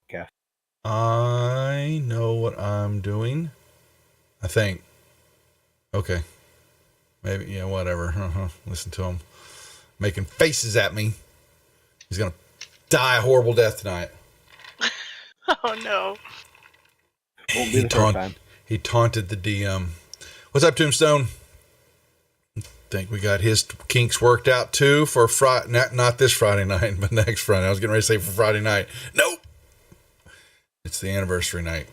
Cast. I know what I'm doing. I think. Okay. Maybe, yeah, whatever. Listen to him making faces at me. He's going to die a horrible death tonight. Oh, no. Won't be the first time. He taunted the DM. What's up, Tombstone? Think we got his kinks worked out too for Friday, not this Friday night, but next Friday. I was getting ready to say for Friday night. Nope. It's the anniversary night.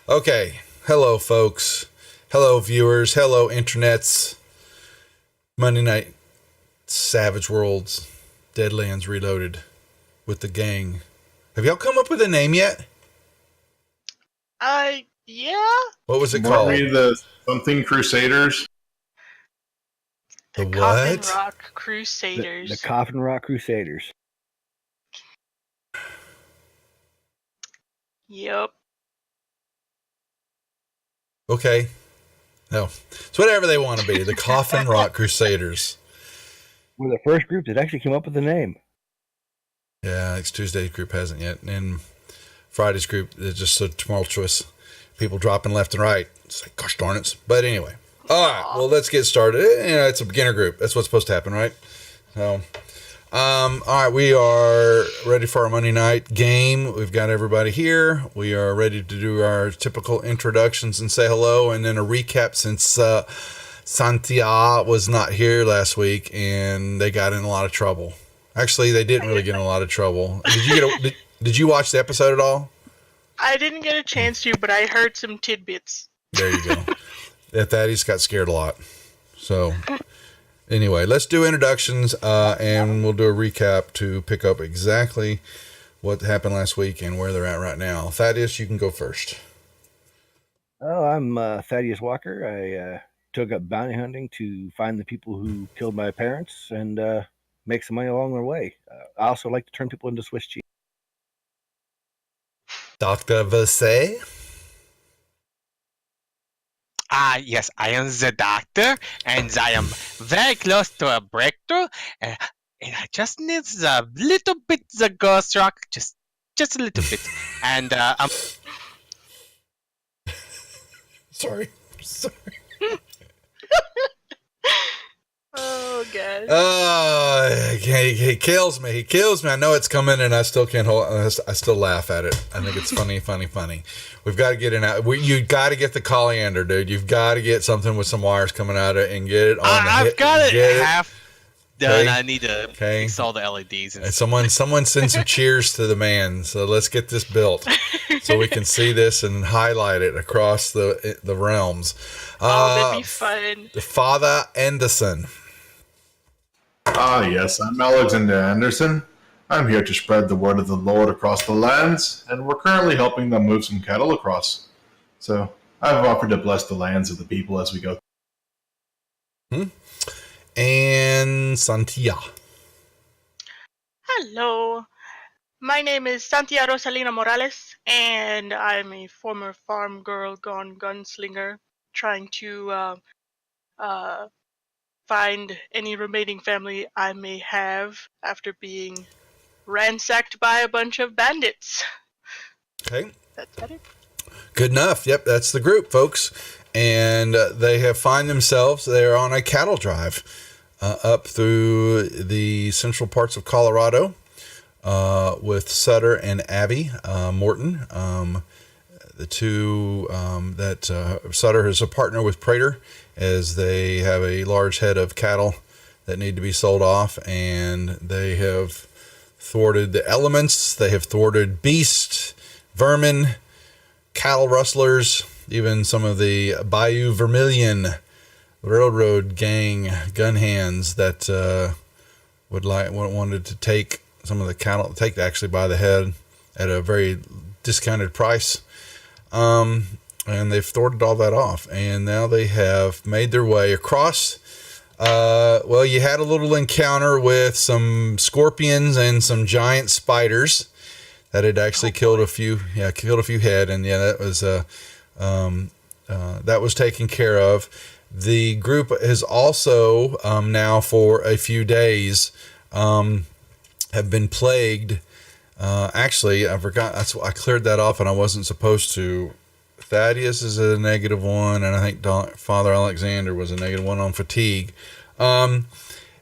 Okay. Hello, folks. Hello, viewers. Hello, internets. Monday night, Savage Worlds, Deadlands Reloaded with the gang. Have y'all come up with a name yet? Yeah. What was it Weren't called? we the something Crusaders? The Coffin what? Rock Crusaders. The Coffin Rock Crusaders. Yep. Okay. No. It's whatever they want to be. The Coffin Rock Crusaders. We're the first group that actually came up with the name. Yeah, it's Tuesday's group hasn't yet. And Friday's group is just so tumultuous. People dropping left and right. It's like, gosh darn it. But anyway. All right. Well, let's get started. Yeah, it's a beginner group. That's what's supposed to happen, right? So, all right. We are ready for our Monday night game. We've got everybody here. We are ready to do our typical introductions and say hello, and then a recap since Santia was not here last week and they got in a lot of trouble. Actually, they didn't really get in a lot of trouble. Did you watch the episode at all? I didn't get a chance to, but I heard some tidbits. There you go. That Thaddeus got scared a lot. So, anyway, let's do introductions, and we'll do a recap to pick up exactly what happened last week and where they're at right now. Thaddeus, you can go first. Oh, I'm Thaddeus Walker. I took up bounty hunting to find the people who killed my parents and make some money along their way. I also like to turn people into Swiss cheese. Dr. Versailles? Yes, I am the doctor, and I am very close to a breakthrough, and I just need a little bit the ghost rock, just a little bit, and I'm... Sorry. Oh, God. He kills me. He kills me. I know it's coming, and I still can't hold. I still laugh at it. I think it's funny. We've got to get it out. You got to get the coriander, dude. You've got to get something with some wires coming out of it and get it on. I've got it half done. Okay. I need to fix all the LEDs. And someone send some cheers to the man. So let's get this built so we can see this and highlight it across the realms. That'd be fun. Father Anderson. Yes, I'm Alexander Anderson. I'm here to spread the word of the Lord across the lands, and we're currently helping them move some cattle across. So I've offered to bless the lands of the people as we go. And Santia. Hello. My name is Santia Rosalina Morales, and I'm a former farm girl gone gunslinger trying to find any remaining family I may have after being ransacked by a bunch of bandits. Okay. That's it. Good enough. Yep, that's the group, folks. And they have found themselves, they're on a cattle drive up through the central parts of Colorado with Sutter and Abby Morton. The two Sutter is a partner with Prater, as they have a large head of cattle that need to be sold off, and they have thwarted the elements. They have thwarted beasts, vermin, cattle rustlers, even some of the Bayou Vermilion Railroad gang gun hands that wanted to take some of the cattle, actually by the head at a very discounted price. And they've thwarted all that off, and now they have made their way across. You had a little encounter with some scorpions and some giant spiders that had actually killed a few head, and that was taken care of. The group has also now for a few days have been plagued Actually, I forgot. I cleared that off, and I wasn't supposed to. Thaddeus is a -1, and I think Father Alexander was a -1 on fatigue.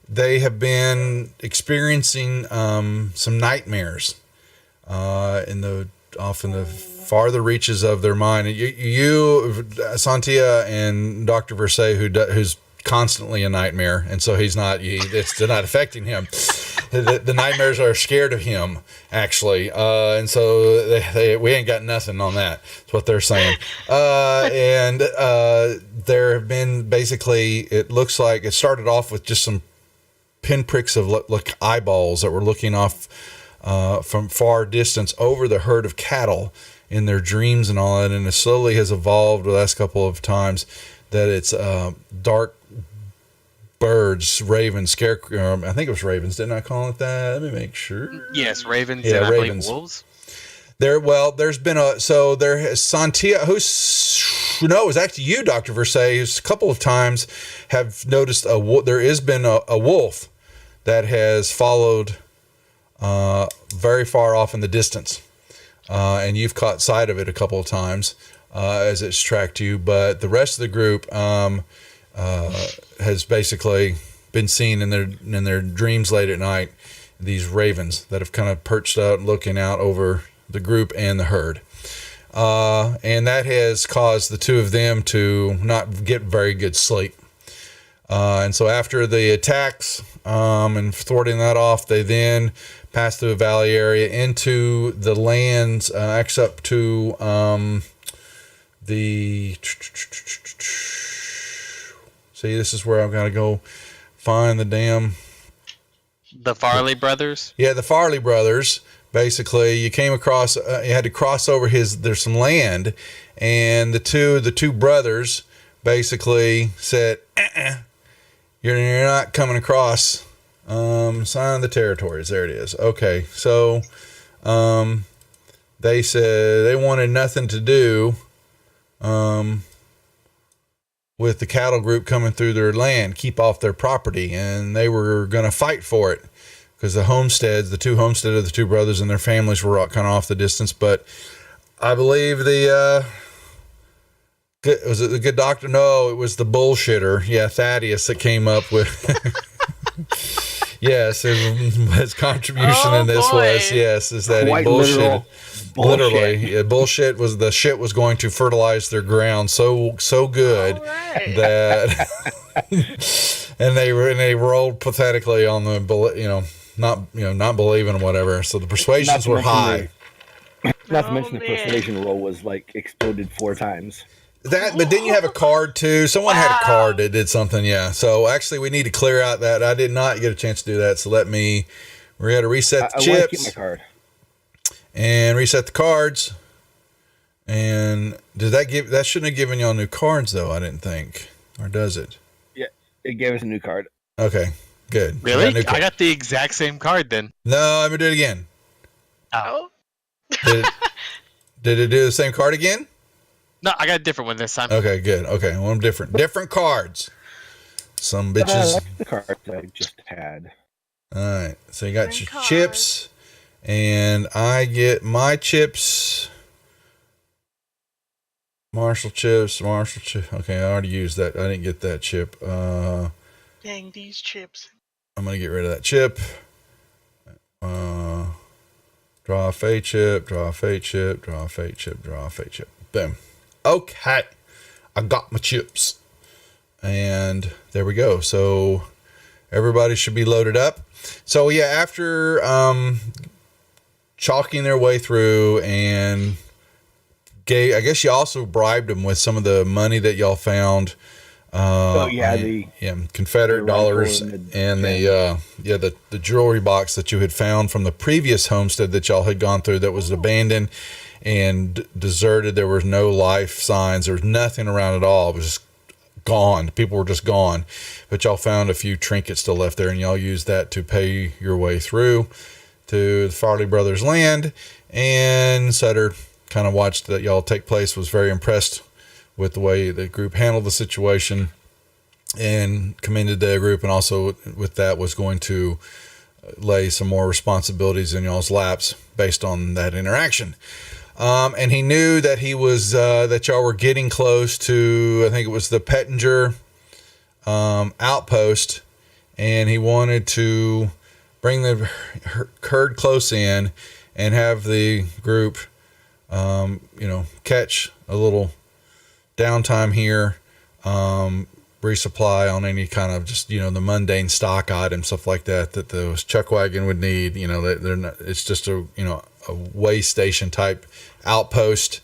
They have been experiencing some nightmares off in the farther reaches of their mind. You Santia, and Dr. Versailles, who's constantly a nightmare, and so it's not affecting him. The nightmares are scared of him, actually, and so we ain't got nothing on that. That's what they're saying. And there have been basically, it looks like it started off with just some pinpricks of like eyeballs that were looking off from far distance over the herd of cattle in their dreams and all that, and it slowly has evolved the last couple of times that it's dark birds, ravens, scarecrow. I think it was ravens. Didn't I call it that? Let me make sure. Yes, ravens. Yeah, and ravens. I believe wolves. There's been there has Santia, it was actually you, Dr. Versailles, who's a couple of times have noticed there has been a wolf that has followed very far off in the distance. And you've caught sight of it a couple of times as it's tracked you, but the rest of the group has basically been seen in their dreams late at night, these ravens that have kind of perched out looking out over the group and the herd. And that has caused the two of them to not get very good sleep. And so after the attacks and thwarting that off, they then passed through a valley area into the lands, actually up to see, this is where I've got to go find the Farley brothers. Yeah, the Farley brothers. Basically, you came across, you had to cross over there's some land, and the two brothers basically said, you're not coming across. Sign the territories. There it is. Okay, so they said they wanted nothing to do with the cattle group coming through their land, keep off their property, and they were going to fight for it because the two homesteads of the two brothers and their families were kind of off the distance. But I believe was it the good doctor? No, it was the bullshitter. Yeah, Thaddeus that came up with. Yes, his contribution in this was is that Quite he bullshit. literally, yeah, bullshit was the shit was going to fertilize their ground so good that, and they rolled pathetically on the not believing whatever. So the persuasions were high. Not to mention the persuasion roll was like exploded 4 times. But didn't you have a card too? Someone had a card that did something, yeah. So actually, we need to clear out that. I did not get a chance to do that. So we're going to reset the I chips. want to keep my card. And reset the cards. And that shouldn't have given y'all new cards though, I didn't think. Or does it? Yeah, it gave us a new card. Okay, good. Really? I got the exact same card then. No, I'm going to do it again. Oh. Did it do the same card again? No, I got a different one this time. Okay, good. Okay, well, I'm different. Different cards. Some bitches. That's the card that I just had. All right. So you got your chips, and I get my chips. Marshall chips. Okay, I already used that. I didn't get that chip. Dang, these chips. I'm going to get rid of that chip. Draw a fate chip, draw a fate chip, draw a fate chip, draw a fate chip. Boom. Okay, I got my chips. And there we go. So everybody should be loaded up. So yeah, after chalking their way through and I guess you also bribed them with some of the money that y'all found. The Confederate dollars and the jewelry box that you had found from the previous homestead that y'all had gone through that was abandoned and deserted. There was no life signs. There was nothing around at all. It was just gone. People were just gone. But y'all found a few trinkets still left there, and y'all used that to pay your way through to the Farley brothers' land. And Sutter kind of watched that y'all take place, was very impressed with the way the group handled the situation and commended the group, and also with that was going to lay some more responsibilities in y'all's laps based on that interaction. And he knew that he was that y'all were getting close to, I think it was the Pettinger outpost, and he wanted to bring the herd close in and have the group, catch a little downtime here, resupply on any kind of just, the mundane stock items, stuff like that the chuck wagon would need. They're not, it's just a way station type outpost.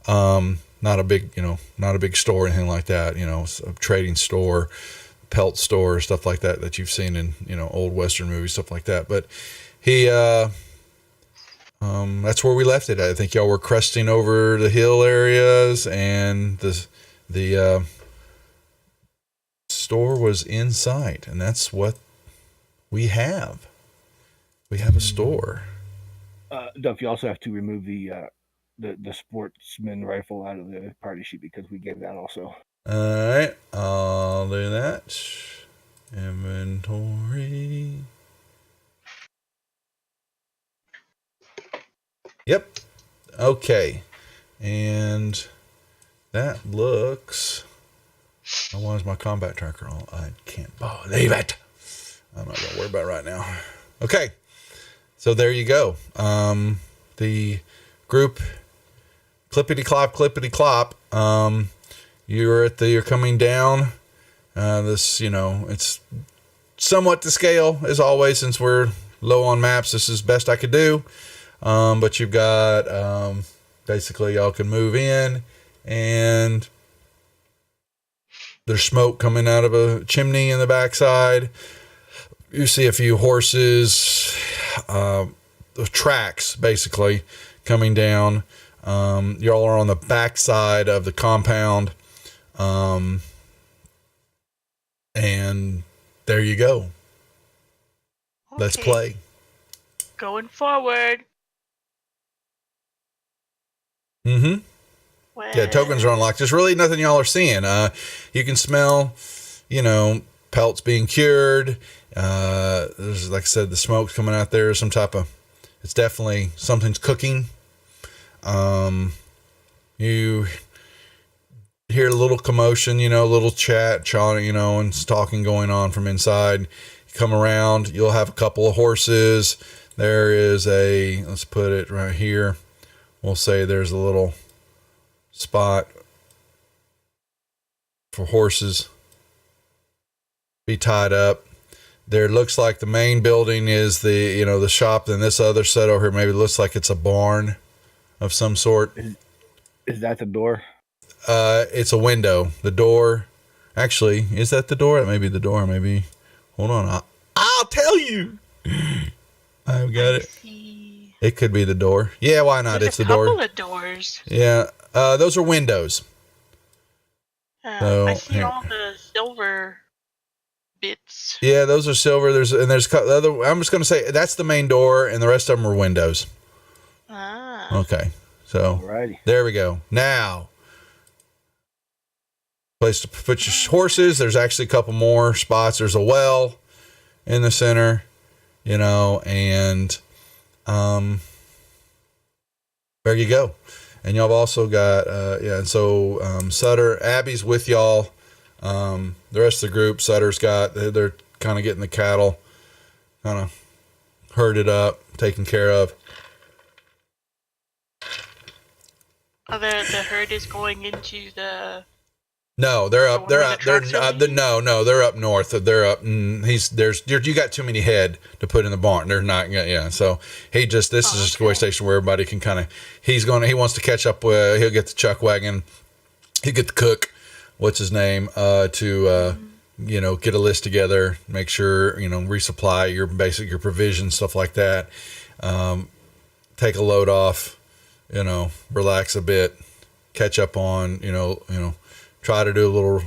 Not a big store or anything like that. It's a trading store, pelt store, stuff like that you've seen in, old Western movies, stuff like that. But he, that's where we left it. I think y'all were cresting over the hill areas, and the store was in sight, and that's what we have. We have a store. Duff, you also have to remove the sportsman rifle out of the party sheet because we gave that also. All right, I'll do that. Inventory. Yep. Okay. And that looks... Why is my combat tracker on? I can't believe it. I'm not going to worry about it right now. Okay. So there you go. The group, clippity clop. You're coming down. It's somewhat to scale as always, since we're low on maps. This is best I could do. But you've got, basically y'all can move in, and there's smoke coming out of a chimney in the backside. You see a few horses, tracks basically coming down. Y'all are on the backside of the compound. And there you go. Okay. Let's play. Going forward. Mm-hmm. Yeah, tokens are unlocked. There's really nothing y'all are seeing. You can smell, pelts being cured. There's, like I said, the smoke's coming out there. Some type of, it's definitely, something's cooking. You hear a little commotion, a little chat, and talking going on from inside. You come around, you'll have a couple of horses. There is let's put it right here. We'll say there's a little spot for horses be tied up. There looks like the main building is the shop. Then this other set over here maybe looks like it's a barn of some sort. Is that the door? It's a window. The door, actually, is that the door? It may be the door. Maybe. Hold on. I'll tell you. I've got it. See. It could be the door. Yeah, why not? There's it's the door. a couple of doors. Yeah. Those are windows. I see all the silver bits. Yeah, those are silver. There's other. I'm just going to say that's the main door, and the rest of them are windows. Ah. Okay. So alrighty. There we go. Now, place to put your horses. There's actually a couple more spots. There's a well in the center, and there you go. And y'all have also got, and so Sutter, Abby's with y'all. The rest of the group, Sutter's got, they're kind of getting the cattle kind of herded up, taken care of. Oh, the herd is going into the... No, they're up. They're up. They're up north. They're up. You got too many head to put in the barn. They're not. Yeah. So this is just a way station where everybody can kind of. He wants to catch up with. He'll get the chuck wagon. He'll get the cook. What's his name? To get a list together. Make sure resupply your provisions, stuff like that. Take a load off. Relax a bit. Catch up on. Try to do a little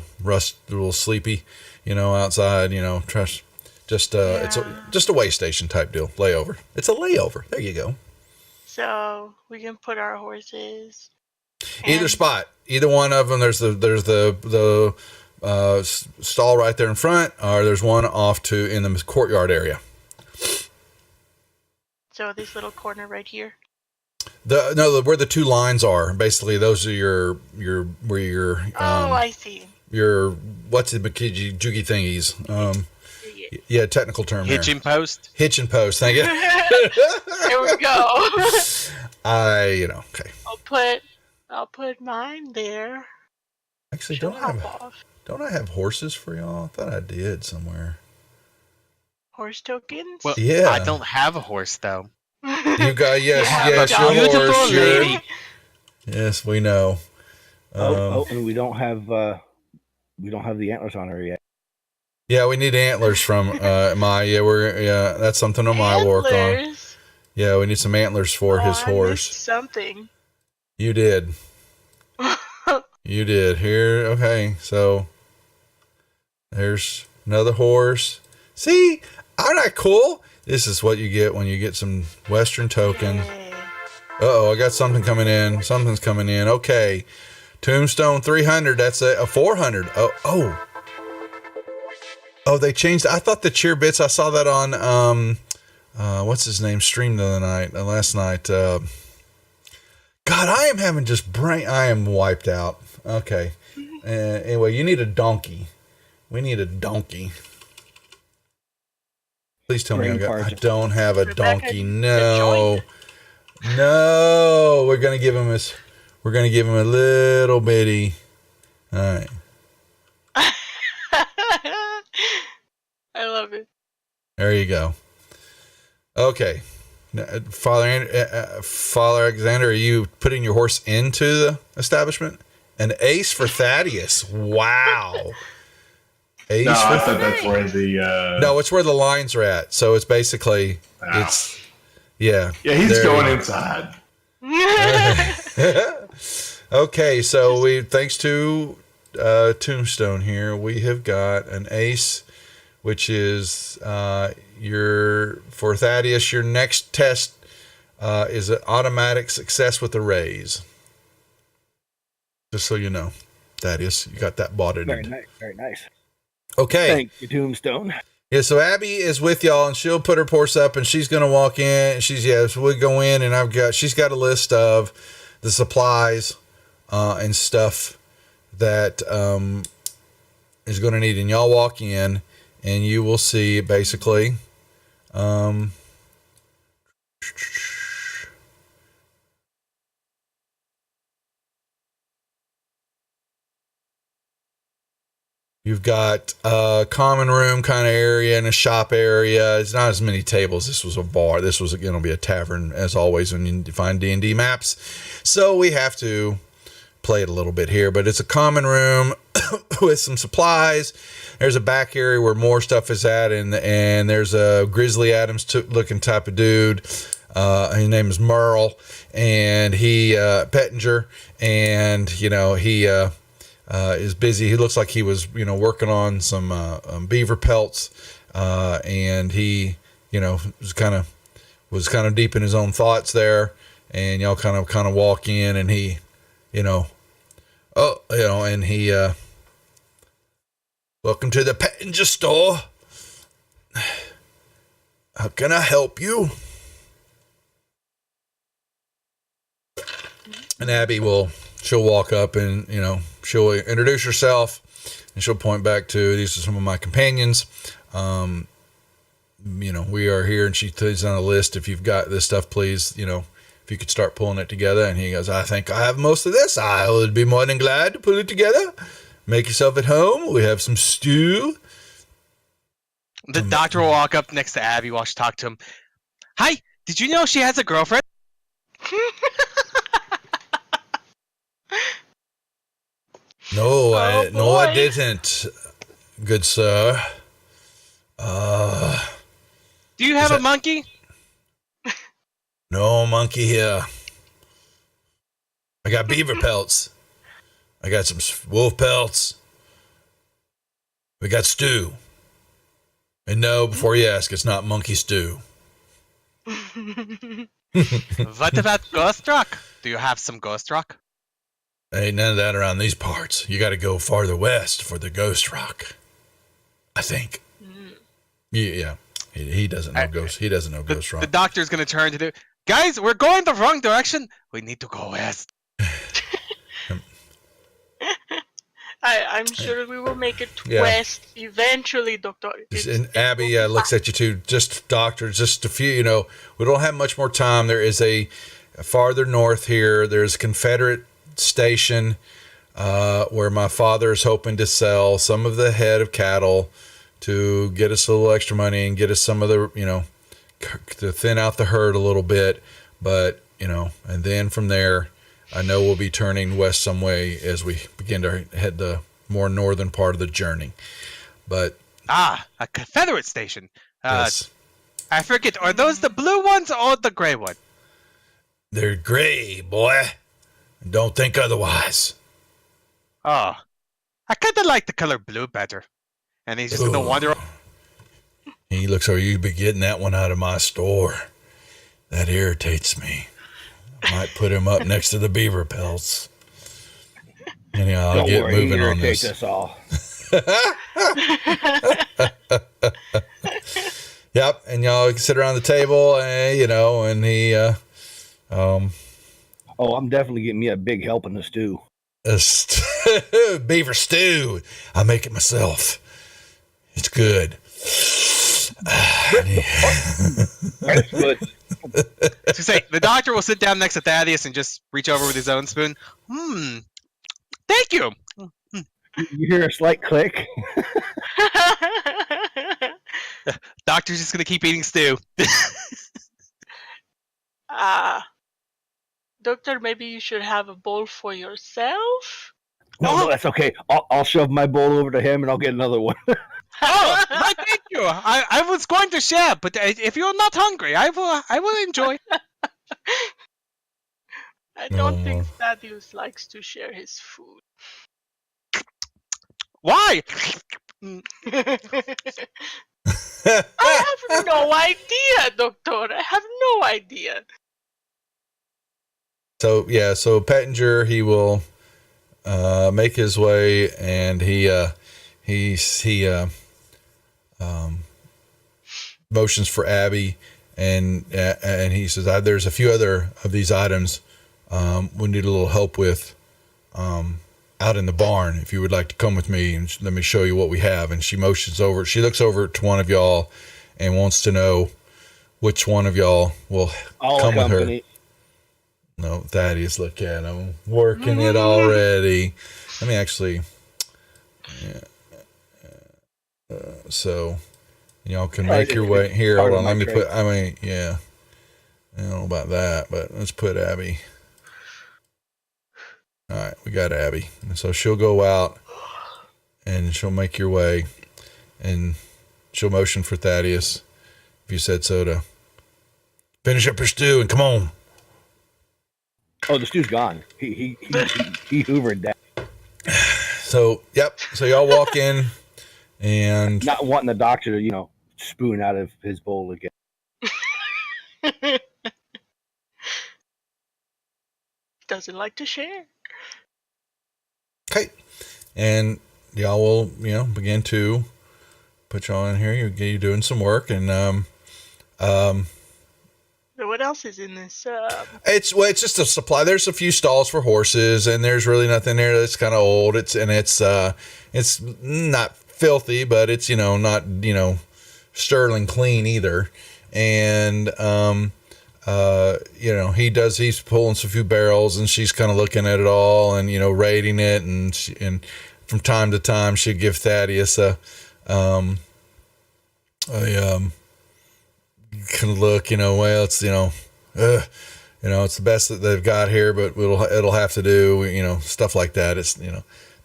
sleepy, outside, it's just a way station type deal. Layover. It's a layover. There you go. So we can put our horses. Either spot, either one of them. There's the stall right there in front, or there's one off in the courtyard area. So this little corner right here. Where the two lines are, basically those are your I see. your what's the Bakiji Jugi thingies. Yeah, technical term there. Hitching post. Hitching post. Thank you. There we go. Okay. I'll put mine there. Actually, She'll don't hop I have horses for y'all? I thought I did somewhere. Horse tokens? Well, Yeah. I don't have a horse though. You got yes, Yeah, your beautiful horse, lady. Yes, we know. And we don't have the antlers on her yet. Yeah, we need antlers from that's something on my work on. Antlers? Yeah, we need some antlers for his I horse. missed something. You did. You did. Here, okay. So there's another horse. See, aren't I cool? This is what you get when you get some Western token. Yay. Uh-oh, I got something coming in. Something's coming in. Okay. Tombstone 300. That's a 400. Oh, they changed. I thought the cheer bits, I saw that on, what's his name, streamed the other night, last night. God, I am having I am wiped out. Okay. Anyway, you need a donkey. We need a donkey. Please tell me I don't have a donkey. No. No. We're going to give him a little bitty. All right. I love it. There you go. Okay. Father Alexander, are you putting your horse into the establishment? An ace for Thaddeus. Wow. Ace No, for I thought that's where the... No, it's where the lines are at. So it's basically, yeah. Yeah, he's going inside. Okay, so thanks to Tombstone here, we have got an ace, which is for Thaddeus, your next test is an automatic success with a raise. Just so you know, Thaddeus, you got that bought in. Very nice, very nice. Okay. Thank you, Tombstone. Yeah, so Abby is with y'all, and she'll put her horse up, and she's gonna walk in. So we go in, and she's got a list of the supplies and stuff that is gonna need, and y'all walk in, and you will see basically. You've got a common room kind of area and a shop area. It's not as many tables. This was a bar. This was going to be a tavern, as always, when you find D&D maps. So we have to play it a little bit here. But it's a common room with some supplies. There's a back area where more stuff is at. And there's a Grizzly Adams looking type of dude. His name is Merle. And he, Pettinger. And, he... is busy. He looks like he was, working on some beaver pelts, and he, was kind of deep in his own thoughts there. And y'all kind of walk in, and he, and he, welcome to the Pettinger store. How can I help you? And Abby she'll walk up and, she'll introduce herself, and she'll point back to, these are some of my companions. We are here, and she puts on a list. If you've got this stuff, please, if you could start pulling it together. And he goes, I think I have most of this. I would be more than glad to pull it together. Make yourself at home. We have some stew. The doctor will walk up next to Abby while she talks to him. Hi, did you know she has a girlfriend? No, I didn't, good sir. Do you have a monkey? No monkey here. I got beaver pelts. I got some wolf pelts. We got stew. And no, before you ask, it's not monkey stew. What about ghost rock? Do you have some ghost rock? Ain't none of that around these parts. You got to go farther west for the ghost rock, I think. Yeah. He doesn't know ghosts. He doesn't know Ghost The Rock. doctor's gonna turn to the guys. We're going the wrong direction. We need to go west. I'm sure we will make it Yeah. west eventually, Doctor. And Abby looks at you too. Just doctor, just a few. We don't have much more time. There is a farther north here. There's a Confederate station where my father is hoping to sell some of the head of cattle to get us a little extra money and get us some of the, to thin out the herd a little bit. But and then from there, I know we'll be turning west some way as we begin to head the more northern part of the journey. But a Confederate station. yes, I forget. Are those the blue ones or the gray one? they're gray, boy. Don't think otherwise. Oh, I kind of like the color blue better. And he's just gonna Ooh. wander. He looks over. You be getting that one out of my store. That irritates me. Might put him up next to the beaver pelts. Anyhow, I'll Don't get worry, moving he on irritates this. us all. Yep, and y'all can sit around the table, and he, Oh, I'm definitely getting me a big help in the stew. beaver stew. I make it myself. It's good. That's good. To say, the doctor will sit down next to Thaddeus and just reach over with his own spoon. Thank you. You hear a slight click. Doctor's just gonna keep eating stew. Doctor, maybe you should have a bowl for yourself. No, that's okay. I'll shove my bowl over to him and I'll get another one. Oh, no, thank you. I was going to share, but if you're not hungry, I will enjoy. I don't think Thaddeus likes to share his food. Why? I have no idea, Doctor. I have no idea. So Pettinger, he will make his way, and he motions for Abby, and he says, "There's a few other of these items we need a little help with out in the barn. If you would like to come with me and let me show you what we have." And she motions over. She looks over to one of y'all and wants to know which one of y'all will come with her. No, Thaddeus, look at him working it already. Let me actually. So y'all can make your way here. Hold on, let me put. I don't know about that, but let's put Abby. All right, we got Abby, and so she'll go out, and she'll make your way, and she'll motion for Thaddeus, if you said so, to finish up your stew and come on. Oh, the stew's gone. He hoovered that. So y'all walk in, and Not wanting the doctor to, spoon out of his bowl again. Doesn't like to share. okay, and y'all will begin to put y'all in here. You're doing some work, and So what else is in this? it's just a supply. There's a few stalls for horses, and there's really nothing there that's kind of old. It's not filthy, but it's not sterling clean either. And he's pulling some few barrels, and she's kind of looking at it all and rating it, and from time to time she'd give Thaddeus a kind of look, well, it's it's the best that they've got here, but it'll have to do, stuff like that. It's the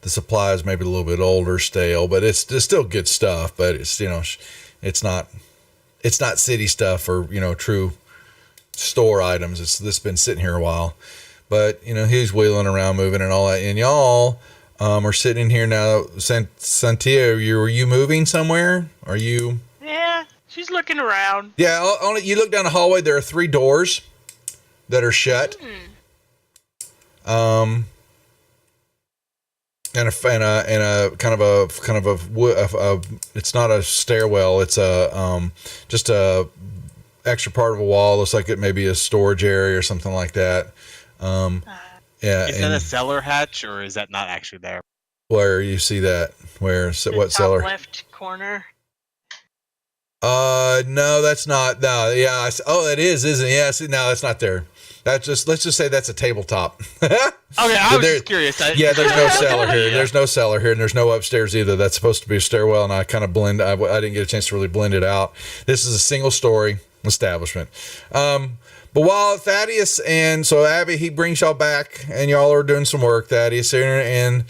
supply is maybe a little bit older, stale, but it's still good stuff. But it's it's not city stuff or true store items. This been sitting here a while, but he's wheeling around, moving and all that, and y'all are sitting in here now. Santia, were you moving somewhere? Are you? Yeah, she's looking around. Yeah, only you look down the hallway. There are 3 doors that are shut. and a kind of a it's not a stairwell. It's just a extra part of a wall. Looks like it may be a storage area or something like that. Yeah. Is that a cellar hatch, or is that not actually there? Where you see that? Where? The What top cellar? left corner. No, that's not. No, yeah. Oh, it is, isn't it? Yeah. See, no, that's not there. That's just. Let's just say that's a tabletop. Okay, I was just curious. Yeah, there's no cellar here. Yeah. There's no cellar here, and there's no upstairs either. That's supposed to be a stairwell, and I kind of blend. I didn't get a chance to really blend it out. This is a single-story establishment. But while Thaddeus and so Abby, he brings y'all back, and y'all are doing some work. Thaddeus here and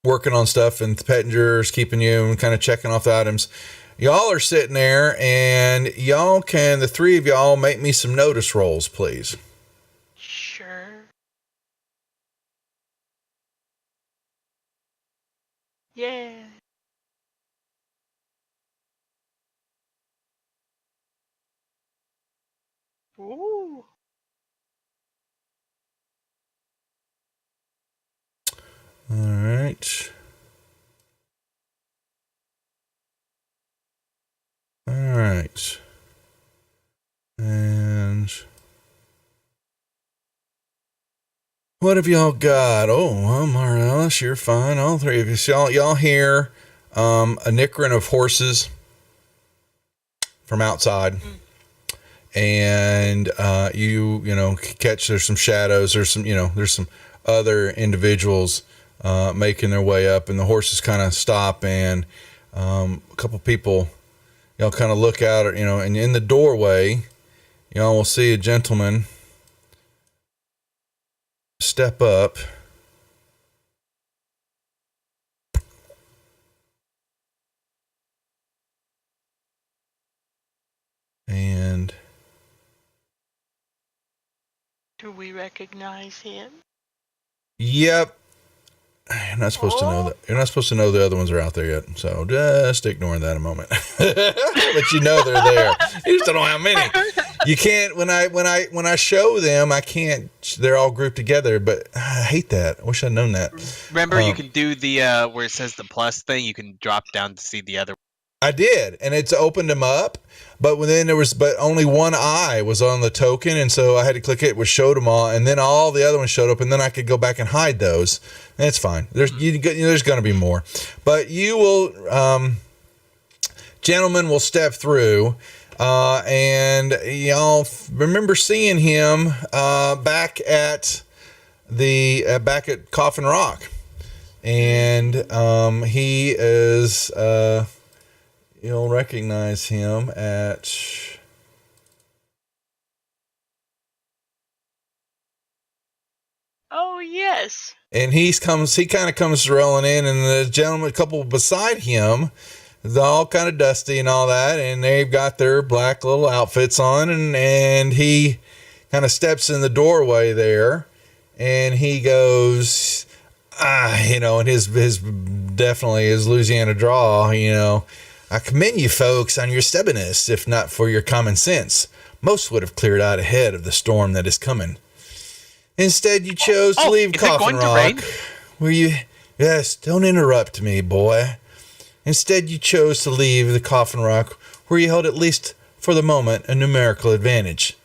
working on stuff, and Pettinger's keeping you and kind of checking off the items. Y'all are sitting there, and the three of y'all make me some notice rolls, please. Sure. Yeah. Ooh. All right. All right. And what have y'all got? Oh, well, Morales, you're fine. All three of you. Y'all hear a nickering of horses from outside. And you catch there's some shadows. There's some other individuals making their way up, and the horses kind of stop, and a couple people, y'all kind of look out, and in the doorway, y'all will see a gentleman step up. And do we recognize him? Yep. You're not supposed to know that. You're not supposed to know the other ones are out there yet. So just ignore that a moment. But you know they're there. You just don't know how many. You can't when I show them, I can't. They're all grouped together. But I hate that. I wish I'd known that. Remember, you can do the where it says the plus thing. You can drop down to see the other. I did, and it's opened them up. But then but only one eye was on the token, and so I had to click it, which showed them all, and then all the other ones showed up, and then I could go back and hide those. And it's fine. There's going to be more, but you will, gentlemen, will step through, and y'all remember seeing him back at Coffin Rock, and he is. You'll recognize him at. Oh yes. And he kind of comes rolling in, and the gentleman, a couple beside him, they're all kind of dusty and all that, and they've got their black little outfits on, and he kind of steps in the doorway there, and he goes, and his definitely his Louisiana drawl, I commend you folks on your stubbornness, if not for your common sense. Most would have cleared out ahead of the storm that is coming. Instead, you chose to leave Coffin Rock. Yes, don't interrupt me, boy. Instead, you chose to leave the Coffin Rock, where you held, at least for the moment, a numerical advantage.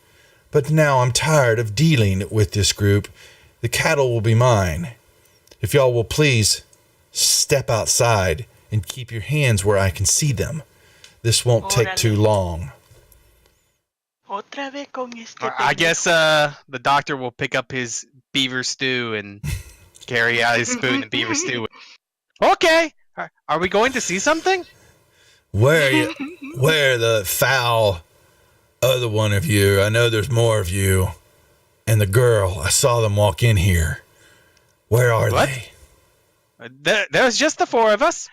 But now I'm tired of dealing with this group. The cattle will be mine. If y'all will please step outside and keep your hands where I can see them. This won't take too long. I guess the doctor will pick up his beaver stew and carry out his spoon and beaver stew. Okay, are we going to see something? Where the foul other one of you? I know there's more of you. And the girl, I saw them walk in here. Where are they? There's just the four of us.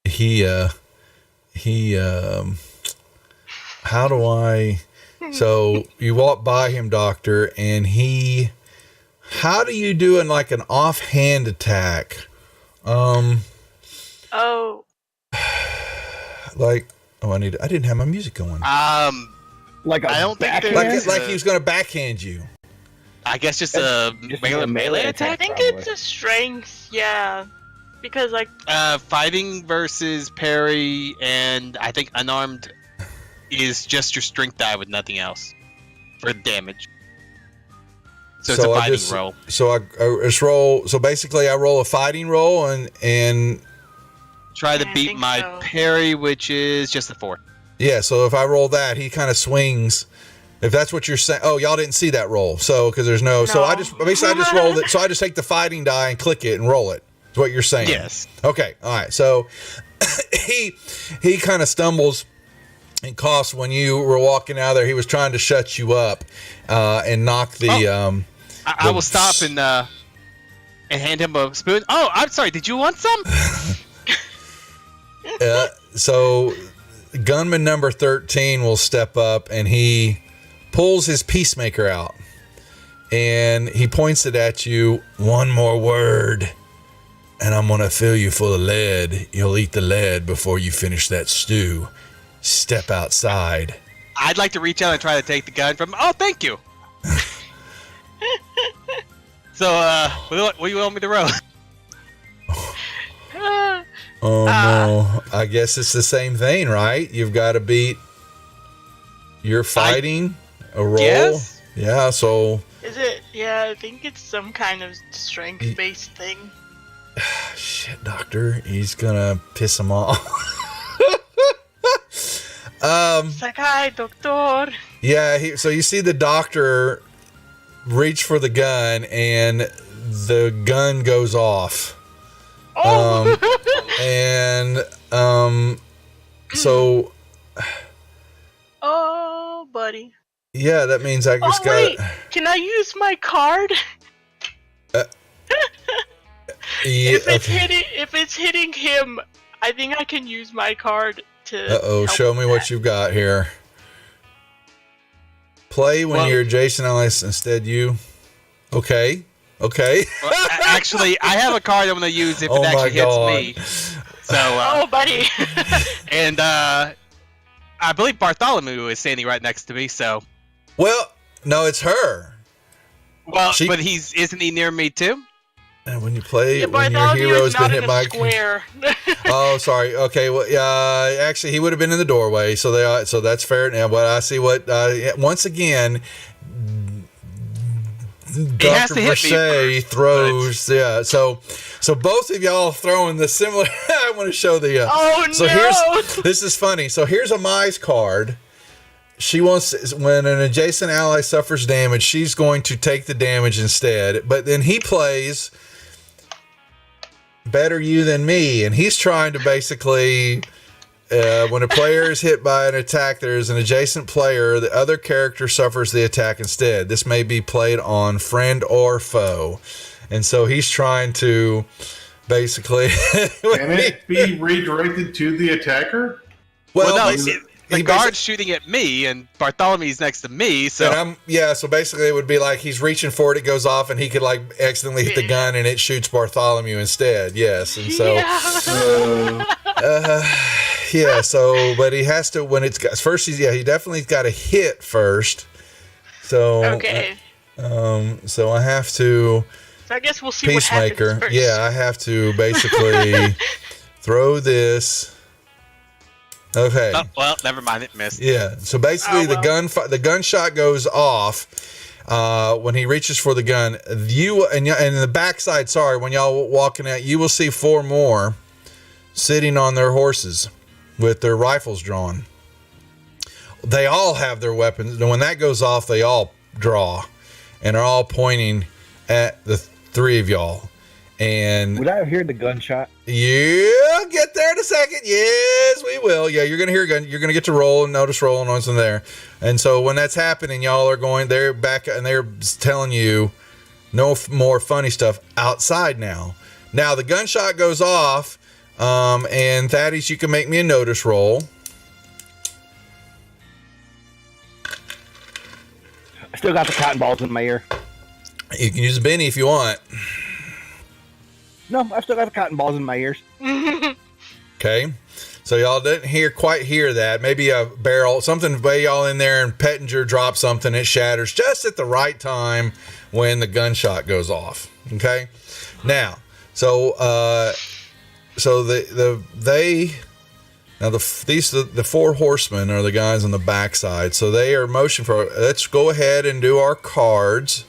How do I? So you walk by him, Doctor, and how do you do like an offhand attack? Oh. I didn't have my music going. Like a I don't think backhand? there's like he was going to backhand you. I guess just a Just regular a melee melee I attack. think probably. it's a strength, yeah. Because, like, Fighting versus parry, and I think unarmed is just your strength die with nothing else for damage. So it's a fighting roll. So I just roll. So basically, I roll a fighting roll and Try to I beat think my so. parry, which is just a 4. yeah. So if I roll that, he kind of swings. If that's what you're saying. Oh, y'all didn't see that roll. So because there's no. So I No. just rolled it. So I just take the fighting die and click it and roll it. Is what you're saying? Yes. Okay. All right. So he kind of stumbles and coughs when you were walking out of there. He was trying to shut you up and knock the. I will stop and hand him a spoon. Oh, I'm sorry. Did you want some? So gunman number 13 will step up and he pulls his peacemaker out and he points it at you. One more word and I'm gonna fill you full of lead. You'll eat the lead before you finish that stew. Step outside. I'd like to reach out and try to take the gun from him. Oh, thank you. So, what do you want me to roll? Oh no, I guess it's the same thing, right? You've got to beat your fighting a roll. Yes. Yeah, so Is it? Yeah, I think it's some kind of strength-based thing. shit, doctor, he's gonna piss him off. It's like, hi, doctor. Yeah, so you see the doctor reach for the gun and the gun goes off. Oh! So Oh, buddy. yeah, that means I just Wait. Can I use my card? yeah, If it's hitting him, I think I can use my card to. help show me with what that. you've got here. Play when you're Jason Ellis instead you. Okay. Well, actually, I have a card I'm going to use if Oh it my actually hits God. me. So, Oh, buddy. and I believe Bartholomew is standing right next to me. So, Well, no, it's her. well, She- but isn't he near me too? And when you play, Yeah, when your Bartholomew hero's is been not hit in by a square. Oh, sorry. Okay. Well, actually, he would have been in the doorway, so that's fair. Now, but I see what. Once again, has Dr. to hit me Versailles first, throws. Yeah. So both of y'all throwing the similar. I want to show the. Oh, so no. this is funny. So here's a Mize card. She wants, when an adjacent ally suffers damage, she's going to take the damage instead. But then he plays better you than me, and he's trying to basically, when a player is hit by an attack, there is an adjacent player, the other character suffers the attack instead. This may be played on friend or foe. And so he's trying to basically. Can it be redirected to the attacker? Well, no, he's- the he guard's shooting at me, and Bartholomew's next to me. So, And so basically it would be like he's reaching for it, it goes off, and he could like accidentally hit the gun, and it shoots Bartholomew instead. Yes, and so Yeah. so but he has to when it's got first. He definitely got to hit first. So Okay. so I have to So I guess we'll see what peacemaker. happens first. Yeah, I have to basically throw this. Okay. oh, well, never mind, it missed. Yeah. So basically, Oh, well. the gunshot goes off when he reaches for the gun. You and in the backside. Sorry, when y'all walking out, you will see 4 more sitting on their horses with their rifles drawn. They all have their weapons, and when that goes off, they all draw and are all pointing at the 3 of y'all. And Would I have heard the gunshot? yeah, get there in a second. Yes, we will. Yeah, you're gonna hear a gun. You're gonna get to roll and notice noise in there. And so when that's happening, y'all are going. They're back and they're telling you no more funny stuff outside now. Now the gunshot goes off, and Thaddeus, you can make me a notice roll. I still got the cotton balls in my ear. You can use a Benny if you want. No, I've still got the cotton balls in my ears. Okay. So y'all didn't quite hear that. Maybe a barrel, something way y'all in there, and Pettinger drops something. It shatters just at the right time when the gunshot goes off. Okay. Now, so the four horsemen are the guys on the backside. So they are motion for. Let's go ahead and do our cards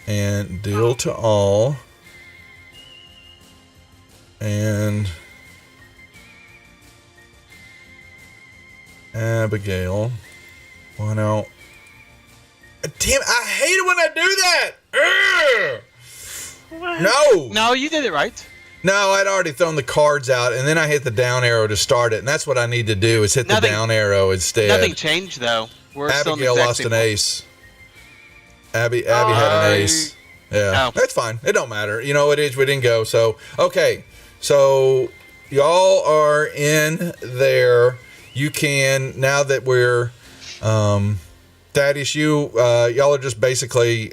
and deal to all. And Abigail. One out. Damn, I hate it when I do that. Ugh. No, you did it right. No, I'd already thrown the cards out, and then I hit the down arrow to start it, and that's what I need to do is hit the down arrow instead. Nothing changed, though. We're Abigail lost an ace. Abby had an ace. Yeah, that's fine. It don't matter. You know, it is. We didn't go. So, okay. So, y'all are in there. You can, now that we're, Thaddeus, y'all are just basically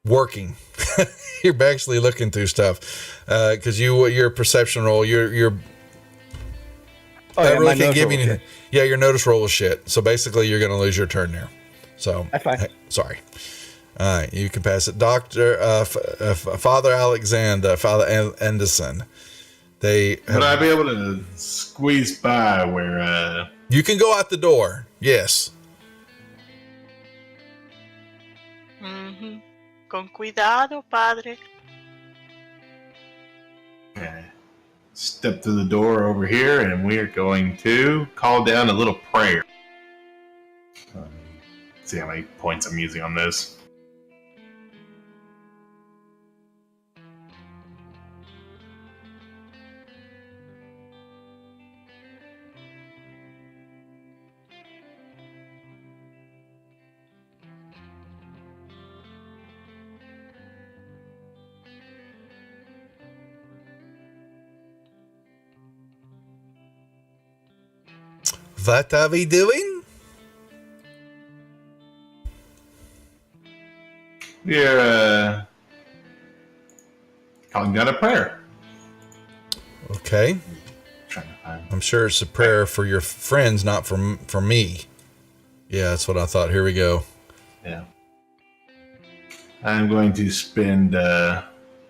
working. You're actually looking through stuff because your perception roll, your really can't give you. Yeah, your notice roll is shit. So basically, you're going to lose your turn there. So that's fine. Sorry. All right, you can pass it, Father Alexander, Father Anderson. Would I be able to squeeze by where? You can go out the door. Yes. Mm-hmm. Con cuidado, padre. Okay. Step through the door over here, and we are going to call down a little prayer. See how many points I'm using on this. What are we doing? We're calling down a prayer. Okay. I'm sure it's a prayer for your friends, not for me. Yeah, that's what I thought. Here we go. Yeah. I'm going to spend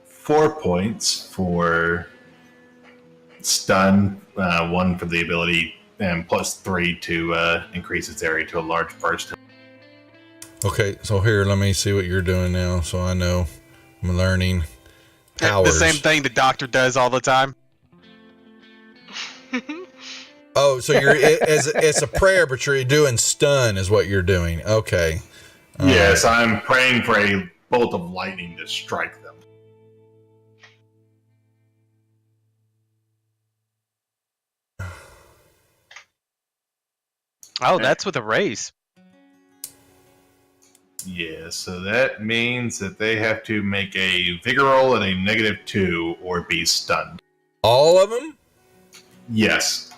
4 points for stun, 1 for the ability, and +3 to increase its area to a large burst. Okay, so here, let me see what you're doing now, so I know I'm learning powers. The same thing the doctor does all the time. Oh, so it's a prayer, but you're doing stun is what you're doing. Okay. Yes, I'm praying for a bolt of lightning to strike them. Oh, that's with a raise. Yeah, so that means that they have to make a vigor roll at a -2 or be stunned. All of them? Yes.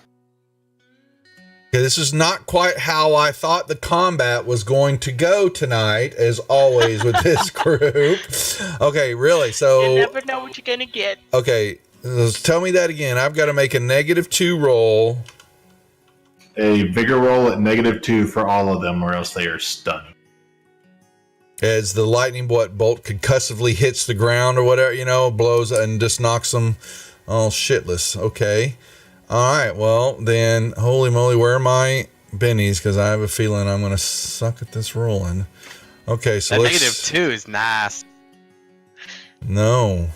Okay, this is not quite how I thought the combat was going to go tonight, as always with this group. Okay, really? So You never know what you're gonna get. Okay, tell me that again. I've got to make a -2 roll. A vigor roll at -2 for all of them, or else they are stunned. As the lightning bolt concussively hits the ground or whatever, blows and just knocks them all shitless. Okay. All right. Well, then, holy moly, where are my bennies? Because I have a feeling I'm going to suck at this rolling. Okay, so that let's... -2 is nice. No.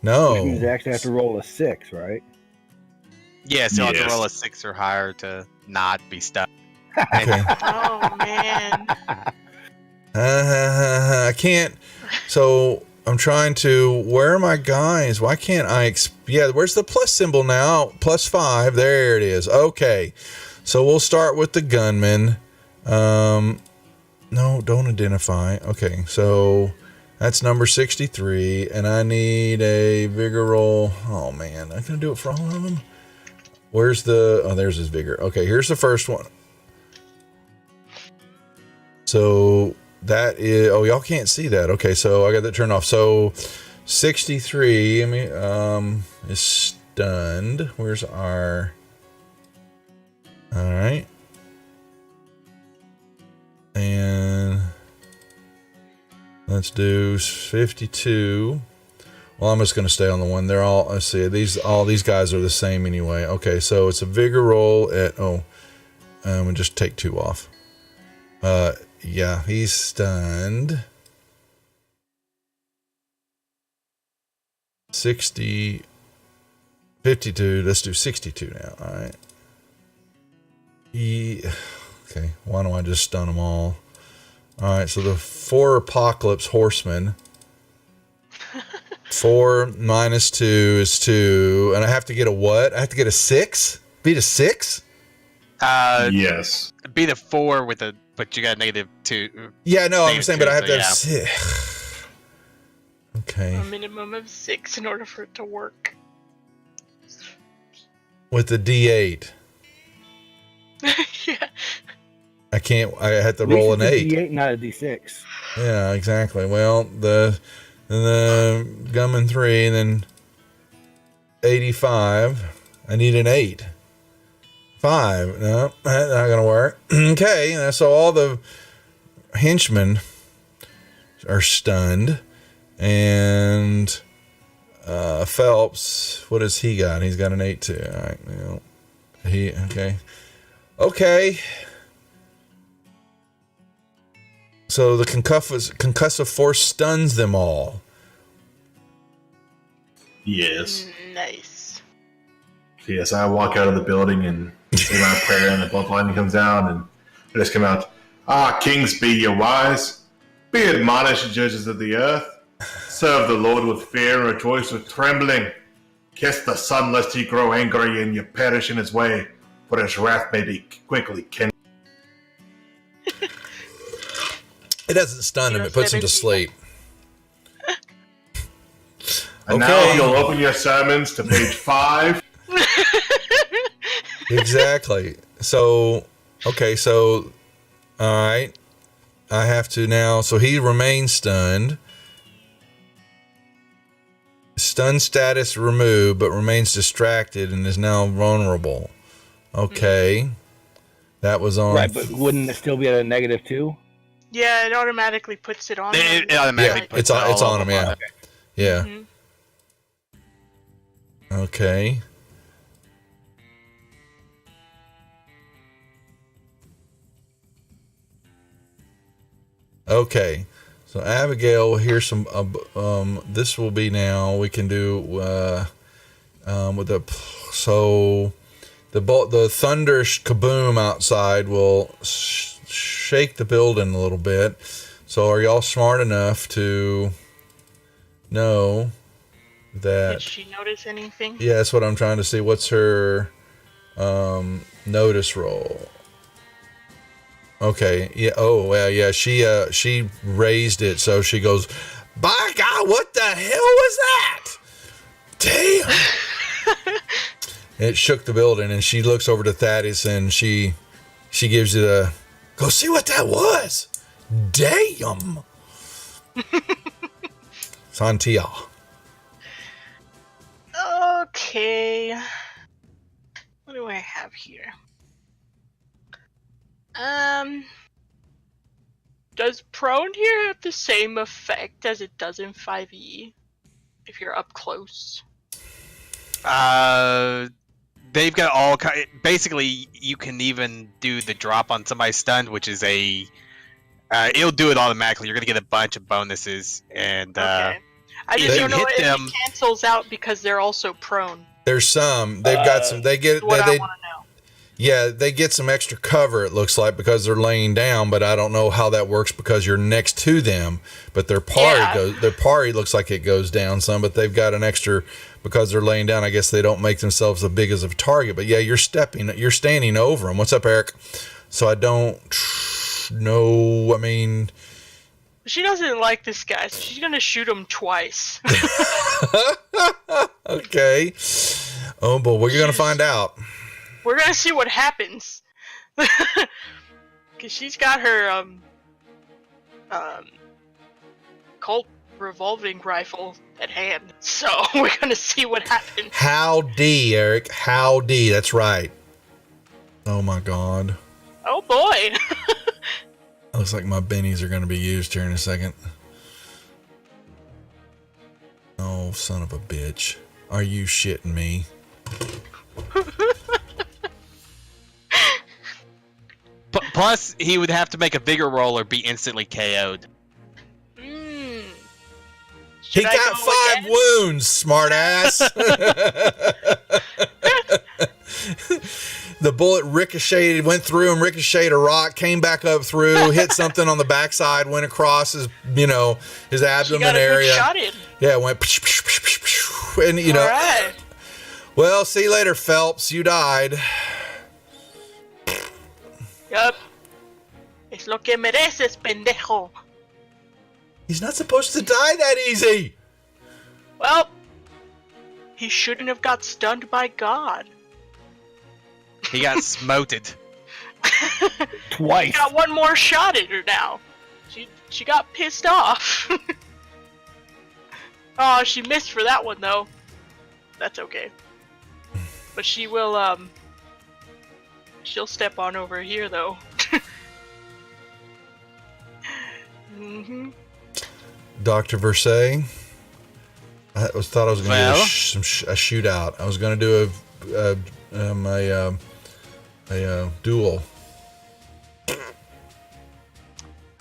Which means they actually have to roll a 6, right? Yeah, so you have to roll a 6 or higher to not be stuck. Okay. Oh, man. I can't. So I'm trying to. Where are my guys? Why can't I? Yeah, where's the plus symbol now? +5. There it is. Okay. So we'll start with the gunman. No, don't identify. Okay. So that's number 63. And I need a vigor roll. Oh, man. I'm going to do it for all of them. Where's the. Oh, there's his vigor. Okay. Here's the first one. So. That is, y'all can't see that. Okay, so I got that turned off. So 63, is stunned. Where's our... All right. And let's do 52. Well, I'm just going to stay on the one. They're all, let's see, all these guys are the same anyway. Okay, so it's a vigor roll at, we'll just take 2 off. Yeah, he's stunned. 60, 52, let's do 62 now, all right. Okay, why don't I just stun them all? All right, so the 4 apocalypse horsemen. 4 minus 2 is 2, and I have to get a what? I have to get a 6? Beat a 6? Yes. Beat a 4 with a, but you got -2. Yeah, no, I'm -2, saying, but I have so to have yeah. 6. Okay. A minimum of 6 in order for it to work. With the D8. Yeah. I can't, I had to At least roll an it's a 8. D8, not a D6. Yeah, exactly. Well, the Gunman 3, and then 85. I need an 8. 5. No, that's not going to work. Okay, so all the henchmen are stunned. And Phelps, what has he got? He's got an 8 too. All right. Well, okay. Okay. So the concussive force stuns them all. Yes. Nice. Yes, I walk out of the building and say my prayer, and the bloodline comes down, and I just come out. Kings, be ye wise. Be admonished, judges of the earth. Serve the Lord with fear and rejoice with trembling. Kiss the Son, lest he grow angry and you perish in his way, for his wrath may be quickly kindled. It doesn't stun him, it puts him to sleep. And now you'll open your sermons to page 5. Exactly. So, okay, so, all right. I have to now, so he remains stunned. Stun status removed, but remains distracted and is now vulnerable. Okay. That was on. Right, but wouldn't it still be at a -2? Yeah, it automatically puts it on. It them. automatically Yeah, puts it's on, it it's all on him, over yeah. it. Yeah. Mhm. Okay. Okay. So Abigail, here's some. This will be now. We can do with the the thunder kaboom outside will shake the building a little bit. So are y'all smart enough to know that? Did she notice anything? Yeah, that's what I'm trying to see. What's her notice roll? Okay. Yeah. Oh, well, yeah. She raised it, so she goes, "By God, what the hell was that? Damn!" It shook the building, and she looks over to Thaddeus, and she gives it a go. See what that was? Damn. Santia. Okay. What do I have here? Does prone here have the same effect as it does in 5e? If you're up close. They've got all kind. Basically, you can even do the drop on somebody stunned, which is a. It'll do it automatically. You're gonna get a bunch of bonuses, and Okay. I just if don't you know hit if them- it cancels out because they're also prone. There's some. They've got some. They get. What I They, want to know. yeah, they get some extra cover. It looks like because they're laying down, but I don't know how that works because you're next to them. But their parry goes. Their parry looks like it goes down some, but they've got an extra because they're laying down. I guess they don't make themselves as big as a target. But yeah, you're standing over them. What's up, Eric? So I don't know. I mean. She doesn't like this guy, so she's gonna shoot him twice. Okay. Oh boy, we're gonna find out. We're gonna see what happens. Cause she's got her cult revolving rifle at hand. So we're gonna see what happens. Howdy, Eric. Howdy. That's right. Oh my God. Oh boy. Looks like my bennies are going to be used here in a second. Oh, son of a bitch. Are you shitting me? Plus, he would have to make a bigger roll or be instantly KO'd. He got 5 wounds, smartass. The bullet ricocheted, went through and ricocheted a rock, came back up through, hit something on the backside, went across his, his abdomen area. Shot in. Yeah, it went, and All right. Well, see you later, Phelps. You died. Yup. Es lo que mereces, pendejo. He's not supposed to die that easy. Well, he shouldn't have got stunned by God. He got smoted. Twice. He got one more shot at her now. She got pissed off. Oh, she missed for that one though. That's okay. But she will she'll step on over here though. Mm-hmm. Dr. Versailles, thought I was going to do a shootout. I was going to do a duel.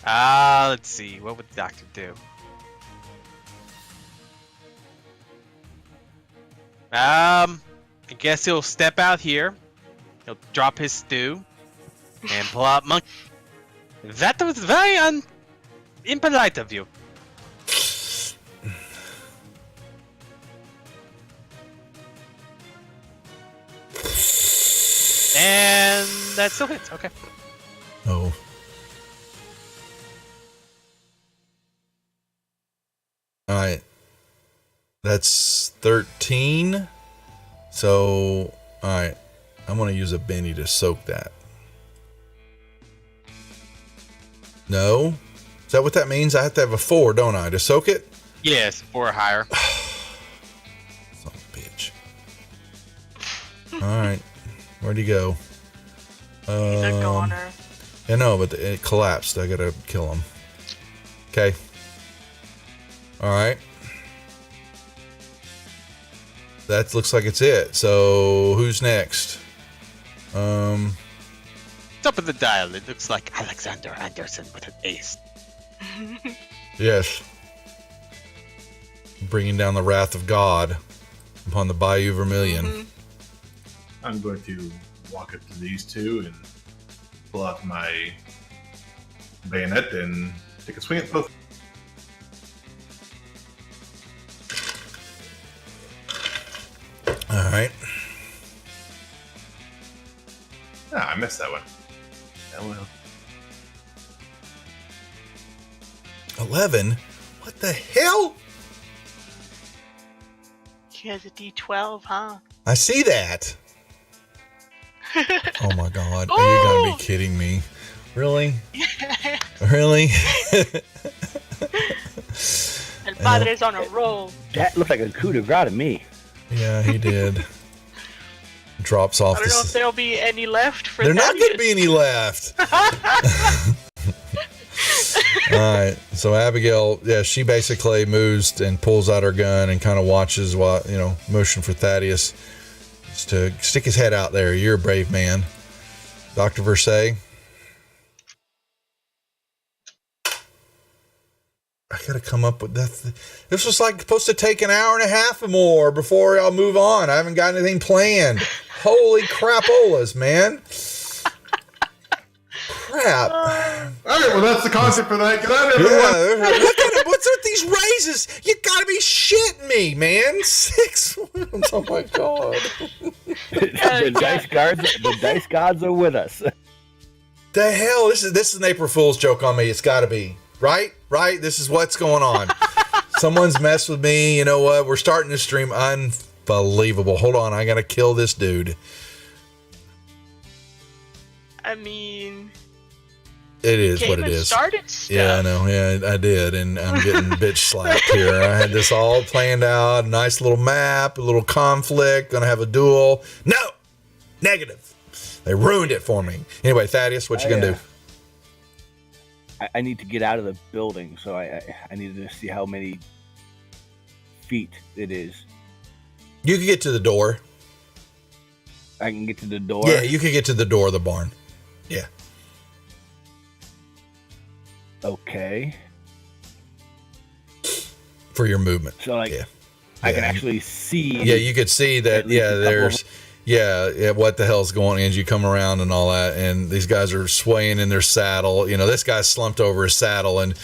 Let's see. What would the doctor do? I guess he'll step out here. He'll drop his stew and pull out monkey. That was very impolite of you. And that still hits. Okay. Oh. All right. That's 13. So, all right. I'm going to use a Benny to soak that. No? Is that what that means? I have to have a 4, don't I, to soak it? Yes, 4 or higher. Son of a bitch. All right. Where'd he go? He's a goner. I know, but it collapsed. I gotta kill him. Okay. All right. That looks like it's it. So who's next? Top of the dial, it looks like Alexander Anderson with an ace. Yes. Bringing down the wrath of God upon the Bayou Vermilion. Mm-hmm. I'm going to walk up to these two and pull out my bayonet and take a swing at both. All right. Ah, I missed that one. Oh well. 11? What the hell? He has a D12, huh? I see that. Oh my God. Are you going to be kidding me? Really? Really? El Padre's on a roll. That looked like a coup de grace to me. Yeah, he did. Drops off I don't know if there'll be any left for There's not Thaddeus. going to be any left. All right. So Abigail, yeah, she basically moves and pulls out her gun and kind of watches while, motion for Thaddeus just to stick his head out there. You're a brave man. Dr. Versailles. I got to come up with that. This was like supposed to take an hour and a half or more before I'll move on. I haven't got anything planned. Holy crapolas, man. Crap. All right, well, that's the concept for that. Good night, everyone. Yeah, what's with these raises? You gotta be shitting me, man. 6 wins. Oh my God. The dice gods are with us. The hell? This is an April Fool's joke on me. It's gotta be. Right? This is what's going on. Someone's messed with me. You know what? We're starting to stream. Unbelievable. Hold on. I gotta kill this dude. I mean, It is Came what it and is. started stuff. Yeah, I know. Yeah, I did, and I'm getting bitch slapped here. I had this all planned out, nice little map, a little conflict, gonna have a duel. No, negative. They ruined it for me. Anyway, Thaddeus, what you gonna do? I need to get out of the building, so I needed to see how many feet it is. You can get to the door. I can get to the door. Yeah, you can get to the door of the barn. Yeah. Okay. For your movement. So like, yeah. I can actually see. Yeah, you could see that. at least Yeah, a couple there's. of- Yeah, what the hell's going on as you come around and all that, and these guys are swaying in their saddle. You know, this guy's slumped over his saddle, and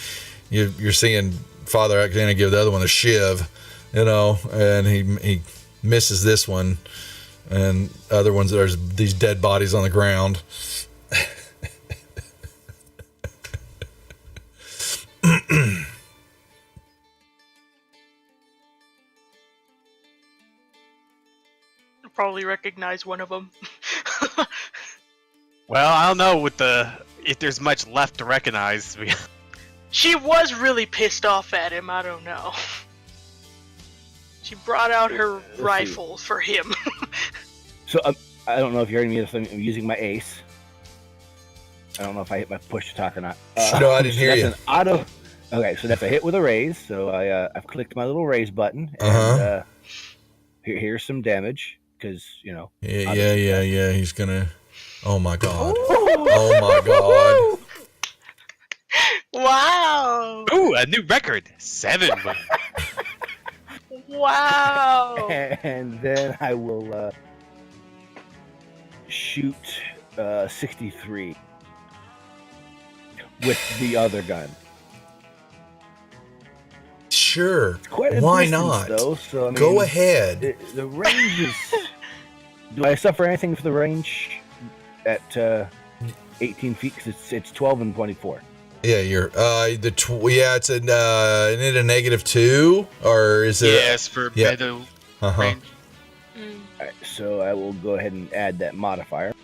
you're seeing Father Alexander give the other one a shiv, you know, and he misses this one, and other ones, there's these dead bodies on the ground. Probably recognize one of them. Well, I don't know if there's much left to recognize. She was really pissed off at him. I don't know. She brought out her rifle for him. So I don't know if you're hearing me. I'm using my ace. I don't know if I hit my push to talk or not. No, I didn't hear that's you. An auto. Okay, so that's a hit with a raise. So I've clicked my little raise button, and here's some damage because you know. Yeah. He's gonna. Oh my god. Oh my god. Wow! Ooh, a new record. 7 wounds. Wow! And then I will shoot 63 with the other gun. Sure. Quite a Why distance, not? Though, so, I mean, Go ahead. The range is. Do I suffer anything for the range at 18 feet? Because it's 12 and 24. Yeah, you're it's isn't it a -2 or is it? Yes, for Yeah. middle Uh-huh. range. All right, so I will go ahead and add that modifier.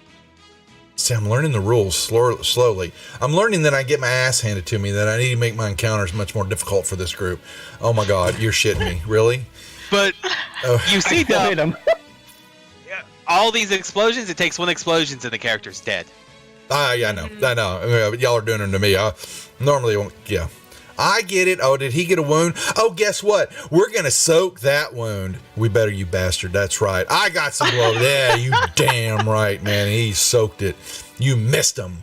See, I'm learning the rules slowly. I'm learning that I get my ass handed to me, that I need to make my encounters much more difficult for this group. Oh my god, you're shitting me. Really? But Oh. you see, Hit though, him. all these explosions, it takes one explosion and the character's dead. Yeah, I know. Y'all are doing them to me. I normally won't. Yeah. I get it. Oh, did he get a wound? Oh, guess what? We're going to soak that wound. We better, you bastard. That's right. I got some blood. Yeah, you damn right, man. He soaked it. You missed him.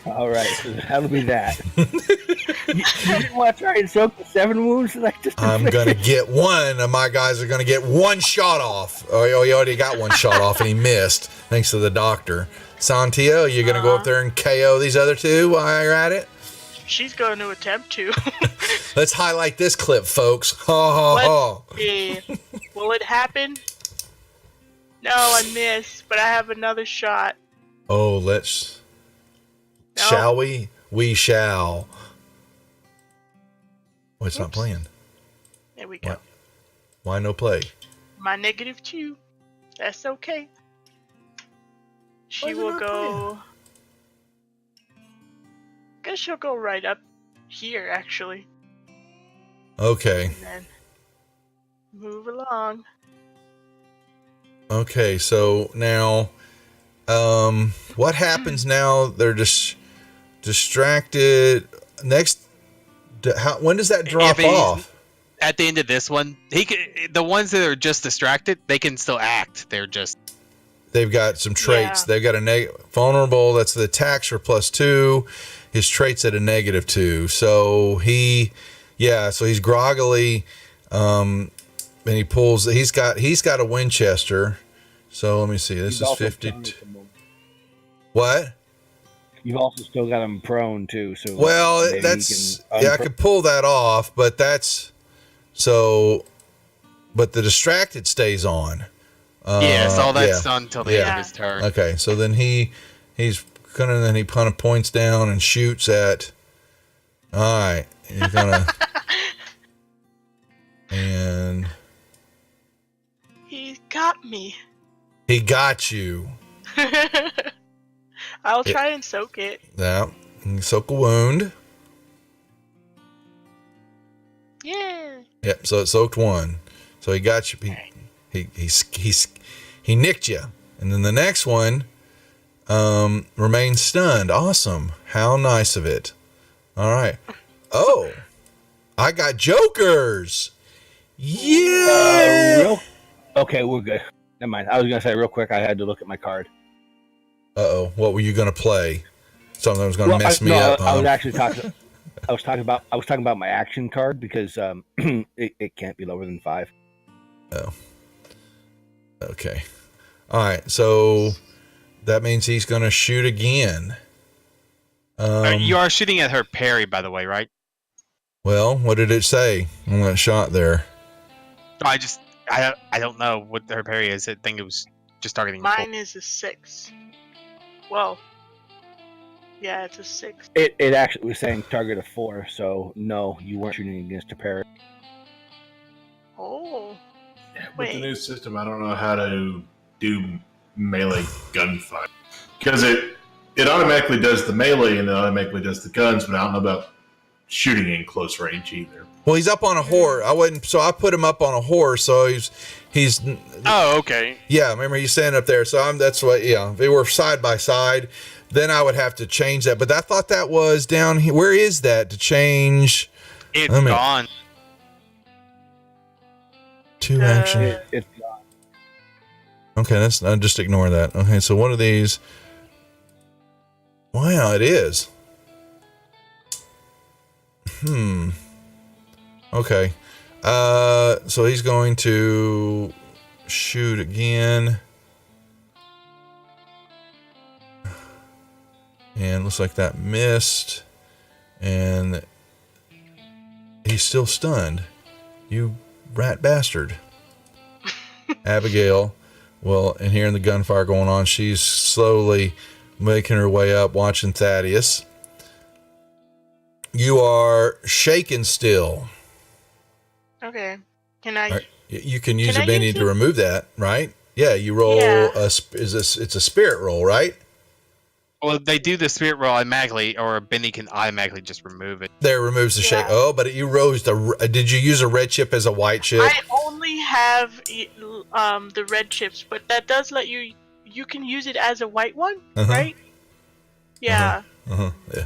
All right, so that'll be that. you didn't want to try and soak the 7 wounds that I just I'm inflicted? going to get one of my guys are going to get one shot off. Oh, he already got one shot off and he missed, thanks to the doctor. Santiago, you're going to go up there and KO these other two while you're at it? She's going to attempt to. Let's highlight this clip, folks. Ha, ha, ha. Let's see. Will it happen? No, I missed, but I have another shot. Oh, let's... No. Shall we? We shall. Oh, it's not Oops. playing. There we go. What? Why no play? My -2. That's okay. She Why is it will not go. Guess she'll go right up here, actually, Okay. and then move along. Okay, so now, what happens now? They're just distracted. Next, when does that drop If he's- off? At the end of this one, the ones that are just distracted, they can still act. They're just They've got some traits. Yeah. They've got a vulnerable. That's the attacks are +2. His traits at a -2. So he's groggily, and he pulls. He's got a Winchester. So let me see. This He's is also 50. prone at the moment. What? You've also still got him prone too, so Well, maybe he that's can I could pull that off, but that's so. But the distracted stays on. yes, all that's yeah. done until the end Yeah. of his turn. Okay, so then he kind of points down and shoots at. All right, he's gonna and He got me. he got you. I'll try and soak it. Yeah. Soak a wound. Yeah. Yep. So it soaked one. So he got you. He nicked you, and then the next one remained stunned. Awesome. How nice of it. All right. Oh, I got jokers. Yeah. Okay, we're good. Never mind. I was gonna say real quick. I had to look at my card. Uh-oh. What were you gonna play? Something that was gonna mess me up. I was actually talking. I was talking about my action card because it can't be lower than 5. Oh. Okay. All right. So that means he's gonna shoot again. You are shooting at her parry, by the way, right? Well, what did it say on that shot there? I don't know what her parry is. I think it was just targeting. Mine is a 6. Well, yeah, it's a 6. It actually was saying target of 4, so no, you weren't shooting against a parry. Oh. With the Wait. new system, I don't know how to do melee gunfight because it automatically does the melee and it automatically does the guns, but I don't know about shooting in close range either. Well, he's up on a horse. I put him up on a horse, so he's. Oh, okay. Yeah, remember he's standing up there. So that's what. Yeah, if they were side by side, then I would have to change that. But I thought that was down here. Where is that to change? It's gone. 2 action. It's Okay, I'll just ignore that. Okay, so one of these. Wow, it is. Okay. So he's going to shoot again. And looks like that missed. And he's still stunned. You rat bastard. Abigail, well, and hearing the gunfire going on, she's slowly making her way up, watching Thaddeus. You are shaken still. Okay. Can I? Right. You can use Can a I Benny use to it? remove that, right? Yeah, you roll. Yeah. It's a spirit roll, right? Well, they do the spirit roll automatically, or Benny can automatically just remove it. There removes the shake. Yeah. Oh, but you rose did you use a red chip as a white chip? I only have the red chips, but that does let you can use it as a white one, Uh-huh. right? Yeah. Yeah.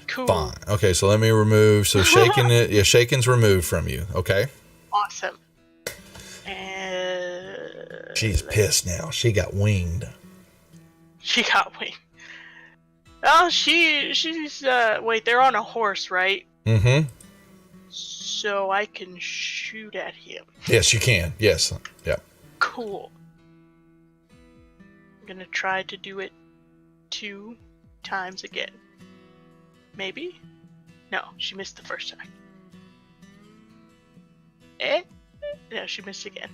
Cool. Fine. Okay, so let me remove. So shaking it. Yeah, shaken's removed from you. Okay. Awesome. And She's pissed now. She got winged. she got winged. Oh, she's wait, they're on a horse, right? Mm-hmm. So I can shoot at him. Yes, you can. Yes. Yeah. Cool. I'm gonna try to do it 2 times again. Maybe? No, she missed the first time. No, she missed again.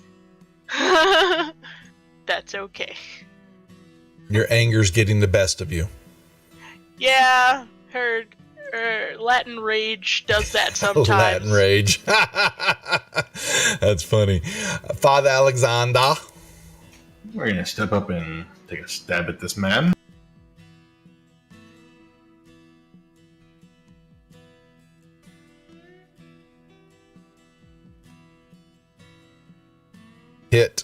That's okay. Your anger's getting the best of you. Yeah, her Latin rage does that sometimes. Latin rage. That's funny. Father Alexander. We're gonna step up and take a stab at this man. Hit.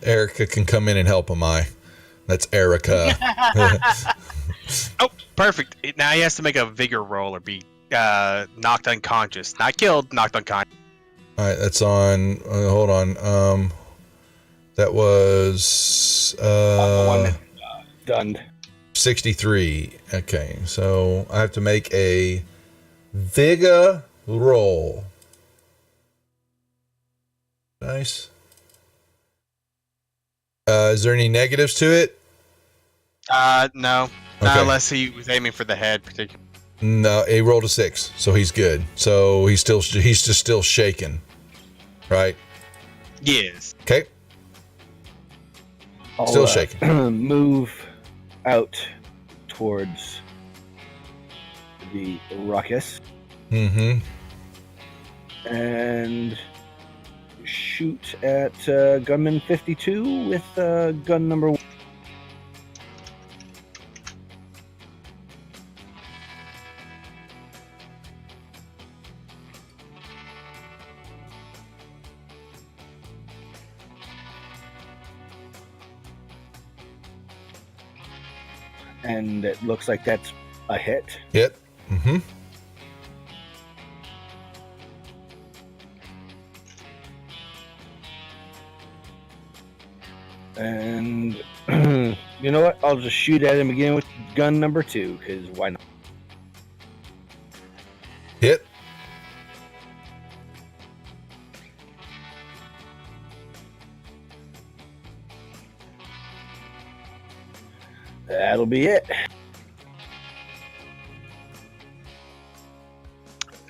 Erica can come in and help him. That's Erica. Oh, perfect. Now he has to make a vigor roll or be knocked unconscious. Not killed, knocked unconscious. All right, that's on. Hold on. That was the one that stunned. 63. Okay, so I have to make a vigor roll. Nice. Is there any negatives to it? No. Okay. Not unless he was aiming for the head, particularly. No, he rolled a 6, so he's good. So he's just still shaking, right? Yes. Okay. I'll, Still shaking. Move out towards the ruckus Mm-hmm. and shoot at gunman 52 with gun number 1. And it looks like that's a hit. Hit. Mm-hmm. And you know what? I'll just shoot at him again with gun number 2, because why not? Hit. That'll be it.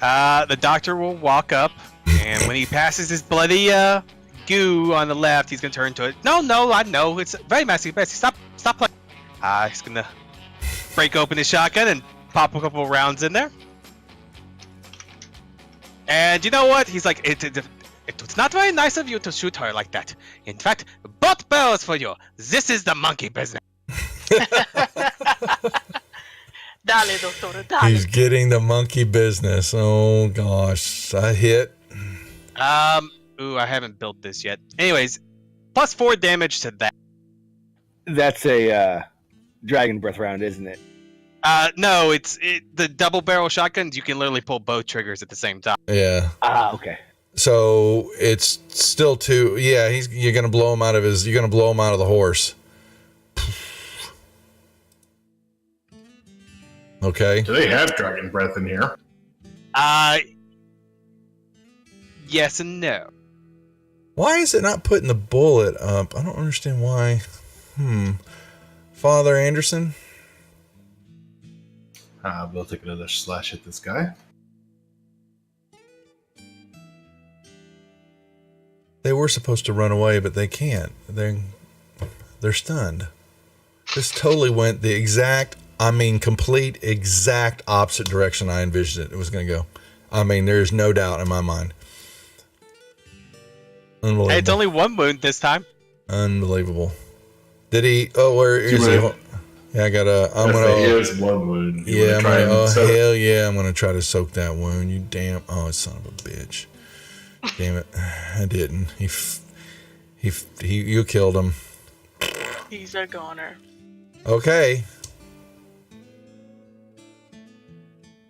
The doctor will walk up, and when he passes his bloody goo on the left, he's gonna turn to it. No, I know it's very messy. Stop playing. He's gonna break open his shotgun and pop a couple rounds in there. And you know what? He's like, it's not very nice of you to shoot her like that. In fact, both barrels for you. This is the monkey business. Dale, doctor, dale. He's getting the monkey business. Oh gosh, I hit. Ooh, I haven't built this yet. Anyways, plus 4 damage to that. That's a dragon breath round, isn't it? No, it's the double barrel shotguns. You can literally pull both triggers at the same time. Yeah. Okay. So it's still 2. Yeah, you're gonna blow him out of his. You're gonna blow him out of the horse. Okay. Do they have dragon breath in here? Yes and no. Why is it not putting the bullet up? I don't understand why. Father Anderson? We'll take another slash at this guy. They were supposed to run away, but they can't. They're stunned. This totally went the complete exact opposite direction I envisioned it was going to go. I mean, there's no doubt in my mind. Unbelievable. Hey, it's only 1 wound this time. Unbelievable. Did he? Oh, where is he? Yeah, I got a. I'm gonna. Here's 1 wound. Yeah, hell yeah! I'm gonna try to soak that wound. You damn! Oh, son of a bitch! Damn it! I didn't. You killed him. He's a goner. Okay.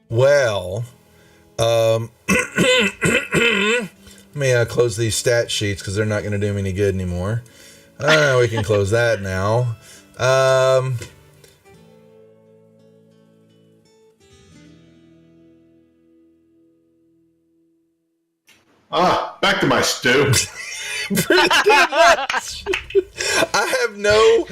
Well, let me close these stat sheets because they're not going to do me any good anymore. We can close that now. Back to my stew. Pretty much. I have no.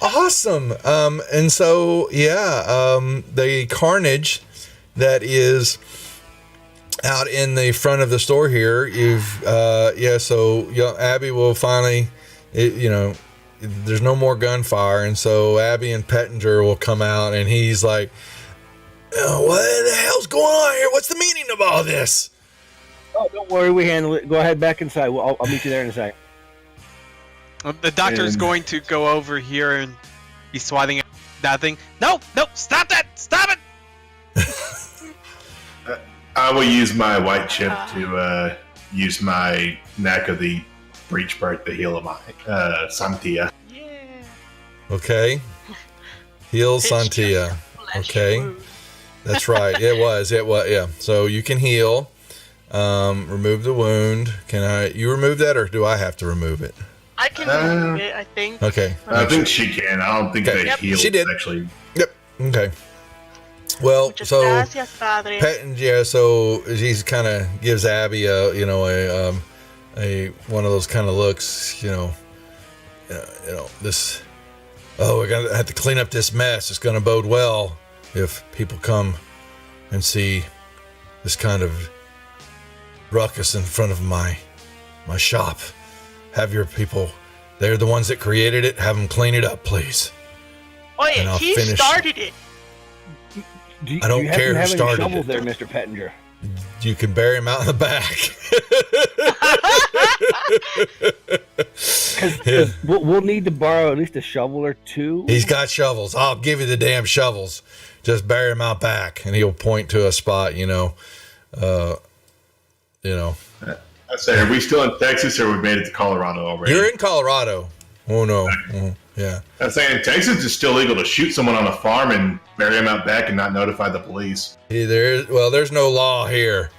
Awesome. And so, the carnage that is out in the front of the store here, Abby will finally, there's no more gunfire. And so Abby and Pettinger will come out and he's like, what the hell's going on here? What's the meaning of all this? Oh, don't worry. We handle it. Go ahead back inside. I'll meet you there in a second. The doctor's going to go over here and be swatting at that thing. No, stop that! Stop it! I will use my white chip to use my neck of the breach part to heal my Santia. Yeah. Okay. Heal Santia. Okay. That's right. It was. Yeah. So you can heal. Remove the wound. You remove that, or do I have to remove it? I can remove it, I think. Okay. I think she can. I don't think they heal. She did. Actually. Yep. Okay. Well, Muchas so gracias, padre. so he's kind of gives Abby a one of those kind of looks, this. Oh, we're gonna have to clean up this mess. It's gonna bode well if people come and see this kind of ruckus in front of my shop. Have your people, they're the ones that created it, have them clean it up, please. Oh yeah, he started it. I don't care who started any shovels it. there, Mr. Pettinger? You can bury him out in the back. Because we'll need to borrow at least a shovel or two. He's got shovels. I'll give you the damn shovels. Just bury him out back, and he'll point to a spot. I say, are we still in Texas or we made it to Colorado already? You're in Colorado. Oh no. Yeah. I'm saying in Texas it's still legal to shoot someone on a farm and bury him out back and not notify the police. There's no law here.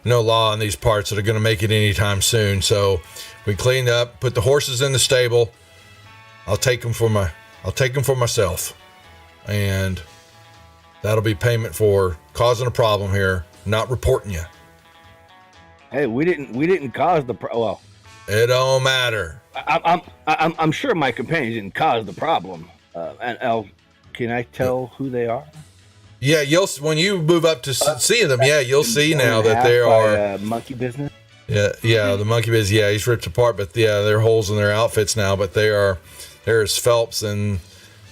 No law in these parts that are going to make it anytime soon. So we cleaned up, put the horses in the stable. I'll take them for myself, and that'll be payment for causing a problem here, not reporting you. Hey, we didn't cause the well. It don't matter. I'm sure my companions didn't cause the problem. Can I tell who they are? Yeah, when you move up to see them, you'll see now that there are monkey business. Yeah, the monkey business. Yeah, he's ripped apart, but there are holes in their outfits now. But there's Phelps and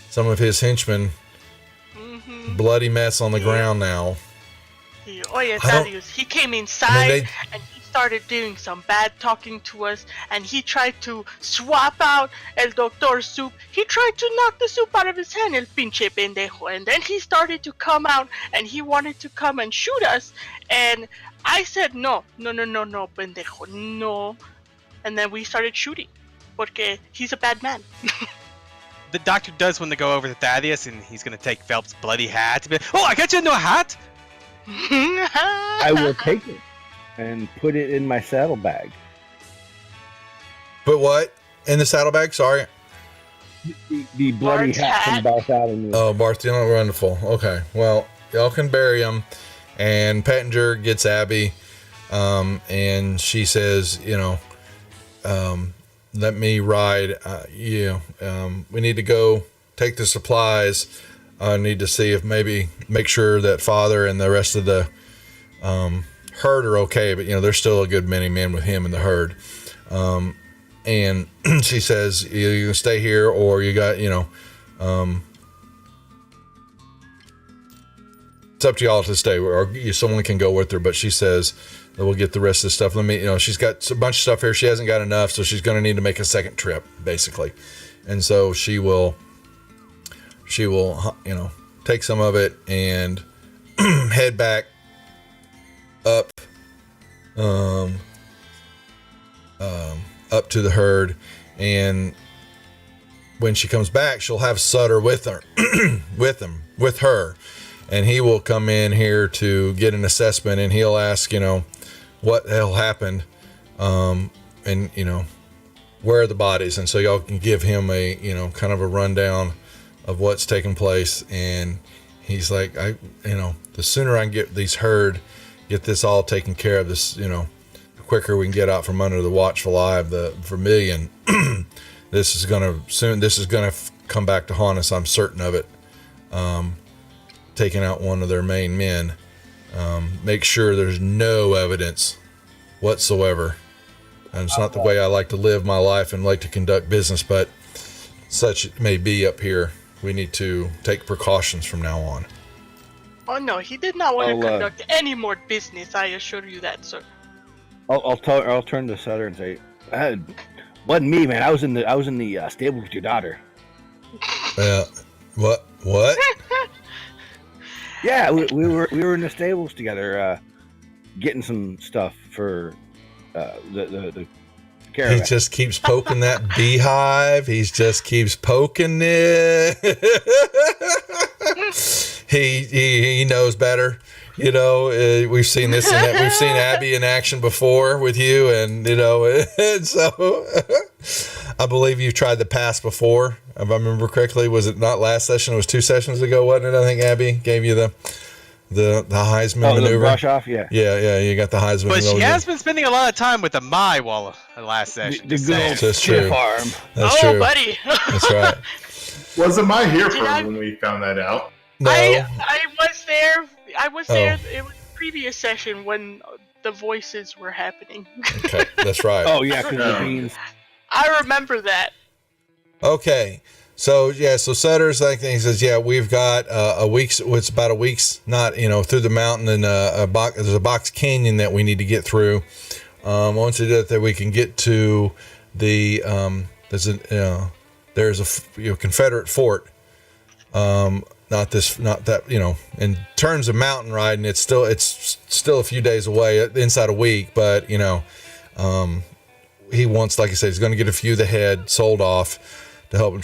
some of his henchmen. Mm-hmm. Bloody mess on the ground now. Oh yeah, Thaddeus. He came inside and he started doing some bad talking to us, and he tried to swap out El Doctor's soup. He tried to knock the soup out of his hand, el pinche pendejo. And then he started to come out and he wanted to come and shoot us. And I said, no, pendejo, no. And then we started shooting, porque he's a bad man. The doctor does want to go over to Thaddeus, and he's going to take Phelps' bloody hat. Oh, I got you a new hat! I will take it and put it in my saddlebag. Put what in the saddlebag? Sorry. The bloody hat from Bartholomew. Oh, Bartholomew, wonderful. Okay, well, y'all can bury him. And Pettinger gets Abby, and she says, let me ride. We need to go take the supplies. I need to see if make sure that Father and the rest of the herd are okay. But, there's still a good many men with him in the herd. And she says, you can stay here, or you got, it's up to y'all to stay, or someone can go with her. But she says that we'll get the rest of the stuff. She's got a bunch of stuff here. She hasn't got enough, so she's going to need to make a second trip, basically. And so she will, take some of it and head back up, up to the herd. And when she comes back, she'll have Sutter with her, with her. And he will come in here to get an assessment, and he'll ask, what the hell happened, and, where are the bodies? And so y'all can give him a, kind of a rundown of what's taking place. And he's like, the sooner I can get these herd, get this all taken care of, this, the quicker we can get out from under the watchful eye of the Vermilion. This is going to come back to haunt us. I'm certain of it. Taking out one of their main men. Make sure there's no evidence whatsoever. And it's not the way I like to live my life and like to conduct business, but such it may be up here. We need to take precautions from now on. Oh no, he did not want to conduct any more business. I assure you that, sir. I'll turn to Sutter and say, wasn't me, man. I was in the stable with your daughter. What? Yeah, we were in the stables together, getting some stuff for the caravan. He just keeps poking that beehive. He just keeps poking it. He knows better. We've seen this. We've seen Abby in action before with you, and and so I believe you've tried the pass before. If I remember correctly, was it not last session? It was 2 sessions ago, wasn't it? I think Abby gave you the Heisman maneuver. The brush off, yeah. Yeah, you got the Heisman. But she has been spending a lot of time with the Mai while last session. The good old That's true. farm. That's true. Buddy. That's right. Wasn't Mai here when we found that out? No. I was there. I was there. It was the previous session when the voices were happening. Okay, that's right. Oh yeah, because the beans. I remember that. Okay, so Sutter's like, he says, we've got a week's. It's about a week's, not through the mountain, and there's a box canyon that we need to get through. once we do that, we can get to the there's a Confederate fort. Not that, in terms of mountain riding, it's still a few days away, inside a week, but he wants, like I said, he's going to get a few of the head sold off to help him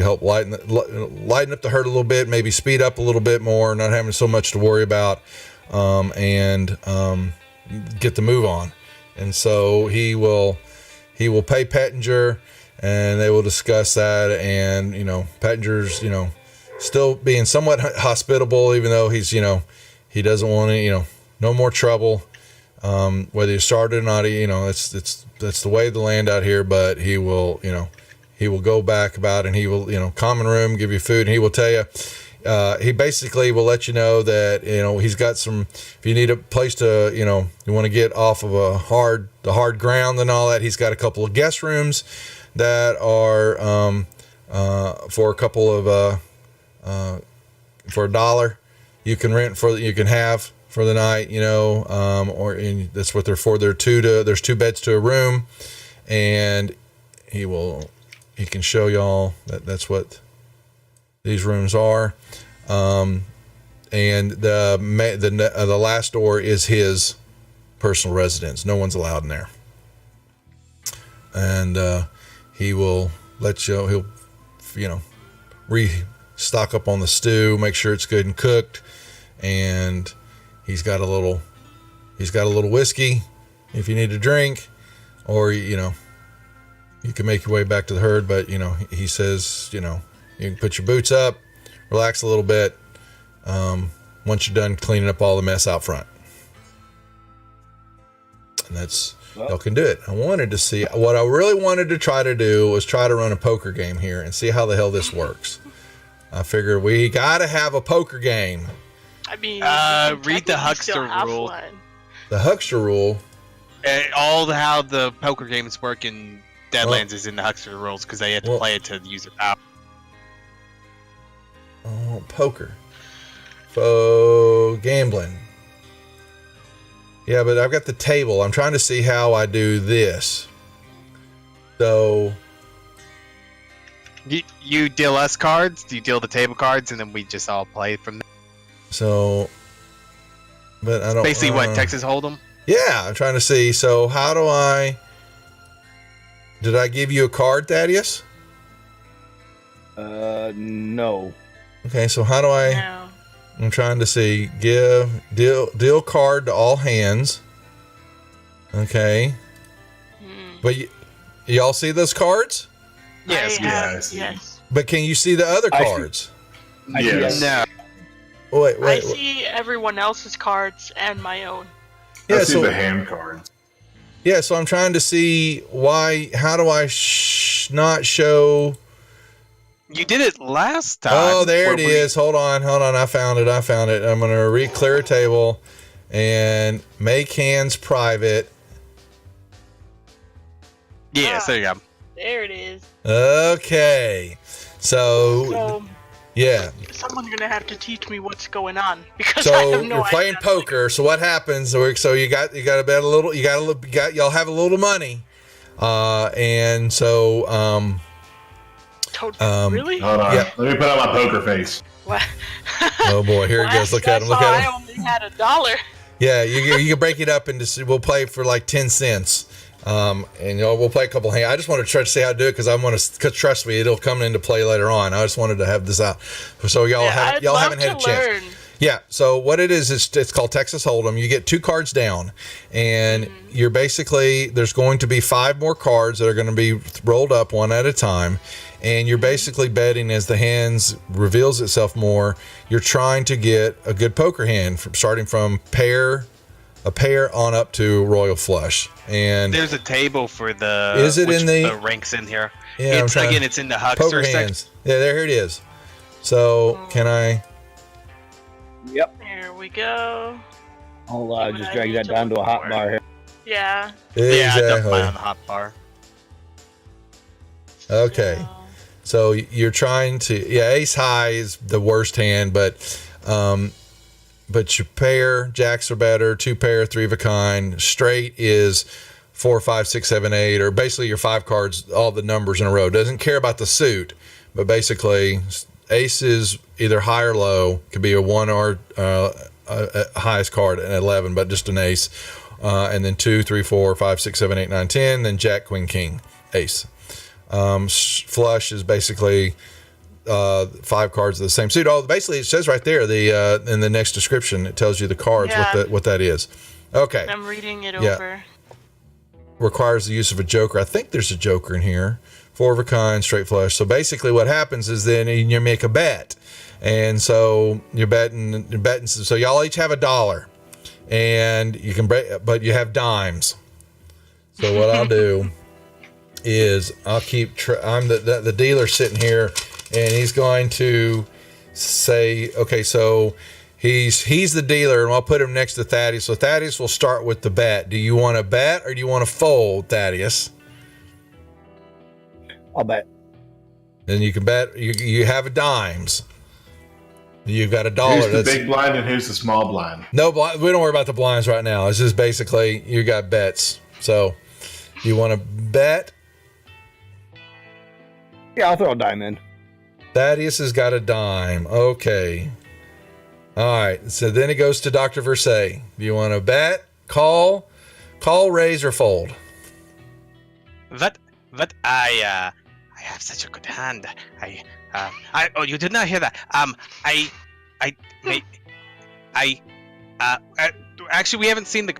help lighten up the herd a little bit, maybe speed up a little bit more, not having so much to worry about, and get the move on. And so he will pay Pettinger, and they will discuss that. And Pettinger's still being somewhat hospitable, even though he's he doesn't want to no more trouble, whether you started or not. That's the way of the land out here. But he will go back about, and he will common room, give you food, and he will tell you. He basically will let you know that he's got some. If you need a place to you want to get off of the hard ground and all that, he's got a couple of guest rooms that are for a couple of for $1 you can rent you can have for the night, that's what they're for. There's 2 beds to a room, and he can show y'all that's what these rooms are. And the last door is his personal residence. No one's allowed in there. And he will let you. He'll stock up on the stew, make sure it's good and cooked, and he's got a little whiskey if you need a drink, or you can make your way back to the herd. But he says you can put your boots up, relax a little bit, once you're done cleaning up all the mess out front. And that's y'all can do it. I wanted to see what I really wanted to try to do was try to run a poker game here and see how the hell this works. I figured we gotta have a poker game. I mean, read the huckster rule. The huckster rule. How the poker games work in Deadlands is in the huckster rules because they had to play it to use their power. Oh, poker. Gambling. Yeah, but I've got the table. I'm trying to see how I do this. So you deal us cards, you deal the table cards, and then we just all play from there. So, but I don't. Basically, what Texas Hold'em? Yeah, I'm trying to see. So, how do I? Did I give you a card, Thaddeus? No. Okay, so how do I? No. I'm trying to see. Deal card to all hands. Okay. But y'all see those cards? Yes. Yes. But can you see the other cards? Yes. No. Wait. I see everyone else's cards and my own. Yeah, I see the hand cards. Yeah, so I'm trying to see how do I not show. You did it last time. Oh, there it is. Hold on. I found it. I'm going to clear a table and make hands private. Yes, there you go. There it is. Okay. So yeah. Someone's going to have to teach me what's going on because I have no you're playing idea. poker. So what happens? So you got to bet a little. Y'all have a little money, and so really? Hold on. Yeah. Let me put on my poker face. What? Oh boy, here he goes. Look at him. I only had $1. Yeah, you can break it up into. We'll play for like 10 cents. And we'll play a couple hands. I just want to try to see how to do it because trust me, it'll come into play later on. I just wanted to have this out, so y'all haven't had a chance. Yeah. So what it is it's called Texas Hold'em. You get 2 cards down, and you're basically there's going to be 5 more cards that are going to be rolled up one at a time, and you're basically betting as the hands reveals itself more. You're trying to get a good poker hand starting from a pair on up to royal flush. And there's a table for the. Is it in the ranks in here? Yeah, it's in the huckster section. Yeah, there it is. So can I? Yep. Here we go. I'll just drag that down to a hot bar here. Yeah. Yeah, I dumped Exactly. mine on the hot bar. Okay. So you're trying to ace high is the worst hand, but but your pair, jacks are better. 2 pair, 3 of a kind. Straight is 4, 5, 6, 7, 8, or basically your 5 cards, all the numbers in a row. Doesn't care about the suit, but basically ace is either high or low. Could be a 1 or highest card, an 11, but just an ace. And then 2, 3, 4, 5, 6, 7, 8, 9, 10. Then jack, queen, king, ace. Flush is basically 5 cards of the same suit. Oh, basically it says right there in the next description, it tells you the cards, what that is. Okay. I'm reading it over. Requires the use of a joker. I think there's a joker in here. 4 of a kind, straight flush. So basically what happens is then you make a bet. And so you're betting. So y'all each have $1 and you can break, but you have dimes. So what I'll do is I'll keep, I'm the dealer sitting here, and he's going to say, okay, so he's the dealer, and I'll put him next to Thaddeus. So Thaddeus will start with the bet. Do you want to bet or do you want to fold, Thaddeus? I'll bet. Then you can bet. You have dimes. You've got $1. Who's the big blind and who's the small blind? No, we don't worry about the blinds right now. It's just basically you got bets. So you want to bet? Yeah, I'll throw a dime in. Thaddeus has got a dime. Okay. All right. So then it goes to Dr. Versailles. Do you want to bet, call, raise, or fold? But I have such a good hand. Oh, you did not hear that. Actually, we haven't seen the.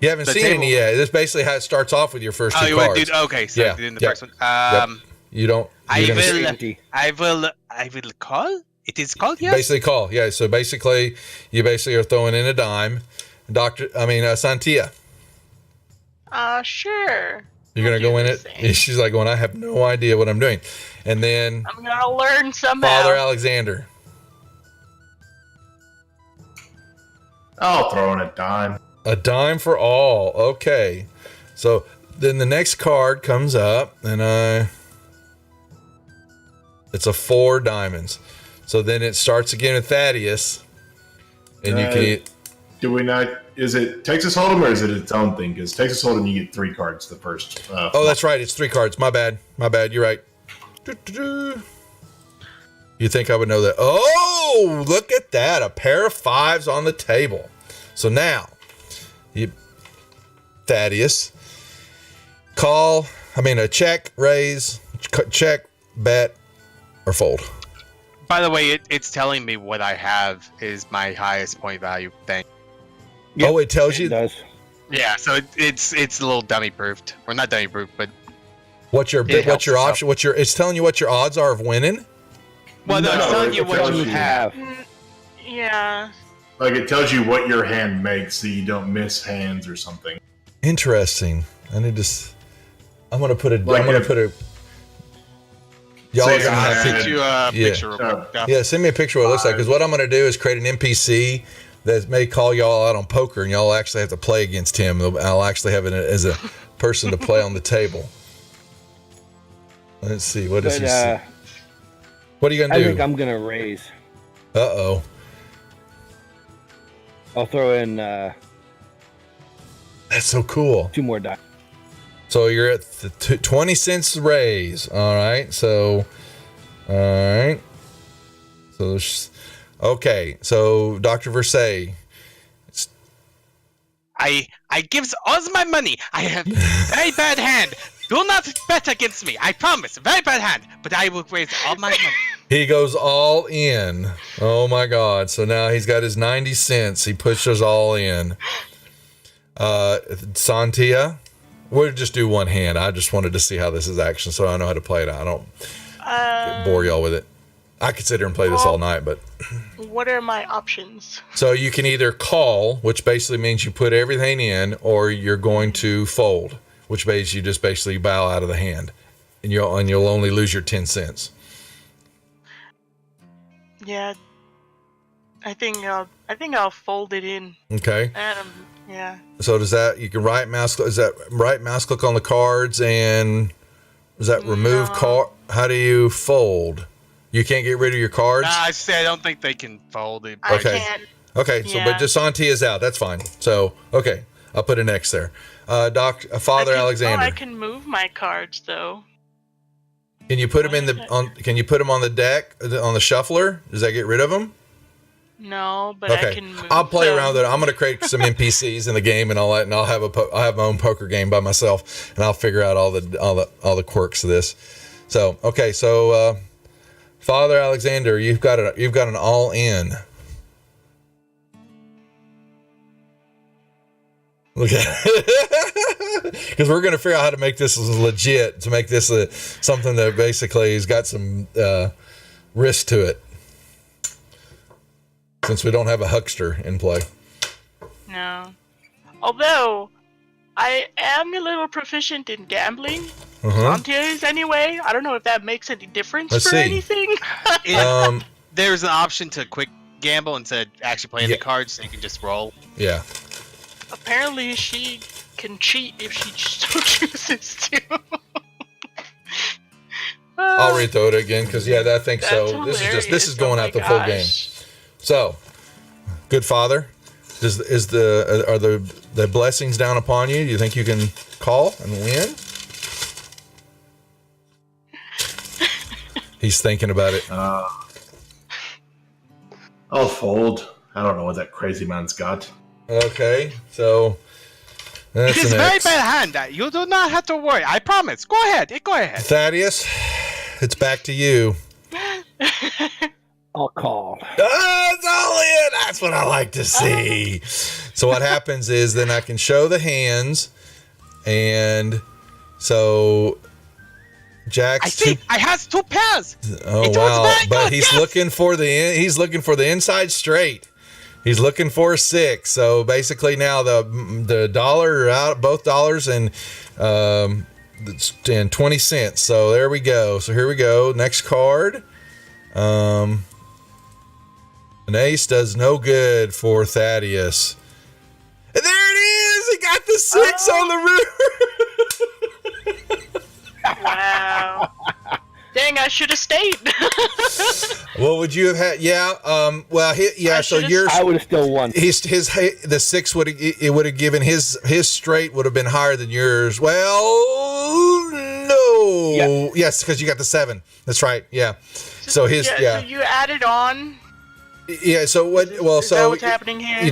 You haven't seen any yet. This is basically how it starts off with your first 2 cards. Okay, so in the first one. You don't. I will call. It is called, yes? Basically call, yeah. So basically, you are throwing in a dime. Santia. Sure. You're going to go in it? And she's like going, I have no idea what I'm doing. And then I'm going to learn somehow. Father Alexander. I'll throw in a dime. A dime for all. Okay. So then the next card comes up, and it's a 4 diamonds. So then it starts again with Thaddeus, and you can. Do we not? Is it Texas Hold'em or is it its own thing? Because Texas Hold'em, you get 3 cards the first. Oh, that's right. It's 3 cards. My bad. You're right. You think I would know that? Oh, look at that. A pair of 5s on the table. So now, Thaddeus, a check, raise, check, bet, or fold. By the way, it's telling me what I have is my highest point value thing. Yep, it tells you? It does. Yeah, so it's a little dummy proofed. Or not dummy proofed, but what's your option? It's telling you what your odds are of winning? Well, no, it's telling you what you have. Yeah. Like it tells you what your hand makes so you don't miss hands or something. Interesting. I'm gonna put a y'all are gonna have send you a picture. Yeah, send me a picture of what it looks like, because what I'm gonna do is create an NPC that may call y'all out on poker, and y'all actually have to play against him. I'll actually have it as a person to play on the table. Let's see, what does he see? What are you gonna do? I think I'm gonna raise. Uh-oh. I'll throw in that's so cool. 2 more dimes. So you're at the 20 cents raise. All right. So okay. So Dr. Versailles. I gives all my money. I have very bad hand. Do not bet against me. I promise. Very bad hand. But I will raise all my money. He goes all in. Oh my God. So now he's got his 90 cents. He pushes all in. Santia. We'll just do one hand. I just wanted to see how this is action, so I know how to play it. I don't bore y'all with it. I could sit here and play this all night, but... What are my options? So you can either call, which basically means you put everything in, or you're going to fold, which means you just basically bow out of the hand, and you'll only lose your 10 cents. Yeah, I think I'll fold it in. Okay. Yeah. So does that, you can right mouse click on the cards, and does that remove card? How do you fold? You can't get rid of your cards? I don't think they can fold it. I can't. Okay, so but Jasanti is out. That's fine. So okay, I'll put an X there. Father Alexander. I can move my cards though. Can you put them Can you put them on the deck on the shuffler? Does that get rid of them? No, but I can move. I'll play around with it. I'm going to create some NPCs in the game and all that, and I'll have my own poker game by myself, and I'll figure out all the quirks of this. So okay, so Father Alexander, you've got an all in. Okay, because we're going to figure out how to make this legit, to make this something that basically has got some risk to it, since we don't have a huckster in play. No, although I am a little proficient in gambling. Is anyway. I don't know if that makes any difference anything. There's an option to quick gamble instead of actually playing the cards, so you can just roll. Yeah. Apparently, she can cheat if she so chooses to. I'll rethrow it again because I think so. This is going out the full game. So, good father, are the blessings down upon you? Do you think you can call and win? He's thinking about it. I'll fold. I don't know what that crazy man's got. Okay, so that's it is a very bad hand. You do not have to worry. I promise. Go ahead. Thaddeus, it's back to you. I'll call. That's all in. That's what I like to see. So what happens is then I can show the hands, and so Jack's I has 2 pairs. Oh wow! But he's looking for the inside straight. He's looking for a 6. So basically now the dollar are out, both dollars and 20 cents. So there we go. So here we go. Next card. An ace does no good for Thaddeus. And there it is. He got the 6 on the river. Wow. Dang, I should have stayed. What would you have had? Yeah. So yours. I would have still won. The 6 would have given his straight would have been higher than yours. Well, no. Yeah. Yes, because you got the 7. That's right. Yeah. So his. So you added on. Yeah. So what? Well, is that what's happening here? You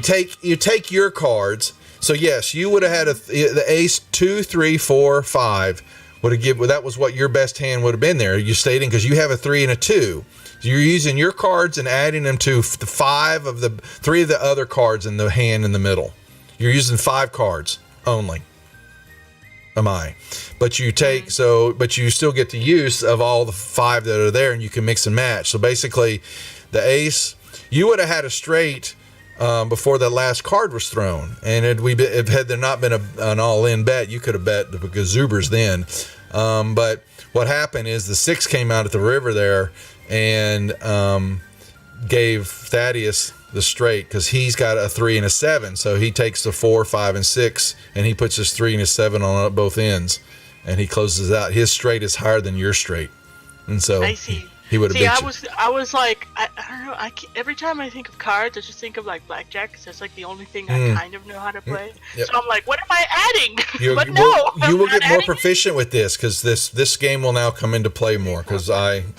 take your cards. So yes, you would have had the ace 2, 3, 4, 5. That was what your best hand would have been there. You're stating because you have a 3 and a 2. So you're using your cards and adding them to the 3 of the other cards in the hand in the middle. You're using 5 cards only. But you but you still get the use of all the 5 that are there, and you can mix and match. So basically, the ace, you would have had a straight before that last card was thrown, and had there not been an all-in bet, you could have bet the gazoobers then. But what happened is the 6 came out at the river there and gave Thaddeus the straight because he's got a 3 and a 7. So he takes the 4, 5, and 6, and he puts his 3 and his 7 on both ends, and he closes out. His straight is higher than your straight, and so I see. He would have beat you. I was like, I don't know. Every time I think of cards, I just think of like blackjack because that's like the only thing I kind of know how to play. Yep. So I'm like, what am I adding? You will get more proficient with this because this game will now come into play more. Because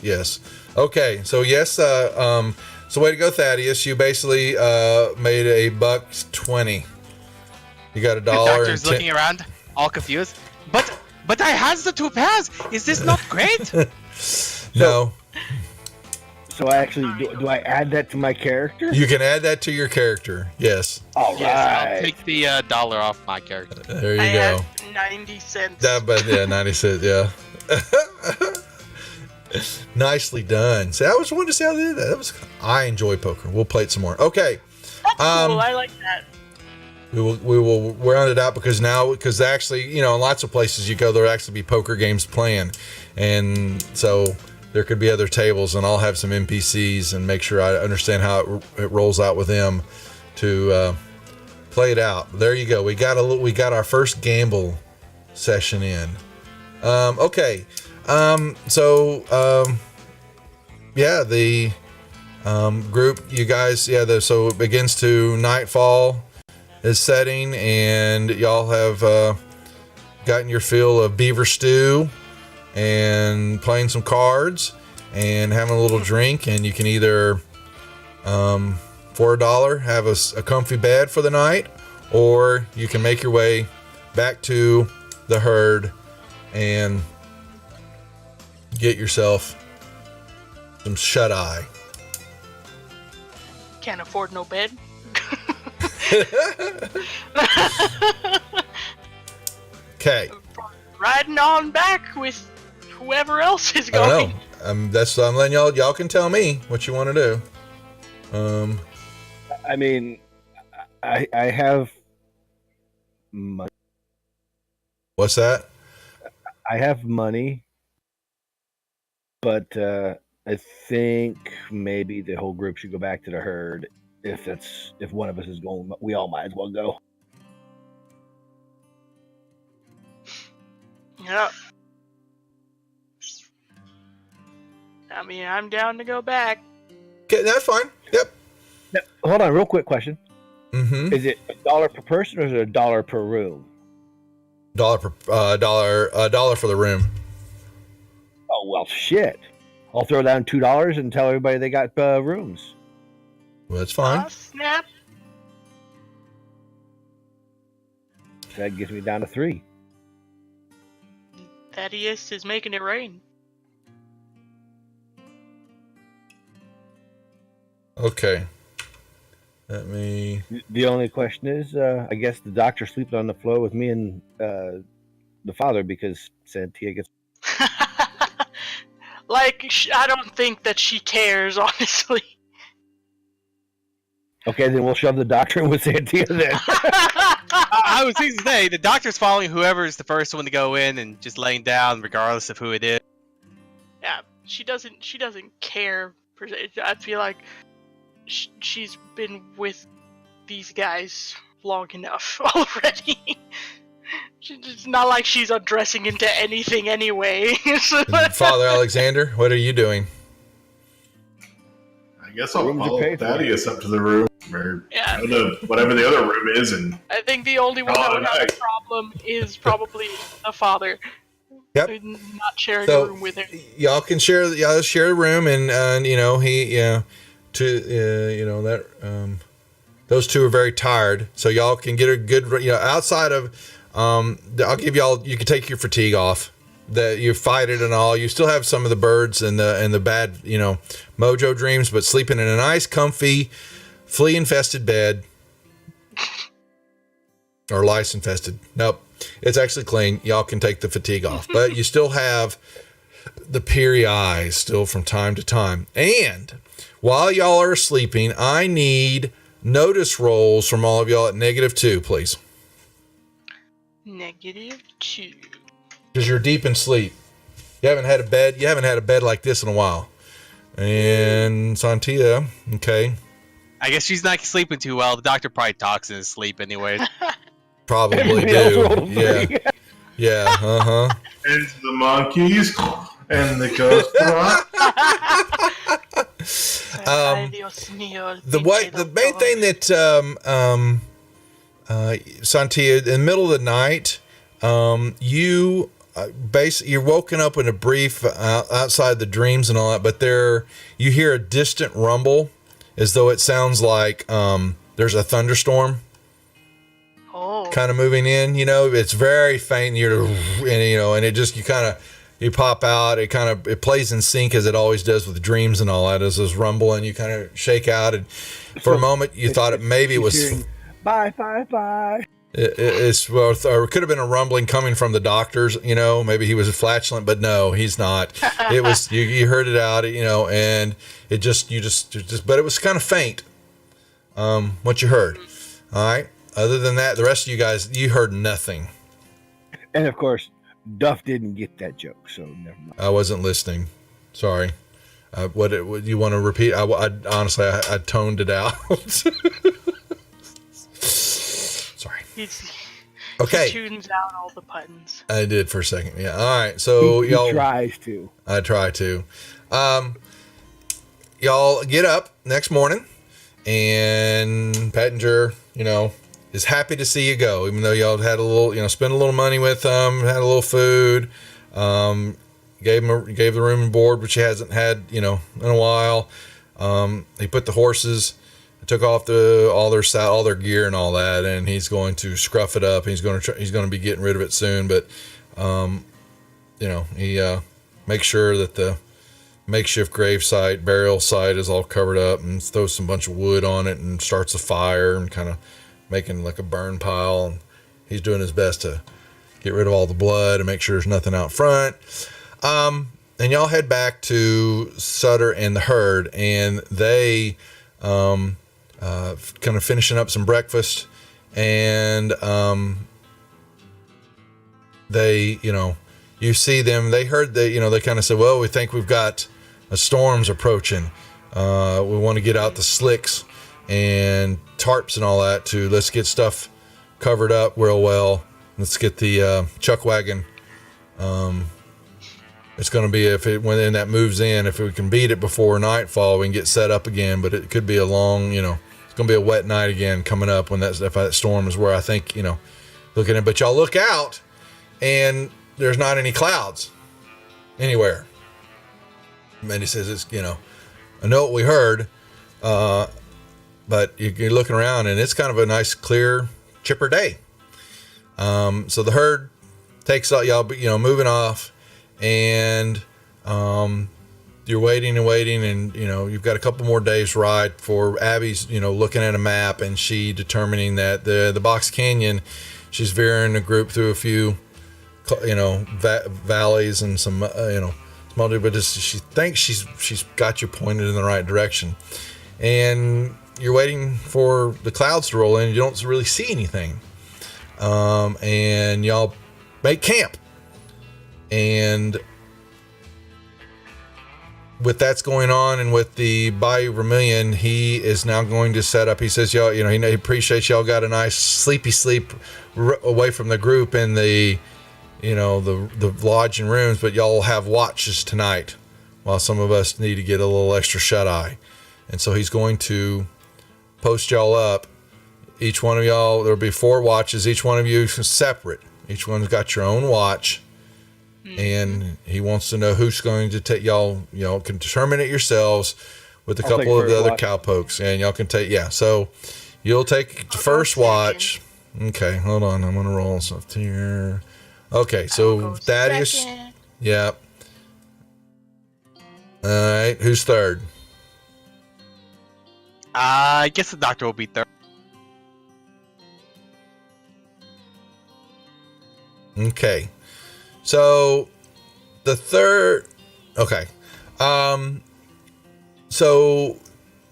yes. Okay, so yes. So way to go, Thaddeus. You basically made a $1.20. You got $1. The doctor's looking around, all confused. But I has the 2 pairs. Is this not great? No. So I actually do I add that to my character? You can add that to your character. Yes. All right. I'll take the $1 off my character. There you go. 90 cents. 90 cents. Yeah. Nicely done. See, I was wanting to see how they did that. I enjoy poker. We'll play it some more. Okay. That's cool. I like that. We will round it out because actually, in lots of places you go, there'll actually be poker games playing, and so there could be other tables, and I'll have some NPCs and make sure I understand how it rolls out with them to play it out. There you go. We got our first gamble session in. Okay. group, you guys, so it begins to nightfall is setting, and y'all have gotten your fill of beaver stew and playing some cards and having a little drink, and you can either for $1 have a comfy bed for the night, or you can make your way back to the herd and get yourself some shut-eye. Can't afford no bed. Okay. Riding on back with whoever else is I going. don't know. I'm letting y'all can tell me what you want to do. I mean, I have money. What's that? I have money, but I think maybe the whole group should go back to the herd. If one of us is going, we all might as well go. Yep. I mean, I'm down to go back. Okay, that's fine. Yep. Now, hold on, real quick question. Mm-hmm. Is it $1 per person, or is it $1 per room? $1 for the room. Oh well, shit. I'll throw down $2 and tell everybody they got rooms. Well, that's fine. Oh, snap. That gets me down to 3. Thaddeus is making it rain. Okay. Let me. The only question is, I guess the doctor sleeping on the floor with me and the father, because Santia gets. Like, I don't think that she cares, honestly. Okay, then we'll shove the doctor in with Santia then. I was going to say, the doctor's following whoever's the first one to go in and just laying down, regardless of who it is. Yeah, she doesn't care per se. I feel like she's been with these guys long enough already. It's not like she's undressing into anything anyway. Father Alexander, what are you doing? I guess I'll Rooms are follow paid for. Thaddeus up to the room, or Yeah. whatever the other room is, and I think the only one that would have a problem is probably the father. Yep. Not sharing So, a room with her. Y'all can share a room, and you know those two are very tired, so y'all can get a good outside of I'll give y'all, you can take your fatigue off. That you fight it and all, you still have some of the birds and the bad mojo dreams, but sleeping in a nice comfy flea infested bed, or lice infested. Nope, it's actually clean. Y'all can take the fatigue off, but you still have the peary eyes still from time to time. And while y'all are sleeping, I need notice rolls from all of y'all at -2, please. -2. Because you're deep in sleep. You haven't had a bed like this in a while. And Santia, okay. I guess she's not sleeping too well. The doctor probably talks in his sleep anyway. Probably Everybody else do. rolled a Yeah. 3. Yeah. Uh-huh. it's the monkeys and the ghost rock. Ay, Dios mío, The main thing that Santia, in the middle of the night, you're woken up in a brief outside the dreams and all that, but you hear a distant rumble as though it sounds like there's a thunderstorm kind of moving in. It's very faint, and it just you pop out. It plays in sync as it always does with dreams and all that. As this rumble, and you kind of shake out, and for a moment you thought it was hearing, bye. or it could have been a rumbling coming from the doctors. Maybe he was flatulent, but no, he's not. It was you heard it out, and it just but it was kind of faint. What you heard, all right. Other than that, the rest of you guys, you heard nothing. And of course, Duff didn't get that joke, so never mind. I wasn't listening. Sorry. What you want to repeat? I honestly toned it out. Sorry. Okay. He tunes out all the buttons. I did for a second. Yeah. All right. So he y'all tries to. I try to. Y'all get up next morning, and Pettinger, is happy to see you go, even though y'all had a little, spent a little money with him, had a little food, gave the room and board, which he hasn't had, in a while. He put the horses, took off all their gear and all that, and he's going to scruff it up. He's going to be getting rid of it soon, but he makes sure that the makeshift burial site is all covered up, and throws some bunch of wood on it and starts a fire and kind of making like a burn pile. And he's doing his best to get rid of all the blood and make sure there's nothing out front. And y'all head back to Sutter and the herd, and they kind of finishing up some breakfast, and they, you see them. They heard that, they kind of said, well, we think we've got a storm's approaching. We want to get out the slicks and tarps and all that let's get stuff covered up real well. Let's get the chuck wagon. It's going to be, when that moves in, if we can beat it before nightfall, we can get set up again. But it could be a long, it's going to be a wet night again coming up if that storm is where I think, looking at. But y'all look out, and there's not any clouds anywhere. And he says, it's, I know what we heard, but you're looking around, and it's kind of a nice, clear, chipper day. So the herd takes out y'all, moving off, and you're waiting and you've got a couple more days ride for Abby's, looking at a map, and she determining that the Box Canyon, she's veering the group through a few valleys and some small, but she thinks she's got you pointed in the right direction, and you're waiting for the clouds to roll in. You don't really see anything, and y'all make camp. And with that's going on, and with the Bayou Vermilion, he is now going to set up. He says, y'all, he appreciates y'all got a nice sleep away from the group in the lodge and rooms, but y'all will have watches tonight while some of us need to get a little extra shut eye. And so he's going to post y'all up. Each one of y'all, there'll be 4 watches. Each one of you is separate. Each one's got your own watch. And he wants to know who's going to take y'all. Can determine it yourselves with a couple of the other cowpokes, and y'all can take. Yeah, so you'll take the first watch. Okay, hold on. I'm gonna roll stuff here. Okay, so Thaddeus. Yep. All right, who's third? I guess the doctor will be third. Okay. So the third, okay. So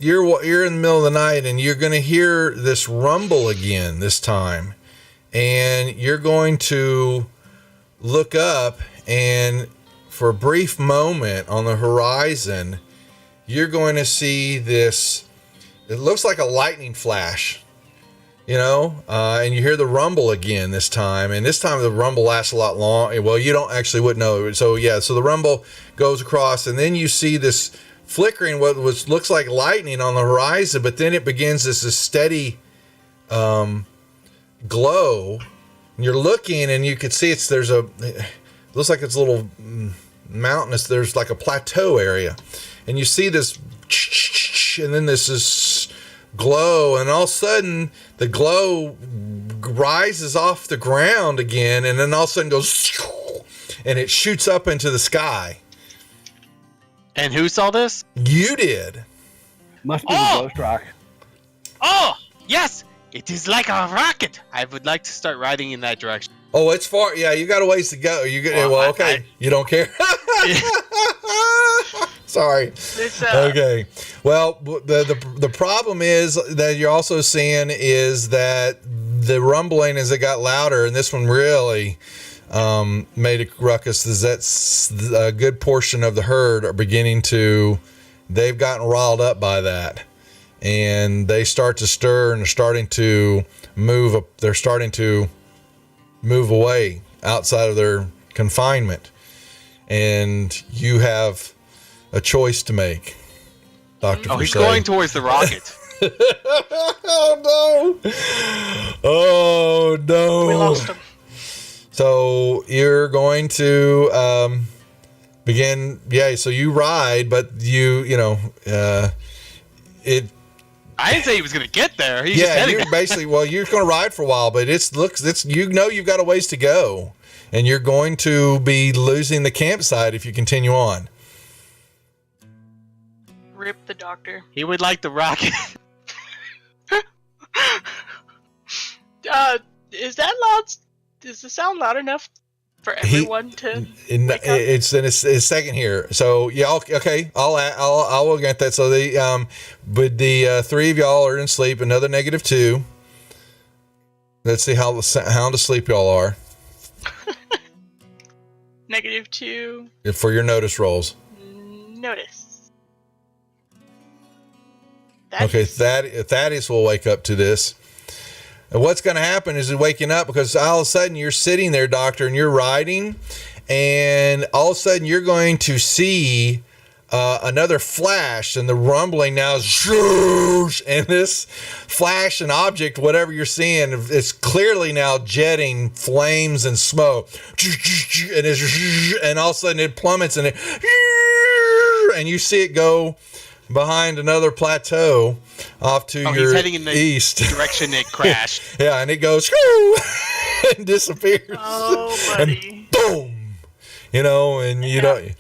you're in the middle of the night, and you're going to hear this rumble again this time, and you're going to look up, and for a brief moment on the horizon, you're going to see this. It looks like a lightning flash. And you hear the rumble again this time, and this time the rumble lasts a lot long. Well, you wouldn't know. So the rumble goes across, and then you see this flickering, what looks like lightning on the horizon, but then it begins this steady glow. And you're looking, and you can see it looks like it's a little mountainous. There's like a plateau area, and you see this, and then this is glow, and all of a sudden the glow rises off the ground again, and then all of a sudden goes, and it shoots up into the sky. And who saw this? You did. Must be the ghost rock. Oh, yes, it is like a rocket. I would like to start riding in that direction. Oh, it's far. Yeah, you got a ways to go. Okay. You don't care. Sorry. Okay. Well, the problem is that you're also seeing is that the rumbling, as it got louder, and this one really made a ruckus, is that's a good portion of the herd are beginning to, they've gotten riled up by that, and they start to stir, and they're starting to move. They're starting to move away outside of their confinement, and you have a choice to make. Dr. Oh, he's Persay. going towards the rocket. Oh, no. Oh, no. We lost him. So you're going to begin. Yeah, so you ride, but it. I didn't say he was going to get there. He's just Yeah, heading you're basically, well, you're going to ride for a while, but it's you've got a ways to go, and you're going to be losing the campsite if you continue on. Rip the doctor. He would like the rocket. Is that loud? Is the sound loud enough for everyone to? It's in a second here. So yeah, okay. I'll get that. So but the three of y'all are in sleep. Another -2. Let's see how sound asleep y'all are. -2. For your notice rolls. Notice. Okay, Thaddeus will wake up to this. And what's going to happen is he's waking up because all of a sudden you're sitting there, Doctor, and you're riding, and all of a sudden you're going to see another flash, and the rumbling now is shoosh, and this flash and object, whatever you're seeing, it's clearly now jetting flames and smoke, and all of a sudden it plummets, and you see it go behind another plateau off to your he's heading in the east direction it crashed. Yeah, and it goes and disappears. Oh, buddy. And boom. And you don't,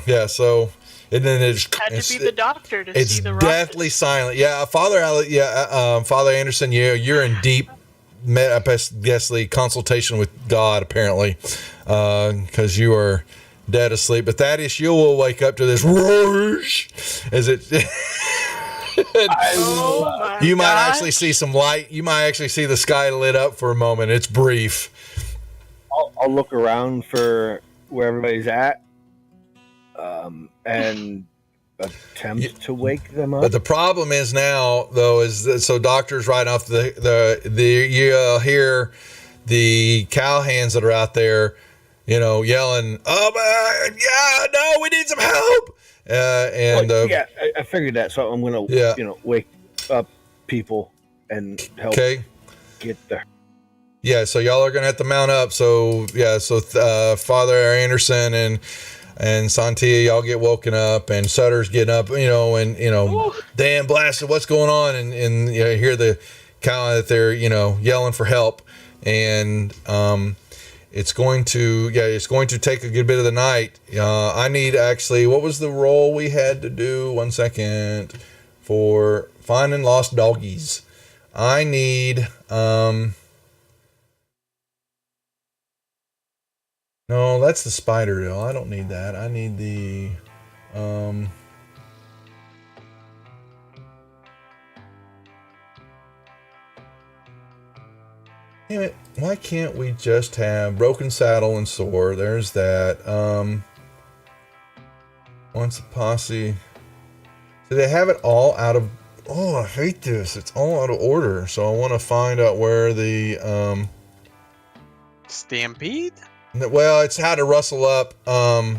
yeah. So, and then Had to be the doctor to see the rocket. It's deathly silent. Yeah, Father Anderson, you're in deep, guessly consultation with God apparently, because you are dead asleep. But Thaddeus, you will wake up to this whoosh as it. You might actually see some light. You might actually see the sky lit up for a moment. It's brief. I'll look around for where everybody's at, and attempt to wake them up. But the problem is now, though, is that, so doctors right off you hear the cowhands that are out there, yelling, "Oh man, yeah, no, we need some help." I figured that, so I'm gonna wake up people and help get there. Yeah, so y'all are gonna have to mount up. So Father Anderson and Santia, y'all get woken up, and Sutter's getting up, damn blasted, what's going on? And you hear the cow that they're yelling for help, and it's going to take a good bit of the night. I need what was the roll we had to do? 1 second. For finding lost doggies. I need, no, that's the spider deal. I don't need that. I need the, damn it. Why can't we just have broken saddle and sore? There's that. Once a posse. Do they have it all out of... Oh, I hate this. It's all out of order. So I want to find out where the... Stampede? Well, it's how to rustle up. Y'all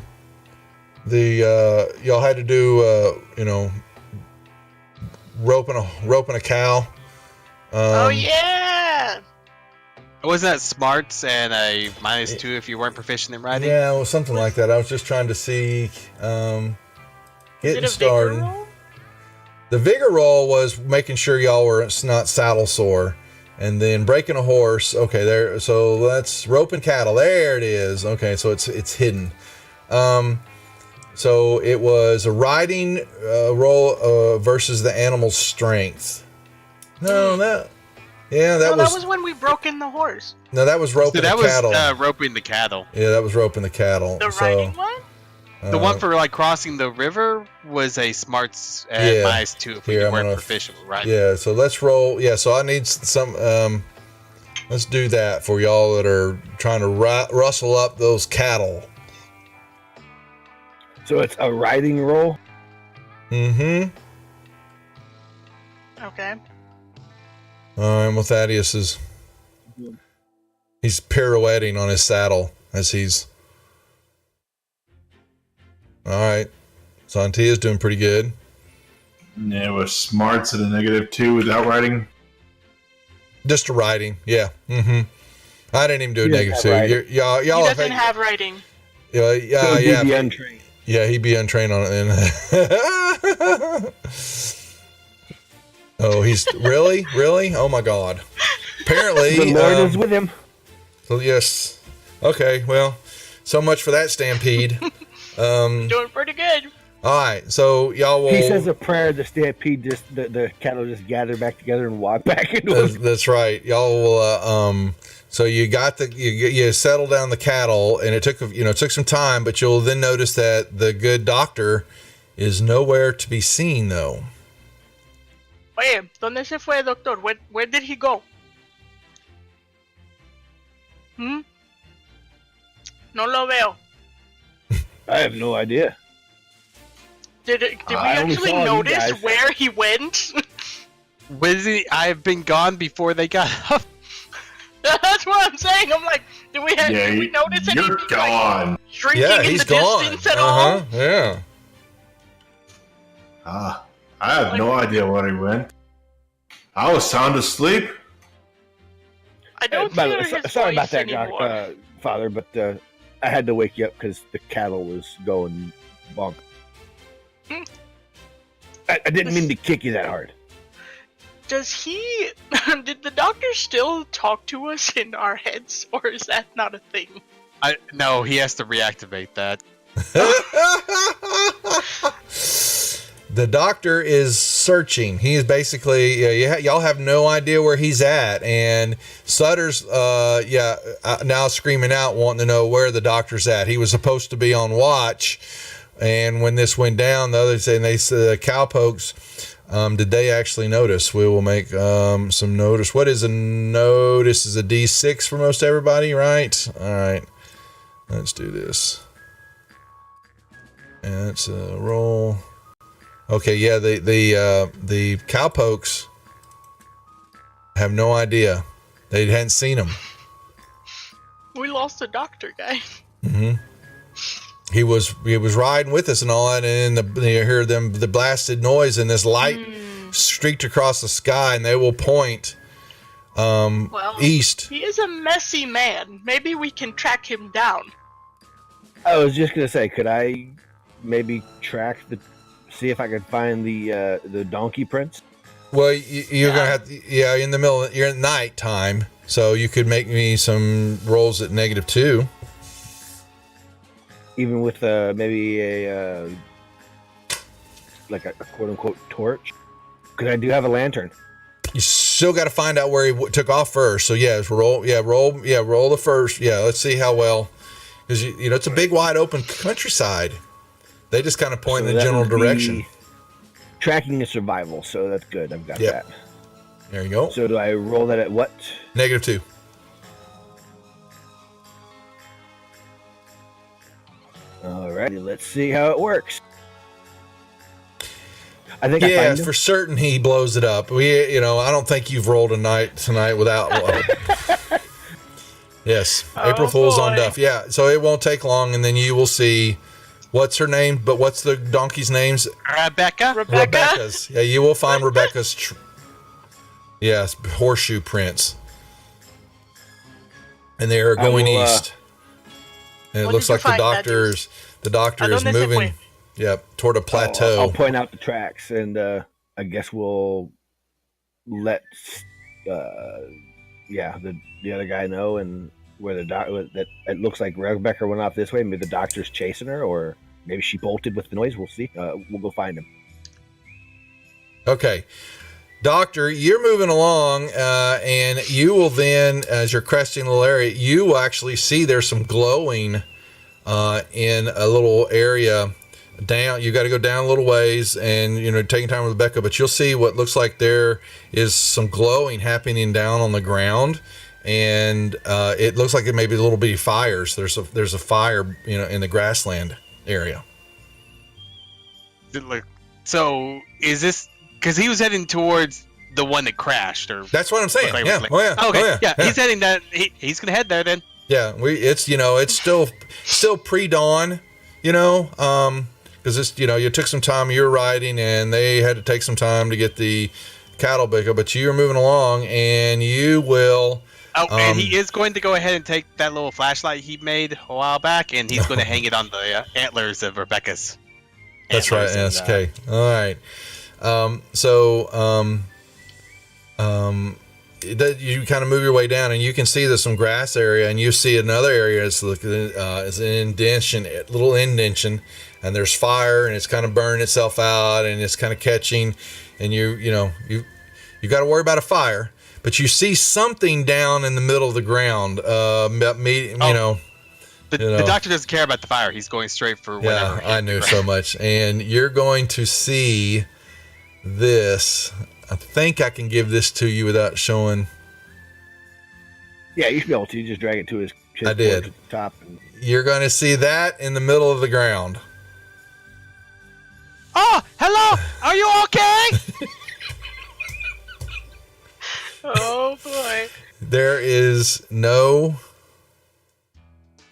had to do, roping a cow. Oh, yeah! Wasn't that smarts and a -2 if you weren't proficient in riding? Yeah, it was something like that. I was just trying to see... getting started. Vigor roll? The vigor roll was making sure y'all were not saddle sore, and then breaking a horse. Okay, there. So that's roping cattle. There it is. Okay, so it's hidden. So it was a riding roll versus the animal's strength. That was when we broke in the horse. No, that was roping the cattle. That was roping the cattle. Yeah, that was roping the cattle. The riding one? The one for crossing the river was a smarts -2 if you weren't proficient, right? Yeah, so let's roll. Yeah, so I need some. Let's do that for y'all that are trying to rustle up those cattle. So it's a riding roll? Mm-hmm. Okay. Well, Thaddeus he's pirouetting on his saddle as he's... All right. Santia's doing pretty good. Yeah, with smarts at a -2 without writing. Just a writing, yeah. Mm-hmm. I didn't even do a He doesn't -2. have Y'all He doesn't have writing. Yeah, So he'd yeah, be untrained. yeah, he'd be untrained on it. Oh, he's really? Oh my God. Apparently, The Lord is with him. so yes. Okay, well, so much for that stampede. Doing pretty good. All right, so y'all will. He says a prayer. The stampede the cattle just gather back together and walk back into him. That's right. Y'all will. So you got you settle down the cattle, and it took some time, but you'll then notice that the good doctor is nowhere to be seen, though. Oye, ¿dónde se fue, doctor? Where did he go? No lo veo. I have no idea. Did we I only actually saw you notice guys. where he went? I've been gone before they got up. That's what I'm saying. I'm like, did we notice anything? You're gone. Like, shrinking Yeah, in he's the gone. distance at all? Yeah. I have no idea where he went. I was sound asleep. I don't By the hear way, his sorry voice about that, anymore. Father, but I had to wake you up because the cattle was going bonk. Hmm. I didn't mean to kick you that hard. Did the doctor still talk to us in our heads, or is that not a thing? No, he has to reactivate that. The doctor is searching. He is basically, y'all have no idea where he's at. And Sutter's, now screaming out, wanting to know where the doctor's at. He was supposed to be on watch. And when this went down, the others, and they said, the cowpokes, did they actually notice? We will make some notice. What is a notice? Is a D6 for most everybody, right? All right. Let's do this. And it's a roll. Okay, yeah, the cowpokes have no idea. They hadn't seen him. We lost the doctor guy. Mm-hmm. He was riding with us and all that, and you hear the blasted noise, and this light streaked across the sky, and they will point east. He is a messy man. Maybe we can track him down. I was just gonna say, could I maybe see if I could find the donkey prints? Well, you're gonna have to, in the middle. You're at night time, so you could make me some rolls at -2. Even with maybe a quote unquote torch, because I do have a lantern. You still got to find out where he took off first. So roll the first. Yeah, let's see how well, because it's a big wide open countryside. They just kind of point in the general direction. Tracking is survival, so that's good. I've got that. There you go. So do I roll that at what? -2. Alrighty, let's see how it works. I think I find him. For certain he blows it up. I don't think you've rolled a night tonight without. Yes, April Fool's on Duff. Yeah, so it won't take long, and then you will see. What's her name? But what's the donkey's names? Rebecca. Rebecca's. Yeah, you will find Rebecca's. Horseshoe prints, and they are going east. And it looks like the doctor is moving. Toward a plateau. I'll point out the tracks, and I guess we'll let the other guy know, and where that it looks like Rebecca went off this way. Maybe the doctor's chasing her, or maybe she bolted with the noise. We'll see. We'll go find him. Okay. Doctor, you're moving along, and you will then, as you're cresting a little area, you will actually see there's some glowing in a little area down. You got to go down a little ways, and taking time with Rebecca, but you'll see what looks like there is some glowing happening down on the ground, and it looks like it may be a little bitty fires. There's a fire, in the grassland area. So is this? Because he was heading towards the one that crashed, or that's what I'm saying. Like, Yeah. Okay. He's heading that. He's gonna head there then. Yeah. It's still pre-dawn. because this, you took some time. You were riding, and they had to take some time to get the cattle back up. But you're moving along, and you will. Oh, and he is going to go ahead and take that little flashlight he made a while back, and he's going to hang it on the antlers of Rebecca's. That's right. And, Okay. All right. You kind of move your way down, and you can see there's some grass area, and you see another area is an indention, little indention, and there's fire, and it's kind of burning itself out, and it's kind of catching, and you got to worry about a fire, but you see something down in the middle of the ground. The doctor doesn't care about the fire. He's going straight for whatever. Yeah, I knew so much, and you're going to see this. I think I can give this to you without showing. Yeah, you should be able to. You just drag it to his I did. To the top. And... You're going to see that in the middle of the ground. Oh, hello! Are you okay? Oh boy. There is no.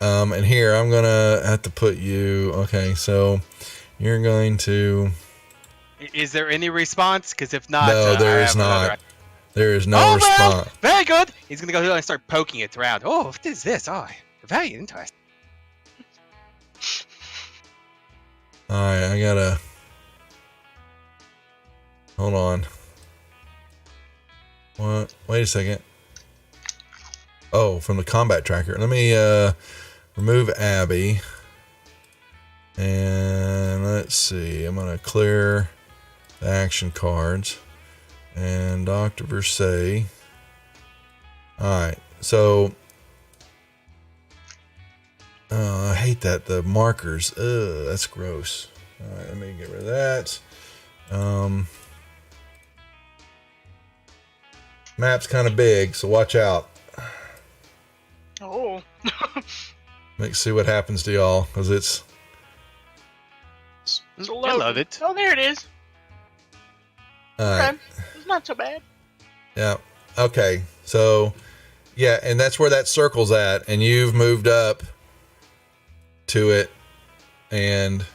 And here I'm going to have to put you. Okay, so you're going to. Is there any response? Because if not, no, there is not. There is no response. Well, very good. He's gonna go and start poking it around. Oh, what is this? Oh, very interesting. All right, I gotta. Hold on. What? Wait a second. Oh, from the combat tracker. Let me remove Abby. And let's see. I'm gonna clear the action cards and Dr. Versailles. Alright, so I hate that, the markers. Ugh, that's gross. Alright, let me get rid of that. Map's kind of big, so watch out. Oh. Let's see what happens to y'all, because it's I love it. Oh, there it is. alright. Okay. It's not so bad. Yeah. Okay. So, yeah, and that's where that circle's at, and you've moved up to it, and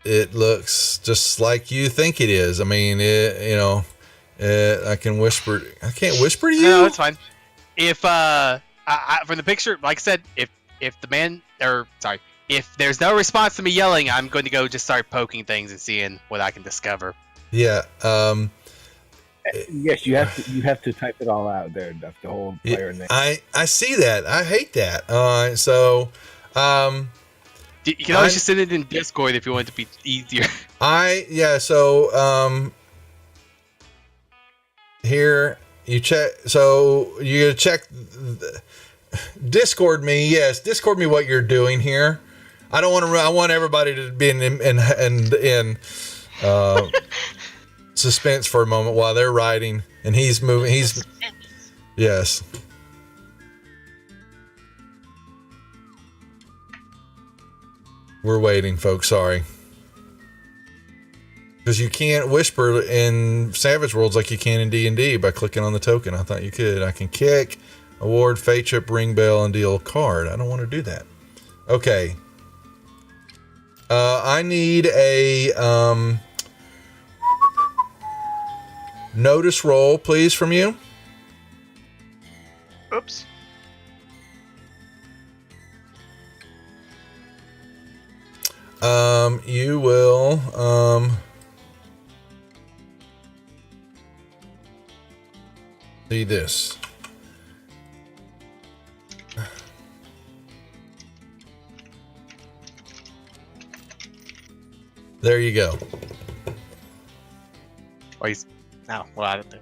it looks just like you think it is. I mean, I can whisper. I can't whisper to you. No, it's fine. If from the picture, like I said, if there's no response to me yelling, I'm going to go just start poking things and seeing what I can discover. Yeah. Yes, you have to type it all out there. The whole player name. I see that. I hate that. You can always just send it in Discord if you want it to be easier. Here you check. So you gotta check. Discord me. Yes, Discord me what you're doing here. I don't want to. I want everybody to be in suspense for a moment while they're writing and he's moving. Yes. We're waiting, folks. Sorry. Because you can't whisper in Savage Worlds like you can in D&D by clicking on the token. I thought you could. I can kick, award, fate chip, ring bell, and deal a card. I don't want to do that. Okay. I need a notice roll, please, from you. Oops. You will see this. There you go. Oh, he's no. Well, I don't know.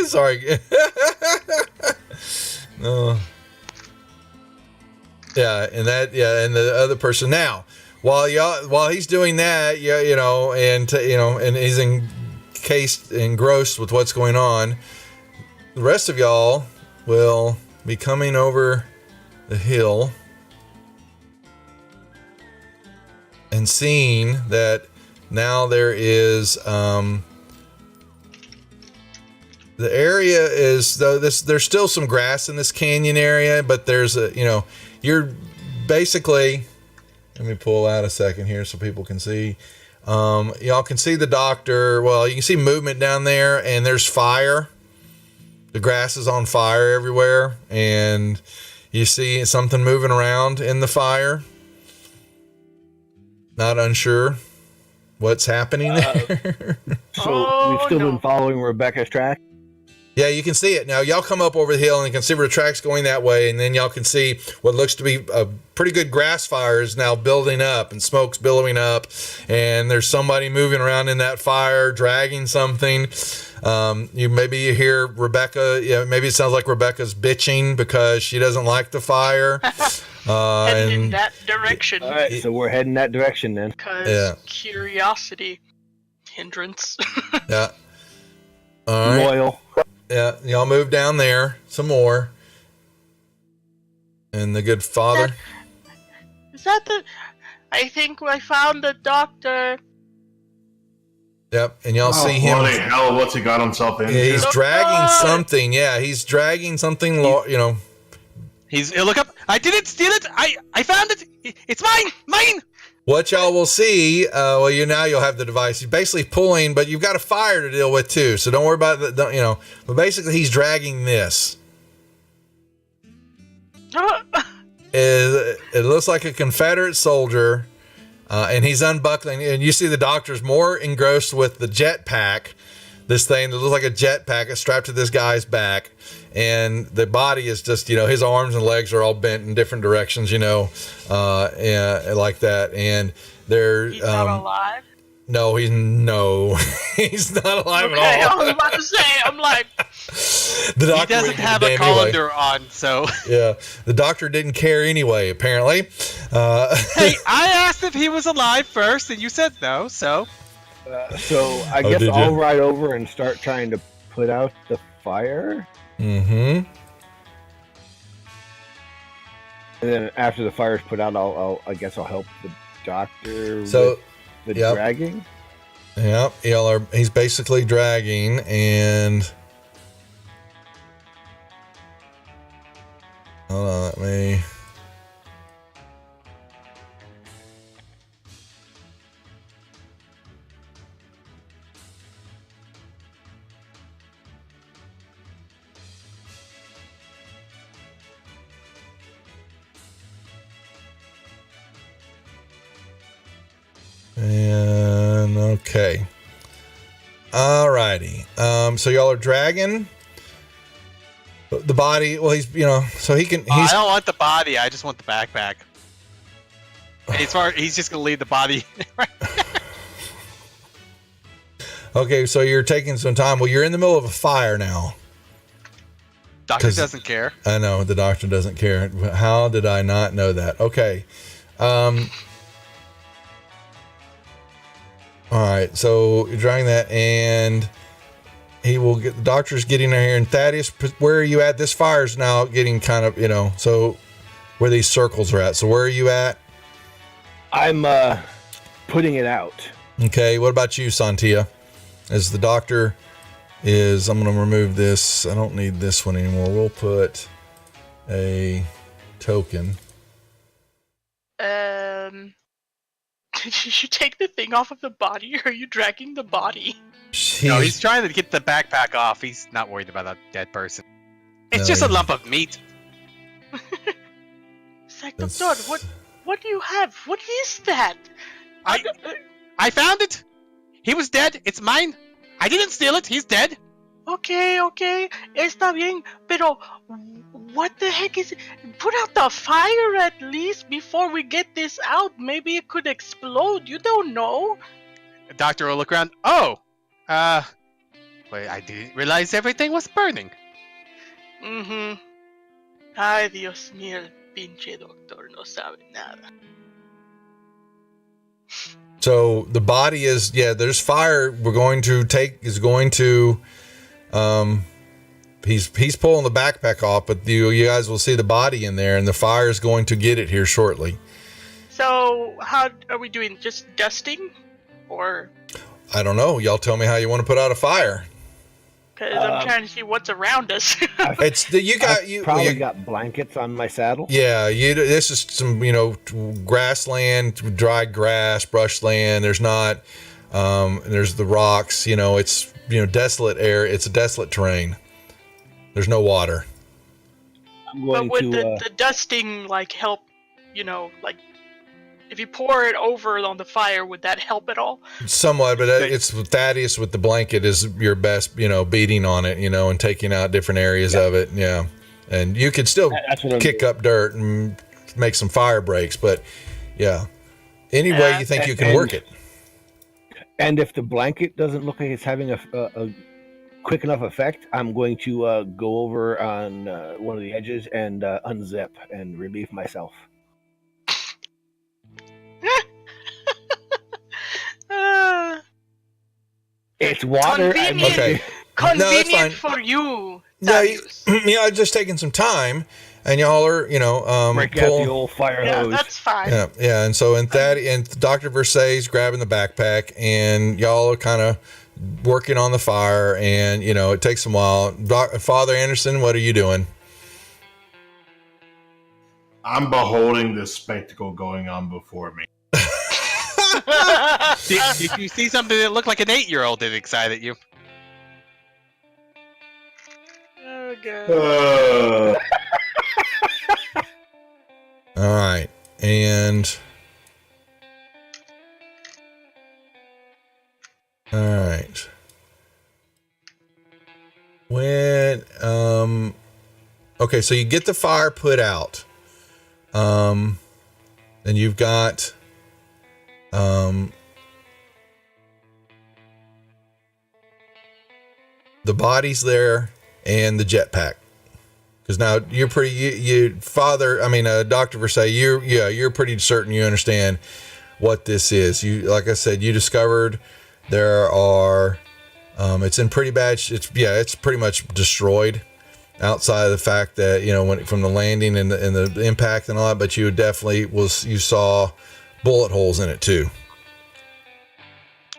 Sorry. No. Yeah, and the other person now, while he's doing that, and he's engrossed with what's going on, the rest of y'all will be coming over the hill and seeing that Now there is the area is though there's still some grass in this canyon area, but there's you're basically, let me pull out a second here so people can see. Y'all can see the doctor. Well, you can see movement down there, and there's fire. The grass is on fire everywhere, and you see something moving around in the fire. Not unsure what's happening there. So we've still been following Rebecca's track. Yeah, you can see it now. Y'all come up over the hill and you can see where the track's going that way, and then y'all can see what looks to be a pretty good grass fire is now building up, and smoke's billowing up, and there's somebody moving around in that fire, dragging something. You hear Rebecca. Maybe it sounds like Rebecca's bitching because she doesn't like the fire. Heading in that direction. All right, so we're heading that direction then. Because curiosity, hindrance. Yeah. All right. Loyal. Yeah, y'all move down there some more. And the good father. Is that I think I found the doctor. Yep, and y'all see him. Holy hell, what's he got himself into? Yeah, he's dragging something. Yeah, he's dragging something, He'll look up. I didn't steal it. I found it. It's mine. What y'all will see, you'll have the device. He's basically pulling, but you've got a fire to deal with too, so don't worry about that. But basically, he's dragging this. It looks like a Confederate soldier, and he's unbuckling. And you see the doctor's more engrossed with the jetpack. This thing that looks like a jetpack is strapped to this guy's back, and the body is just, his arms and legs are all bent in different directions, like that. And they're He's not alive. No, he's not alive at all. I was about to say, I'm like, the doctor he doesn't have a colander on, so yeah, the doctor didn't care anyway. Apparently, hey, I asked if he was alive first, and you said no, so. So I guess I'll ride over and start trying to put out the fire. Mm-hmm. And then after the fire's put out, I guess I'll help the doctor with the dragging. Yep, he's basically dragging, and hold on, let me. And okay. Alrighty. So y'all are dragging the body. Well, he's so he can. I don't want the body. I just want the backpack. He's just gonna leave the body. Okay, so you're taking some time. Well, you're in the middle of a fire now. Doctor doesn't care. I know the doctor doesn't care. How did I not know that? Okay. All right, so you're drawing that, and the doctor's getting in here. And Thaddeus, where are you at? This fire's now getting kind of, so where these circles are at. So where are you at? I'm putting it out. Okay, what about you, Santia? As the doctor is, I'm going to remove this. I don't need this one anymore. We'll put a token. Did you take the thing off of the body, or are you dragging the body? No, he's trying to get the backpack off. He's not worried about a dead person. It's just a lump of meat. It's like, Doctor, what do you have? What is that? I found it. He was dead. It's mine. I didn't steal it. He's dead. Okay. Está bien, pero what the heck is it? Put out the fire at least before we get this out. Maybe it could explode. You don't know. The doctor will look around. Oh, wait, I didn't realize everything was burning. Mm-hmm. Ay, Dios mío, el pinche doctor no sabe nada. So the body is, there's fire. He's pulling the backpack off, but you guys will see the body in there, and the fire is going to get it here shortly. So how are we doing? Just dusting? Or I don't know. Y'all tell me how you want to put out a fire. because I'm trying to see what's around us. It's you probably got blankets on my saddle. Yeah, this is some grassland, dry grass, brushland. There's not. There's the rocks. It's desolate air. It's a desolate terrain. There's no water. But would the dusting help? If you pour it over on the fire, would that help at all? Somewhat, but it's Thaddeus with the blanket is your best, beating on it, and taking out different areas of it. Yeah. And you could still kick up dirt and make some fire breaks, but yeah. Any way you think you can work it. And if the blanket doesn't look like it's having a quick enough effect, I'm going to go over on one of the edges and unzip and relieve myself. It's water. Convenient, convenient for you. Yeah, just taking some time, and y'all are, break out the old fire hose. Yeah, that's fine. Yeah, and so and Dr. Versailles grabbing the backpack, and y'all are kind of working on the fire, and it takes some while. Father Anderson, what are you doing? I'm beholding this spectacle going on before me. Did you see something that looked like an 8-year-old that excited you? Oh, God. All right. And all right. When okay, so you get the fire put out. And you've got the body's there and the jetpack. Because now you're Dr. Versailles, you're pretty certain you understand what this is. Like I said, you discovered there are, it's in pretty bad, it's pretty much destroyed outside of the fact that, from the landing and the impact and all that, but you definitely you saw bullet holes in it too.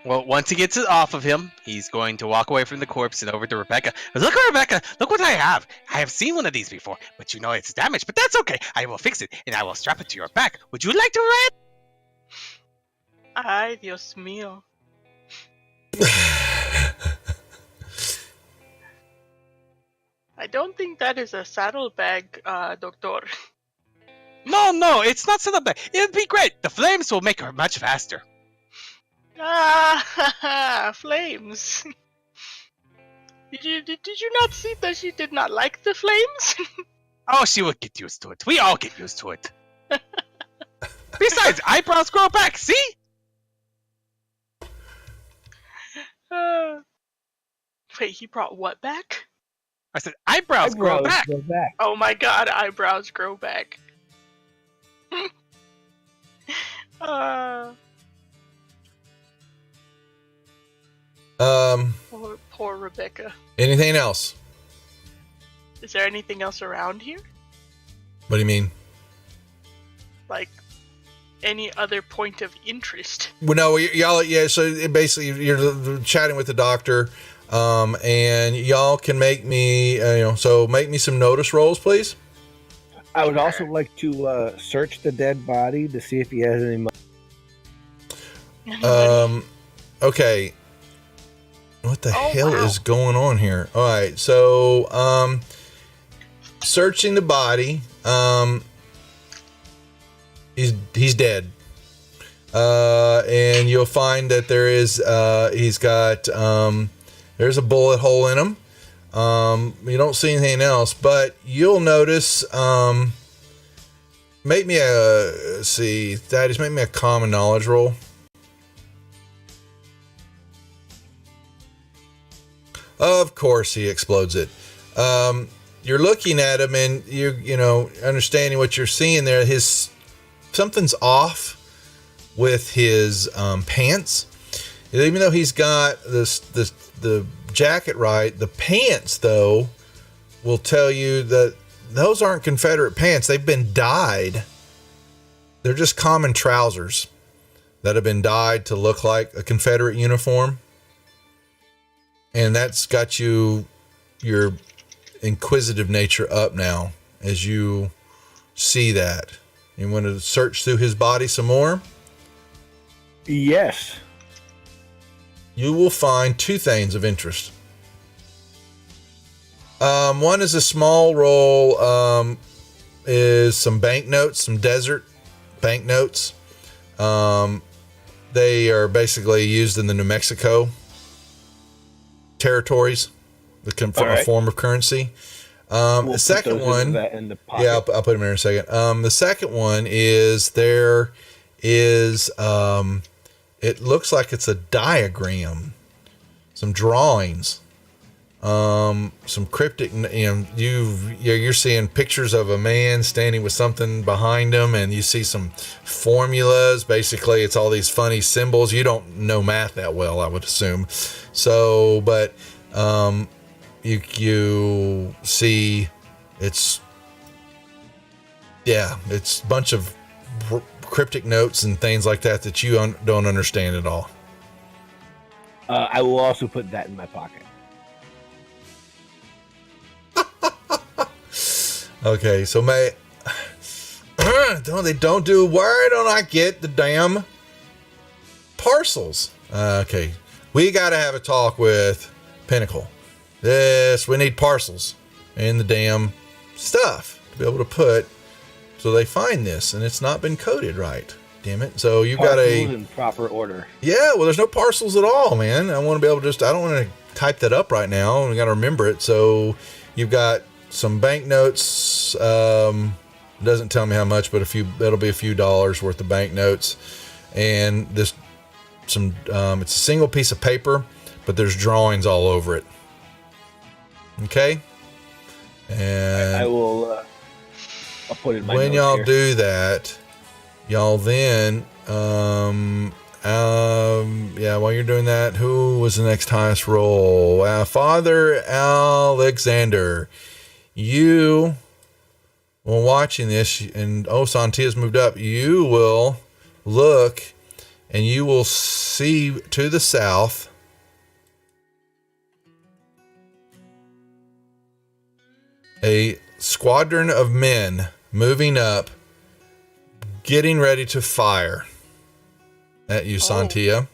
Well, once he gets it off of him, he's going to walk away from the corpse and over to Rebecca. Look, Rebecca, look what I have. I have seen one of these before, but it's damaged, but that's okay. I will fix it, and I will strap it to your back. Would you like to ride? Ay, Dios mío. I don't think that is a saddlebag, Doctor. No, it's not saddlebag. It'd be great. The flames will make her much faster. Flames. Did you not see that she did not like the flames? Oh, she will get used to it. We all get used to it. Besides, eyebrows grow back, see? Wait, he brought what back? I said, eyebrows grow back. Oh my God, eyebrows grow back. Poor Rebecca. Anything else? Is there anything else around here? What do you mean? Like any other point of interest? Well, no, y'all. Yeah, so basically you're chatting with the doctor, and y'all can make me, make me some notice rolls, please. I would also like to search the dead body to see if he has any money. Okay. What the hell is going on here? All right, so searching the body, he's dead, and you'll find that there is he's got there's a bullet hole in him. You don't see anything else, but you'll notice. Make me make me a common knowledge roll. Of course, he explodes it. You're looking at him, and you understanding what you're seeing there. Something's off with his pants. Even though he's got the jacket right, the pants though will tell you that those aren't Confederate pants. They've been dyed. They're just common trousers. that have been dyed to look like a Confederate uniform. And that's got your inquisitive nature up now as you see that. You want to search through his body some more? Yes. You will find two things of interest. One is a small roll, is some banknotes, some desert banknotes. They are basically used in the New Mexico territories, a form of currency. The second one, I'll put them in a second. The second one is it looks like it's a diagram, some drawings, some cryptic. You're seeing pictures of a man standing with something behind him, and you see some formulas. Basically, it's all these funny symbols. You don't know math that well, I would assume. So, but you see, it's a bunch of cryptic notes and things like that you don't understand at all. I will also put that in my pocket. Okay, so why don't I get the damn parcels? Okay, we got to have a talk with Pinnacle. We need parcels in the damn stuff to be able to put, so they find this, and it's not been coded right. Damn it! So you got in proper order. Yeah, well, there's no parcels at all, man. I want to be able to I don't want to type that up right now. We got to remember it. So you've got some banknotes. Doesn't tell me how much, but it'll be a few dollars worth of banknotes, and it's a single piece of paper, but there's drawings all over it. Okay, and I will. I'll put it in my when notes y'all here. do that, y'all then while you're doing that, who was the next highest roll? Father Alexander, you, when watching this, and Santia's moved up, you will look and you will see to the south a squadron of men moving up, getting ready to fire at you, Santia,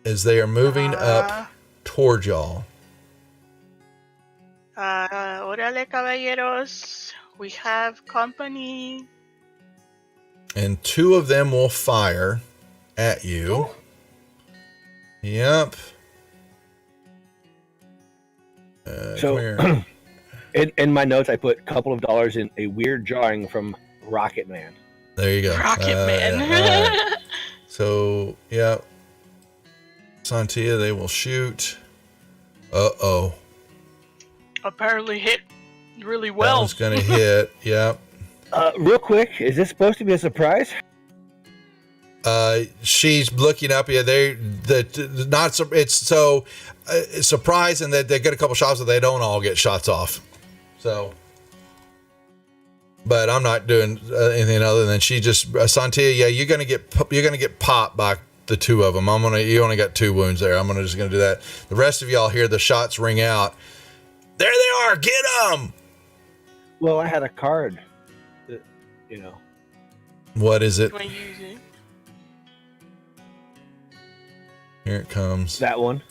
as they are moving up toward y'all. Órale, caballeros. We have company. And two of them will fire at you. Yep. Come here. In my notes, I put a couple of dollars in a weird drawing from Rocket Man. There you go. Rocket Man. Right. So, yeah. Santia, they will shoot. Uh-oh. Apparently hit really That well. one's going to hit. Yep. Real quick, is this supposed to be a surprise? She's looking up. Yeah, it's so surprising that they get a couple shots, but they don't all get shots off. So, but I'm not doing anything other than she just Santia. Yeah, you're gonna get popped by the two of them. You only got 2 wounds there. I'm just gonna do that. The rest of y'all hear the shots ring out. There they are. Get them. Well, I had a card. What is it? Can I use it? Here it comes. That one.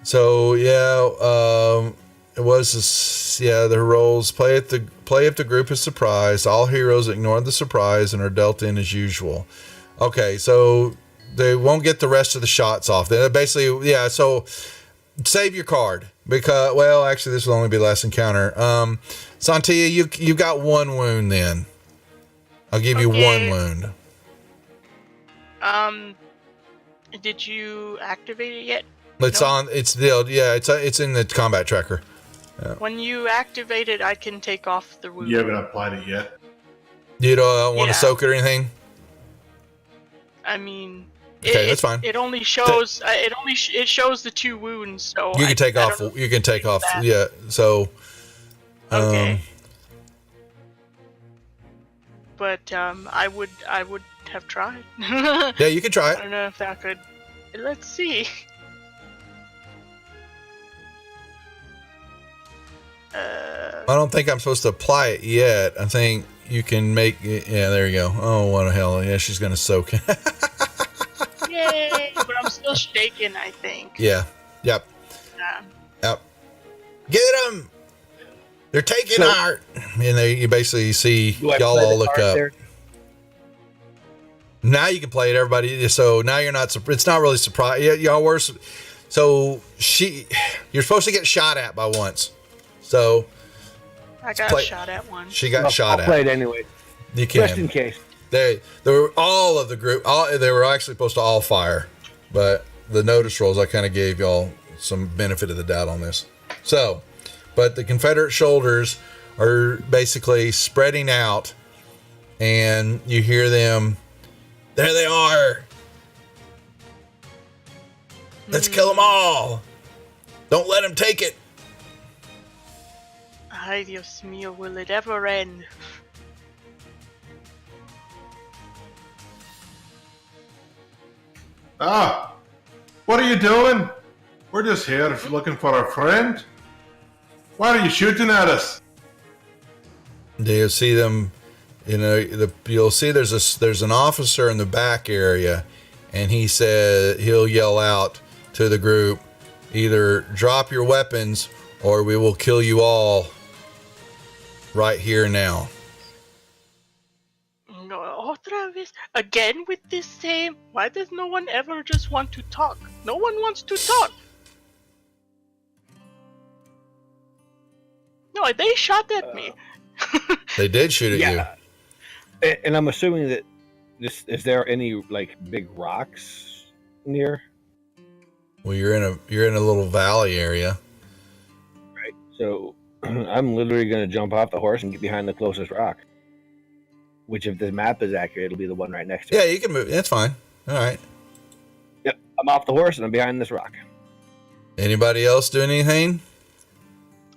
So it was the rolls play if the group is surprised. All heroes ignore the surprise and are dealt in as usual. Okay, so they won't get the rest of the shots off. They basically so save your card because actually this will only be last encounter. Santia, you got 1 wound then. I'll give you 1 wound. Did you activate it yet? It's on. It's in the combat tracker. Yeah. When you activate it, I can take off the wound. You haven't applied it yet. You don't want to soak it or anything? I mean, Okay, that's fine. It only shows it shows the 2 wounds. So You can take I off. don't know You can take off. that. Yeah. So. Okay. But I would have tried. Yeah, you can try I it. don't know if that could. Let's see. I don't think I'm supposed to apply it yet. I think you can make. Yeah, there you go. Oh, what the hell! Yeah, she's gonna soak. Yay! But I'm still shaking. I think. Yeah. Yep. Yeah. Yep. Get them! They're taking So- art. And you basically see Do I y'all play all the look card up. there? Now you can play it, everybody. So now you're not. It's not really surprised. Yeah, y'all were. So you're supposed to get shot at by once. So I got shot at one. she got I'll shot play at. it anyway, You just in can. case. They were all of the group. They were actually supposed to all fire, but the notice rolls I kind of gave y'all some benefit of the doubt on this. So, but the Confederate shoulders are basically spreading out, and you hear them. There they are. Let's kill them all. Don't let them take it. Ay, Dios mío, will it ever end? Ah, what are you doing? We're just here looking for a friend. Why are you shooting at us? You'll see them. You'll see there's an officer in the back area, and he said he'll yell out to the group, either drop your weapons or we will kill you all right here now. No, otra vez again with this same. Why does no one ever just want to talk? No one wants to talk. No, they shot at me. They did shoot at you. Yeah. And I'm assuming that is there any like big rocks near? Well, you're in a little valley area. Right. So I'm literally going to jump off the horse and get behind the closest rock. Which, if the map is accurate, it'll be the one right next to it. Yeah, you can move. That's fine. All right. Yep. I'm off the horse and I'm behind this rock. Anybody else doing anything?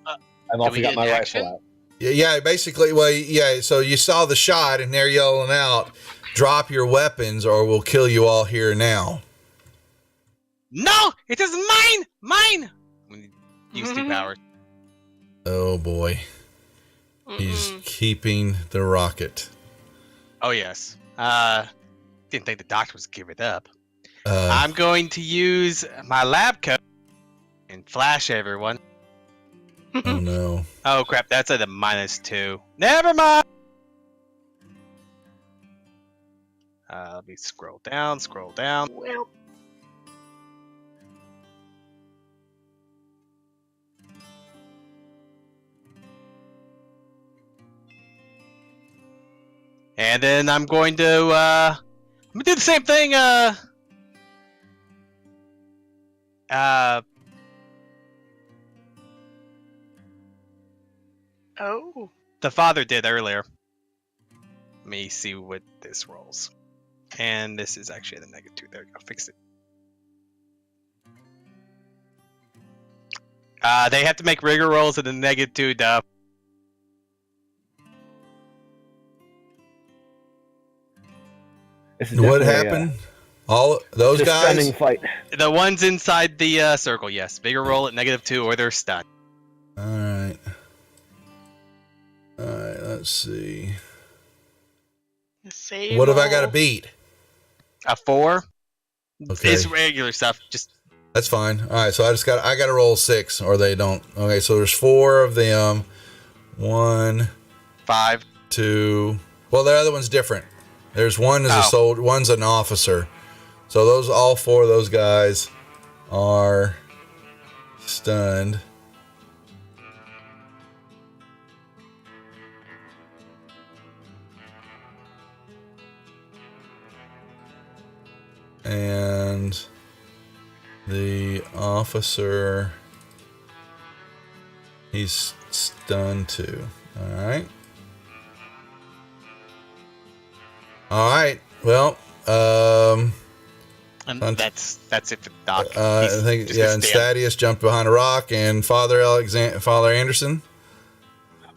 I've also got my rifle out. Yeah, basically, well, yeah, so you saw the shot and they're yelling out, drop your weapons or we'll kill you all here now. No, it is mine! Mine! Use 2 powers. Oh boy. He's keeping the rocket. Oh, yes. Didn't think the doctor was give it up. Uh, I'm going to use my lab coat and flash everyone. oh no. Oh, crap, that's at a -2. Never mind! Let me scroll down. Well, And then I'm going to, I'm gonna do the same thing, oh, the father did earlier. Let me see what this rolls. And this is actually the -2. There we go. Fix it. They have to make rigor rolls at the -2, duh. This is What definitely, happened? All those it's a guys? stunning fight. The ones inside the circle, yes. Bigger roll at -2 or they're stunned. All right. All right, let's see. the same. What have I got to old- beat? A 4. Okay. It's regular stuff. Just That's fine. All right, so I got to roll 6 or they don't. Okay, so there's 4 of them. 1, 5. 2. Well, the other one's different. There's one is a Oh. soldier, one's an officer. So all 4 of those guys are stunned. And the officer, he's stunned too. All right. All right. Well, And Hunt. that's it for Doc. I He's think just gonna and stand. Stadius jumped behind a rock, and Father Anderson.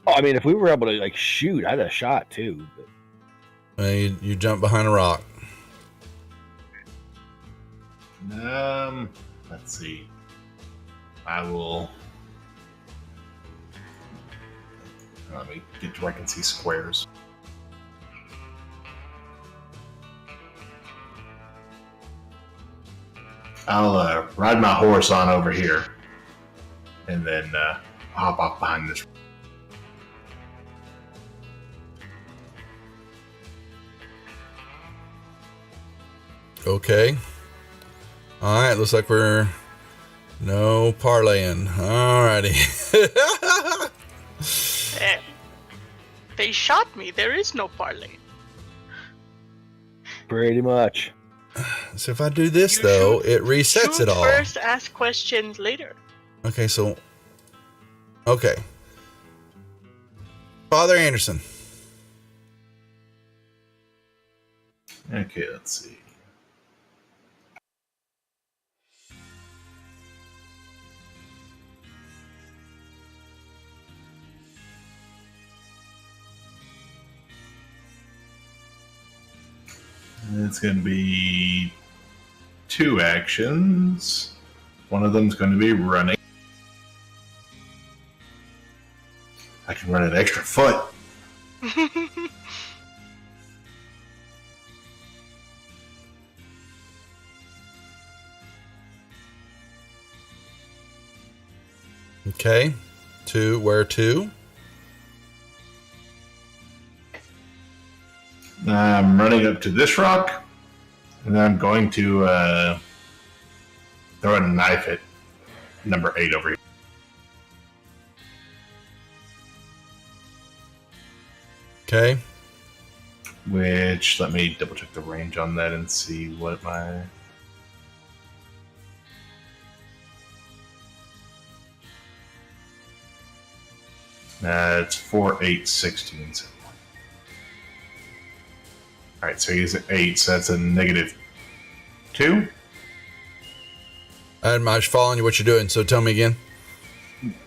Oh, I mean, if we were able to like shoot, I'd have shot too. But... You jump behind a rock. Let's see. I will. Let me get to where I can see squares. I'll ride my horse on over here, and then hop off behind this. Okay. All right. Looks like we're no parlaying. Alrighty. They shot me. There is no parlay. Pretty much. So if I do this, You though, shoot- it resets Shoot it all. first, ask questions later. Okay, so... Okay. Father Anderson. Okay, let's see. It's going to be 2 actions. One of them's going to be running. I can run an extra foot. Okay. 2, where to? I'm running up to this rock, and I'm going to throw a knife at number 8 over here. Okay. Which, let me double check the range on that and see what my... it's 4, 8, 16. Alright, so he's at 8, so that's a -2. I'm just following you what you're doing, so tell me again.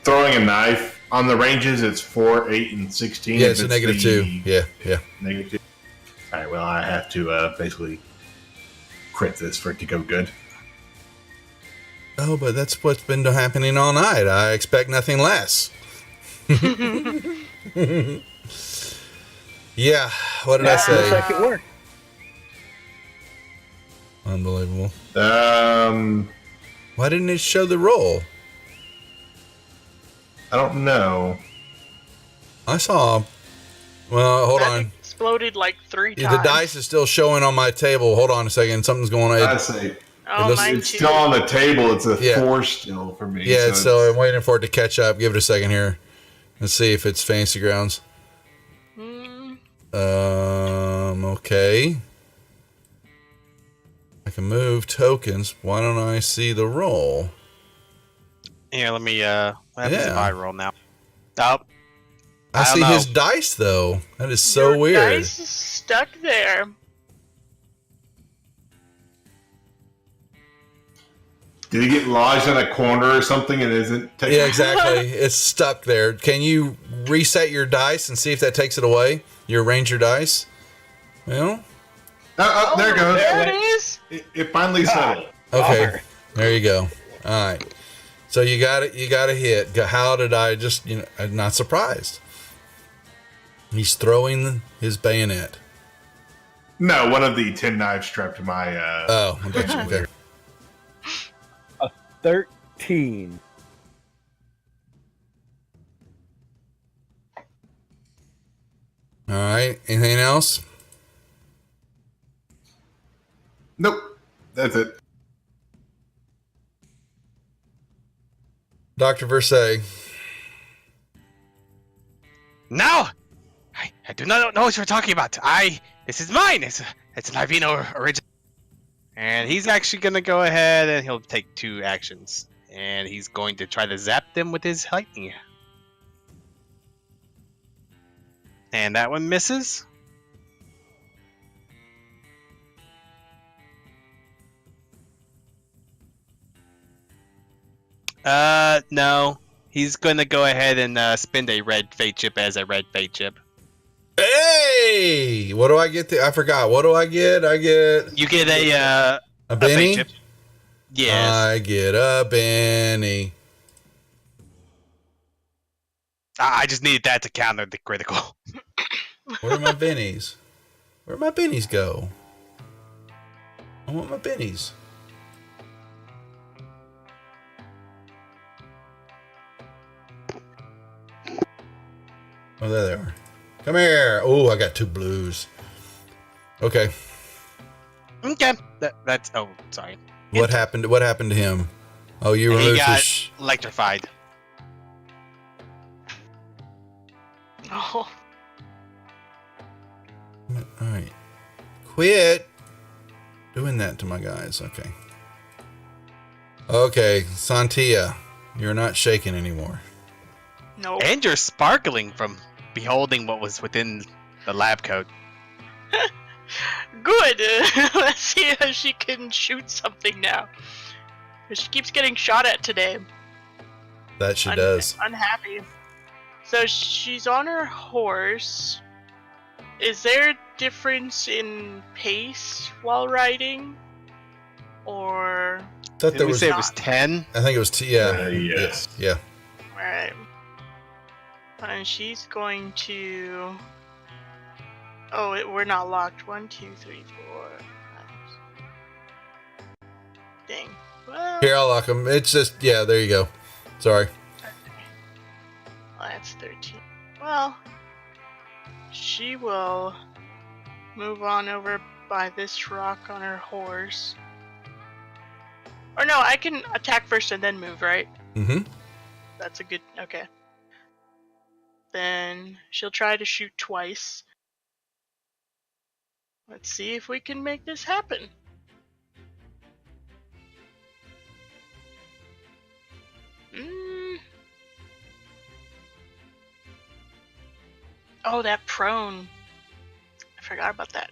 Throwing a knife on the ranges, it's 4, 8, and 16. Yeah, it's a -2. Yeah. -2. Alright, well, I have to basically crit this for it to go good. Oh, but that's what's been happening all night. I expect nothing less. Yeah, what did I Looks say? like it worked. Unbelievable. I Why didn't it show the roll? don't know. I saw... Well, hold That on. exploded like 3 Yeah, times. the dice is still showing on my table. Hold on a second. Something's going on. I say Oh, looks- mine it's too. still on the table. It's a Yeah. 4 still for me. Yeah, so it's still... I'm waiting for it to catch up. Give it a second here. Let's see if it's Fantasy Grounds. Mm, Okay. I can move tokens. Why don't I see the roll? Here, let me. What happens if Yeah. I roll now? Oh, I I don't see know. his dice, though. That is so your weird. Dice is stuck there. Did he get lodged in a corner or something and isn't taking... Yeah, exactly. It's stuck there. Can you reset your dice and see if that takes it away? Your ranger dice? Well, Oh, there it goes. There it is. It finally settled. okay. Bummer. There you go. All right. So you got it. You got a hit. How did I just? I'm not surprised. He's throwing his bayonet. No, one of the 10 knives strapped to my... Oh, I got you. Okay. 13. All right. Anything else? Nope. That's it. Dr. Versailles. no! I do not know what you're talking about. This is mine. It's an Albino original. And he's actually gonna go ahead and he'll take 2 actions, and he's going to try to zap them with his lightning. And that one misses. No. He's gonna go ahead and spend a red fate chip as a red fate chip. Hey! What do I get? I forgot. What do I get? You get a Benny? fate chip. Yes. I get a Benny. I just needed that to counter the critical. Where are my bennies? Where'd my bennies go? I want my bennies. Oh, there they are. Come here. Oh, I got 2 blues. Okay. Okay. That's. Oh, sorry. What happened? What happened to him? Oh, you He removed got his. electrified. Oh, All right. Quit doing that to my guys. Okay. Okay, Santia, you're not shaking anymore. no. And you're sparkling from beholding what was within the lab coat. Good. Let's see if she can shoot something now. 'Cause she keeps getting shot at today. That she does. Unhappy. So she's on her horse. Is there a difference in pace while riding? Or... Thought Did there we was. say it was 10? I think it was. Yeah. Yes. Yeah. Alright. And she's going to... Oh, we're not locked. 1, 2, 3, 4, 5. Dang. Well, Here, I'll lock them. It's just. Yeah. There you go. Sorry. that's 13. Well, she will move on over by this rock on her horse. Or no, I can attack first and then move, right? Mm-hmm. That's a good... Okay. Then she'll try to shoot twice. Let's see if we can make this happen. Oh, that prone. I forgot about that.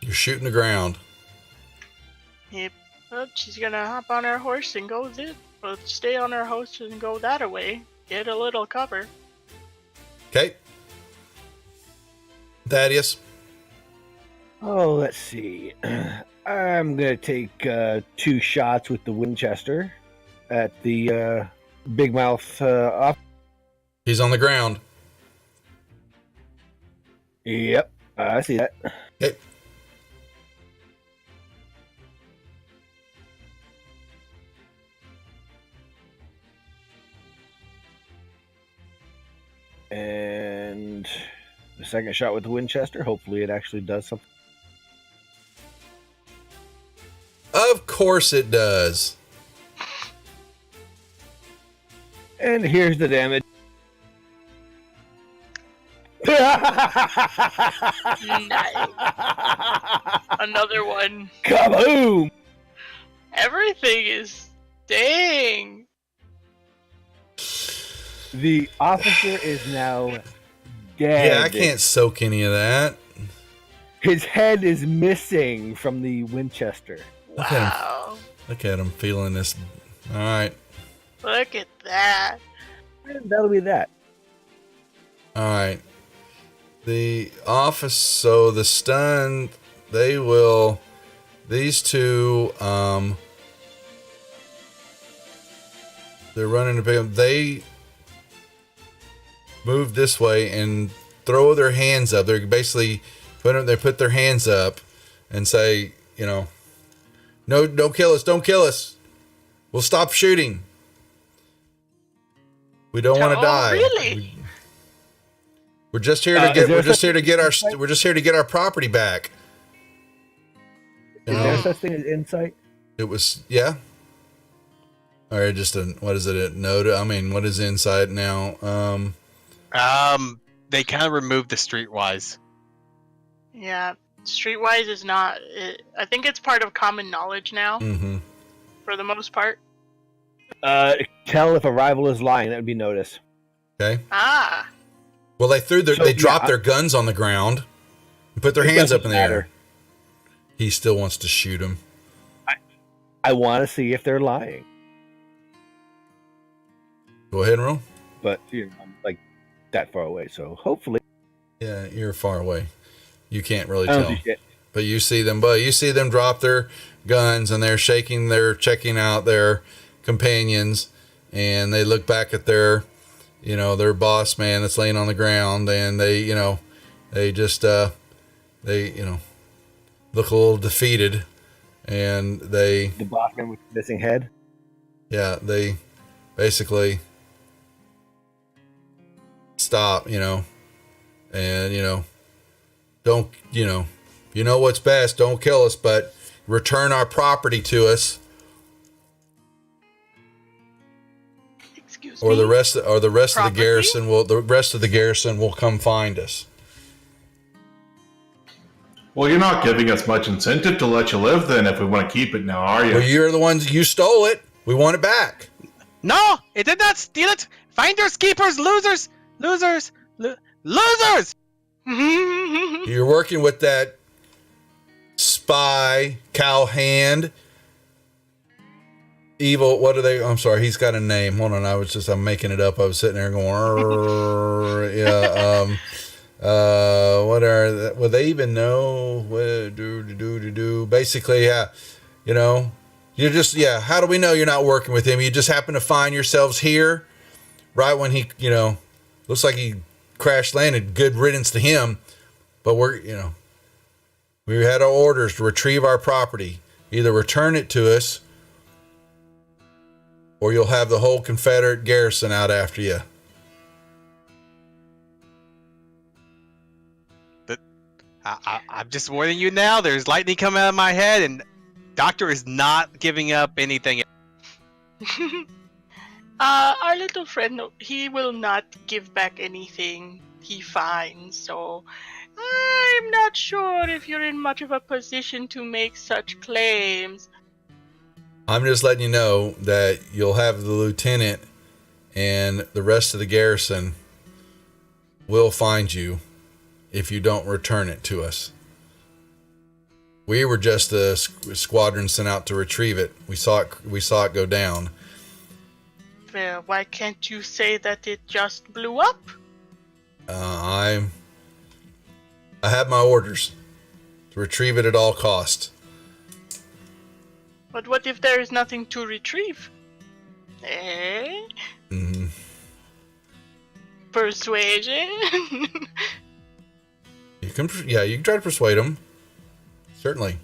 You're shooting the ground. Yep. Well, she's gonna hop on her horse and go well, stay on her horse and go that away. Get a little cover. Okay. Thaddeus. Oh, let's see. I'm gonna take 2 shots with the Winchester at the big mouth off. He's on the ground. Yep, I see that. Okay. And the second shot with the Winchester. Hopefully, it actually does something. Of course it does. And here's the damage. Nice. Another one. Kaboom! Everything is... Dang. The officer is now dead. Yeah, I can't soak any of that. His head is missing from the Winchester. Look at him. Wow. Look at him feeling this. All right. Look at that. And that'll be that. All right. The office, so the stun, they will, these two, they're running to pick up. They move this way and throw their hands up. They're basically they put their hands up and say, you know, no, don't kill us. Don't kill us. We'll stop shooting. We don't want to die. Really? We're just here to get. We're just here to get our property back. Is there such thing as insight? It was or just what is it? A note? I mean, what is insight now? They kind of removed the streetwise. Yeah. Streetwise is not... I think it's part of common knowledge now. Mm-hmm. For the most part. Tell if a rival is lying. That would be notice. Okay. Ah. Well, they dropped their guns on the ground and put their hands up in the air. He still wants to shoot him. I want to see if they're lying. Go ahead and roll. But I'm like that far away, so hopefully. Yeah, you're far away. You can't really I don't tell. see shit. But you see them. But you see them drop their guns and they're shaking. They're checking out their companions, and they look back at their boss man that's laying on the ground, and they just look a little defeated, and The boss man with the missing head. they basically stop, and don't, what's best. Don't kill us, but return our property to us, Excuse or me? the rest of the Property? garrison will come find us. Well, you're not giving us much incentive to let you live then if we want to keep it now, are you? Well, you're the ones, you stole it. We want it back. No, it did not steal it. Finders, keepers, losers, losers, losers. You're working with that spy, cowhand, evil. What are they? I'm sorry, he's got a name. Hold on, I'm making it up. I was sitting there going, yeah. What are? Will they even know? What do? Basically, yeah. You're just, yeah. How do we know you're not working with him? You just happen to find yourselves here, right when he, looks like he crash landed. Good riddance to him. But we had our orders to retrieve our property. Either return it to us, or you'll have the whole Confederate garrison out after you. I'm just warning you now. There's lightning coming out of my head, and Doctor is not giving up anything. Our little friend, he will not give back anything he finds, so I'm not sure if you're in much of a position to make such claims. I'm just letting you know that you'll have the lieutenant and the rest of the garrison will find you if you don't return it to us. We were just a squadron sent out to retrieve it. We saw it go down. Well, why can't you say that it just blew up? I have my orders to retrieve it at all costs. But what if there is nothing to retrieve? Eh? Mm-hmm. Persuasion? You can try to persuade them. Certainly.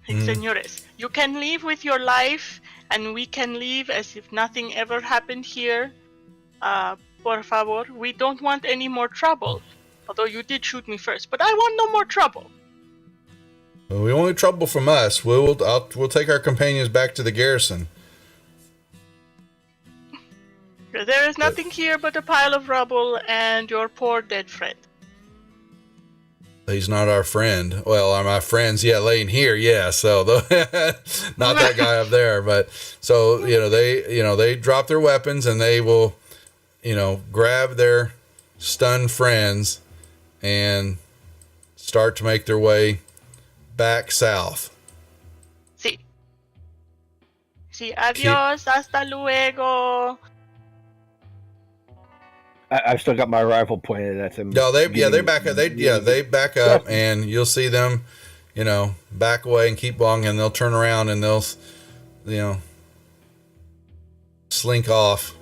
Señores, you can leave with your life, and we can leave as if nothing ever happened here. Por favor, we don't want any more trouble. Although you did shoot me first, but I want no more trouble. Well, we want trouble from us. We'll take our companions back to the garrison. There is nothing here but a pile of rubble and your poor dead friend. He's not our friend. Well, my friends, laying here, yeah. So not that guy up there, but so they drop their weapons and they will, grab their stunned friends and start to make their way back south. Sí, adiós, hasta luego. I've still got my rifle pointed at them. No, they back up. They back up, and you'll see them, back away and keep walking, and they'll turn around and they'll, slink off.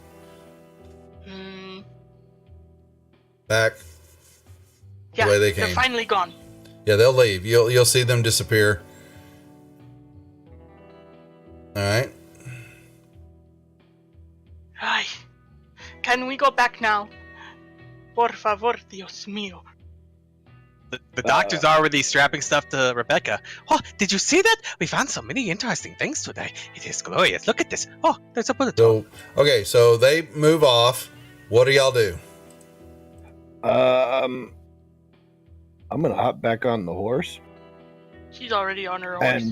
Back the way they came. They're finally gone. Yeah, they'll leave. You'll see them disappear. All right. Ay, can we go back now? Por favor, Dios mío. The doctor's already strapping stuff to Rebecca. Oh, did you see that? We found so many interesting things today. It is glorious. Look at this. Oh, there's a bullet. So they move off. What do y'all do? I'm gonna hop back on the horse. She's already on her horse. And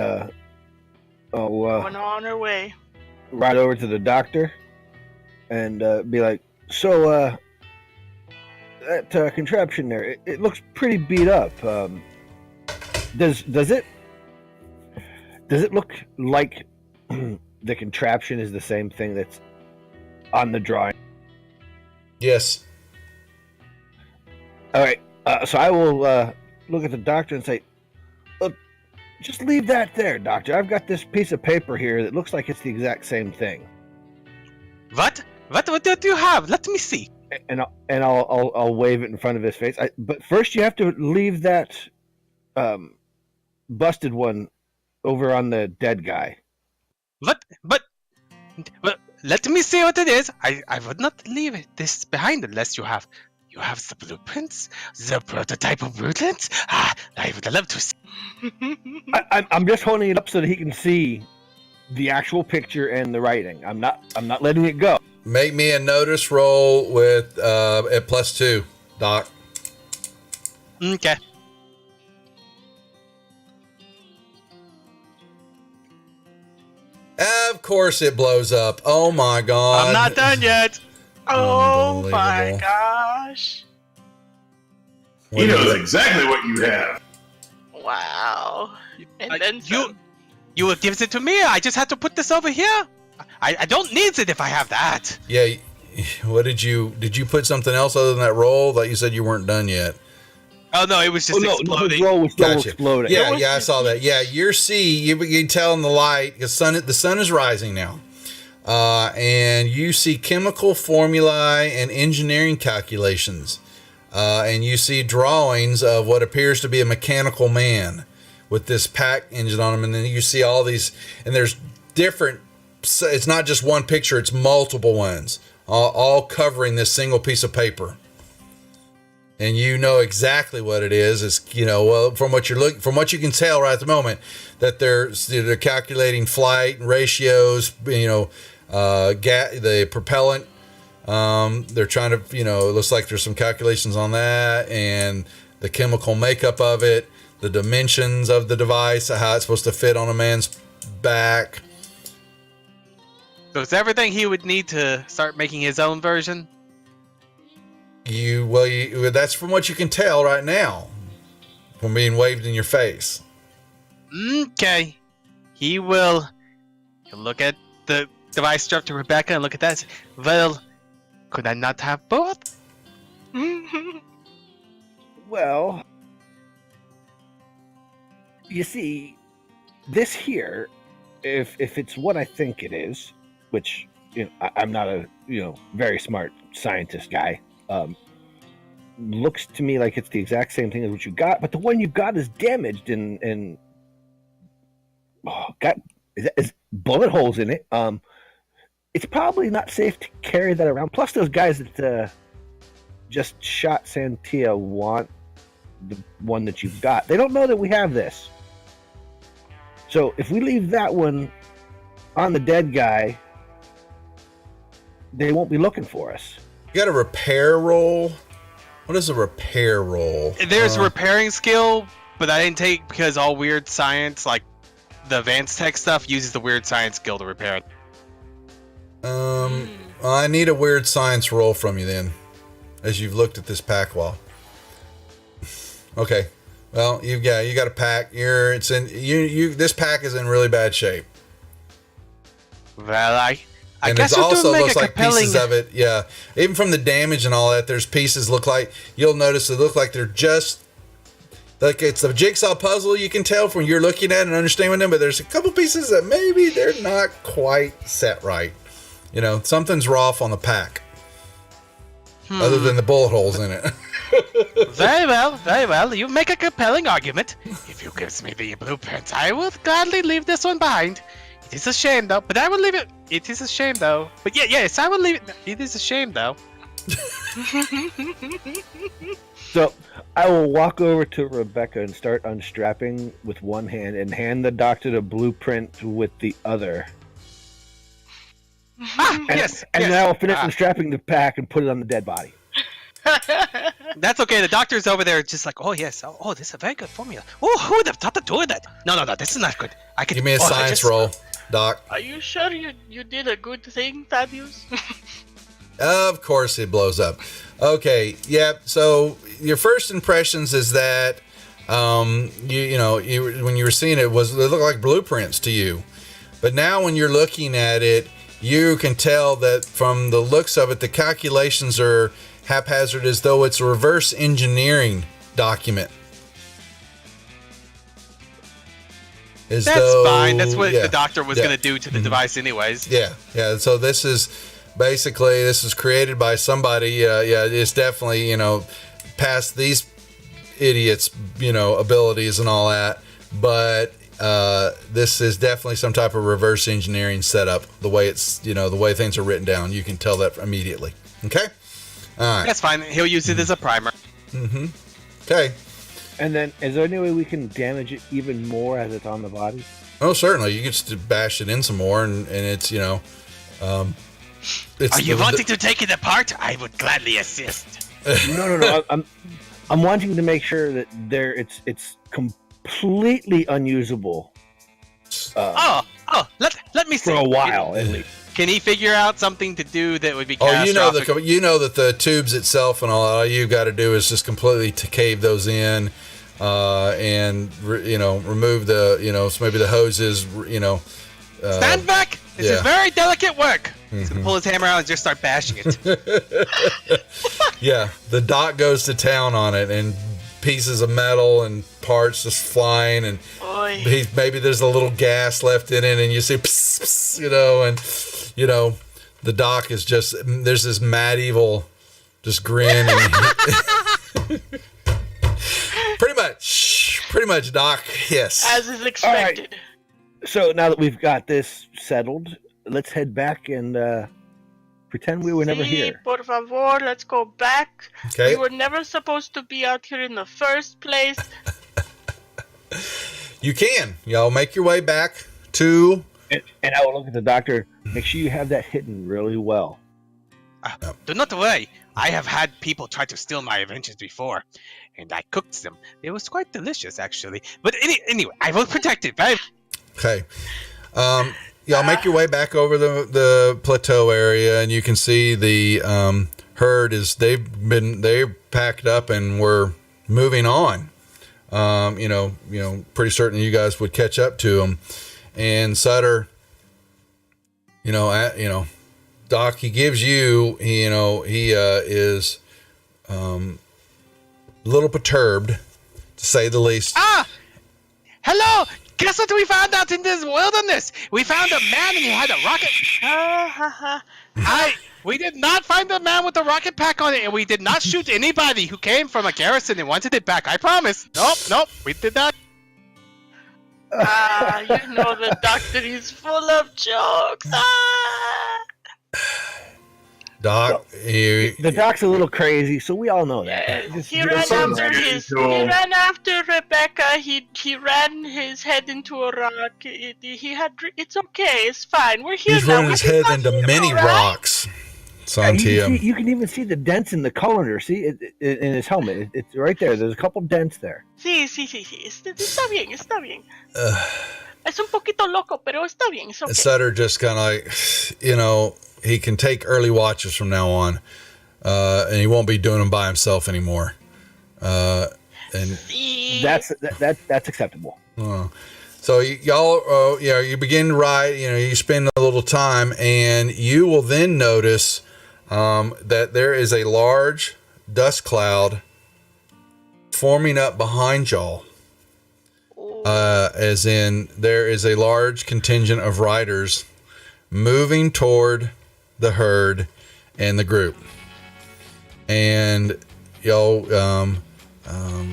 going on her way. Ride over to the doctor and be like, so that contraption there, it looks pretty beat up. Does it look like the contraption is the same thing that's on the drawing? Yes. All right. So I will look at the doctor and say, "Look, just leave that there, doctor. I've got this piece of paper here that looks like it's the exact same thing." What? What do you have? Let me see. And I'll wave it in front of his face. But first, you have to leave that busted one over on the dead guy. What? But let me see what it is. I would not leave this behind unless you have the blueprints, the prototype of blueprints. I would love to see. I'm just holding it up so that he can see the actual picture and the writing. I'm not letting it go. Make me a notice roll with at +2, Doc. Okay. Of course it blows up. Oh my god. I'm not done yet. Oh my Unbelievable. gosh. He knows exactly what you have. Wow. And then You will give it to me. I just have to put this over here. I don't need it if I have that. Yeah. What did you put something else other than that roll? That you said you weren't done yet. Oh no, it was just No, exploding. his roll was still Gotcha. exploding. Yeah, I saw that. Yeah, your C, you can tell in the light because the sun is rising now, and you see chemical formulae and engineering calculations, and you see drawings of what appears to be a mechanical man with this pack engine on him, and then you see all these, and there's different. It's not just one picture; it's multiple ones, all covering this single piece of paper. And you know exactly what it is. It's, well, from what you can tell right at the moment, that they're calculating flight and ratios. The propellant. They're trying to, it looks like there's some calculations on that, and the chemical makeup of it, the dimensions of the device, how it's supposed to fit on a man's back. So it's everything he would need to start making his own version. That's from what you can tell right now, from being waved in your face. Okay. He'll look at the device strapped to Rebecca and look at that and say, well, could I not have both? Well, you see, this here, if it's what I think it is, which I'm not a very smart scientist guy. Looks to me like it's the exact same thing as what you got, but the one you got is damaged and got is bullet holes in it. It's probably not safe to carry that around. Plus, those guys that just shot Santia want the one that you've got. They don't know that we have this. So if we leave that one on the dead guy, they won't be looking for us. You got a repair roll? What is a repair roll? There's repairing skill, but I didn't take because all weird science, like the advanced tech stuff, uses the weird science skill to repair it. I need a weird science roll from you then, as you've looked at this pack wall. Okay. Well, you got a pack. This pack is in really bad shape. Well, I And guess it it also make looks a like compelling... pieces of it. Yeah, even from the damage and all that, there's pieces you'll notice they look like they're just like it's a jigsaw puzzle. You can tell from you're looking at and understanding them, but there's a couple pieces that maybe they're not quite set right. Something's off on the pack, other than the bullet holes in it. Very well. You make a compelling argument. If you give me the blueprints, I will gladly leave this one behind. It is a shame, though, but I will leave it. It is a shame, though. But yes, I will leave it. It is a shame, though. So I will walk over to Rebecca and start unstrapping with one hand and hand the doctor the blueprint with the other. Yes. Then I will finish unstrapping the pack and put it on the dead body. That's okay. The doctor's over there just like, oh, yes. Oh, this is a very good formula. Oh, who would have thought to do that? No, this is not good. I could Give me a science roll, Doc. Are you sure you did a good thing, Thaddeus? Of course it blows up. Okay, yeah. So your first impressions is that when you were seeing it looked like blueprints to you. But now when you're looking at it, you can tell that from the looks of it, the calculations are haphazard as though it's a reverse engineering document. That's fine. That's what the doctor was going to do to the device anyways. Yeah. So this is created by somebody. It's definitely, past these idiots, abilities and all that. But this is definitely some type of reverse engineering setup. The way it's, the way things are written down, you can tell that immediately. Okay. All right. That's fine. He'll use it as a primer. Mm-hmm. Okay. And then, is there any way we can damage it even more as it's on the body? Oh, certainly. You can just bash it in some more, and it's, Are you wanting to take it apart? I would gladly assist. No. I'm wanting to make sure that it's completely unusable. Let me see. For a while, at least. Can he figure out something to do that would be catastrophic? You know that the tubes itself and all you got to do is just completely to cave those in, and remove the so maybe the hoses. Stand back! This is very delicate work. He's gonna pull his hammer out and just start bashing it. Yeah, the doc goes to town on it, and pieces of metal and parts just flying, and maybe there's a little gas left in it, and you see, pss, pss, and the doc is just, there's this mad evil just grin, and pretty much, doc. Yes, as is expected. Right. So now that we've got this settled, let's head back and pretend we were never here. Por favor, let's go back. Okay. We were never supposed to be out here in the first place. You can. Y'all make your way back to... And I will look at the doctor. Make sure you have that hidden really well. Do not worry. I have had people try to steal my inventions before, and I cooked them. It was quite delicious, actually. But anyway, I will protect it. Okay. Y'all make your way back over the plateau area, and you can see the herd they're packed up and we're moving on. Pretty certain you guys would catch up to them. And Sutter, Doc, he gives you, he is a little perturbed, to say the least. Hello! Guess what we found out in this wilderness? We found a man and he had a rocket. We did not find the man with the rocket pack on it, and we did not shoot anybody who came from a garrison and wanted it back. I promise. Nope, we did not. The doctor is full of jokes. Doc, the doc's a little crazy, so we all know that. He ran after Rebecca. He ran his head into a rock. It's okay. It's fine. We're here He's now. running his head into many rocks. Santia. You can even see the dents in the colander. See it in his helmet. It's right there. There's a couple dents there. Sí. Está bien. Es un poquito loco, pero está bien. It's okay. Sutter just kind of like, he can take early watches from now on, and he won't be doing them by himself anymore. And that's acceptable. So y'all, you begin to ride. You spend a little time, and you will then notice that there is a large dust cloud forming up behind y'all. As in, there is a large contingent of riders moving toward the herd and the group. And y'all,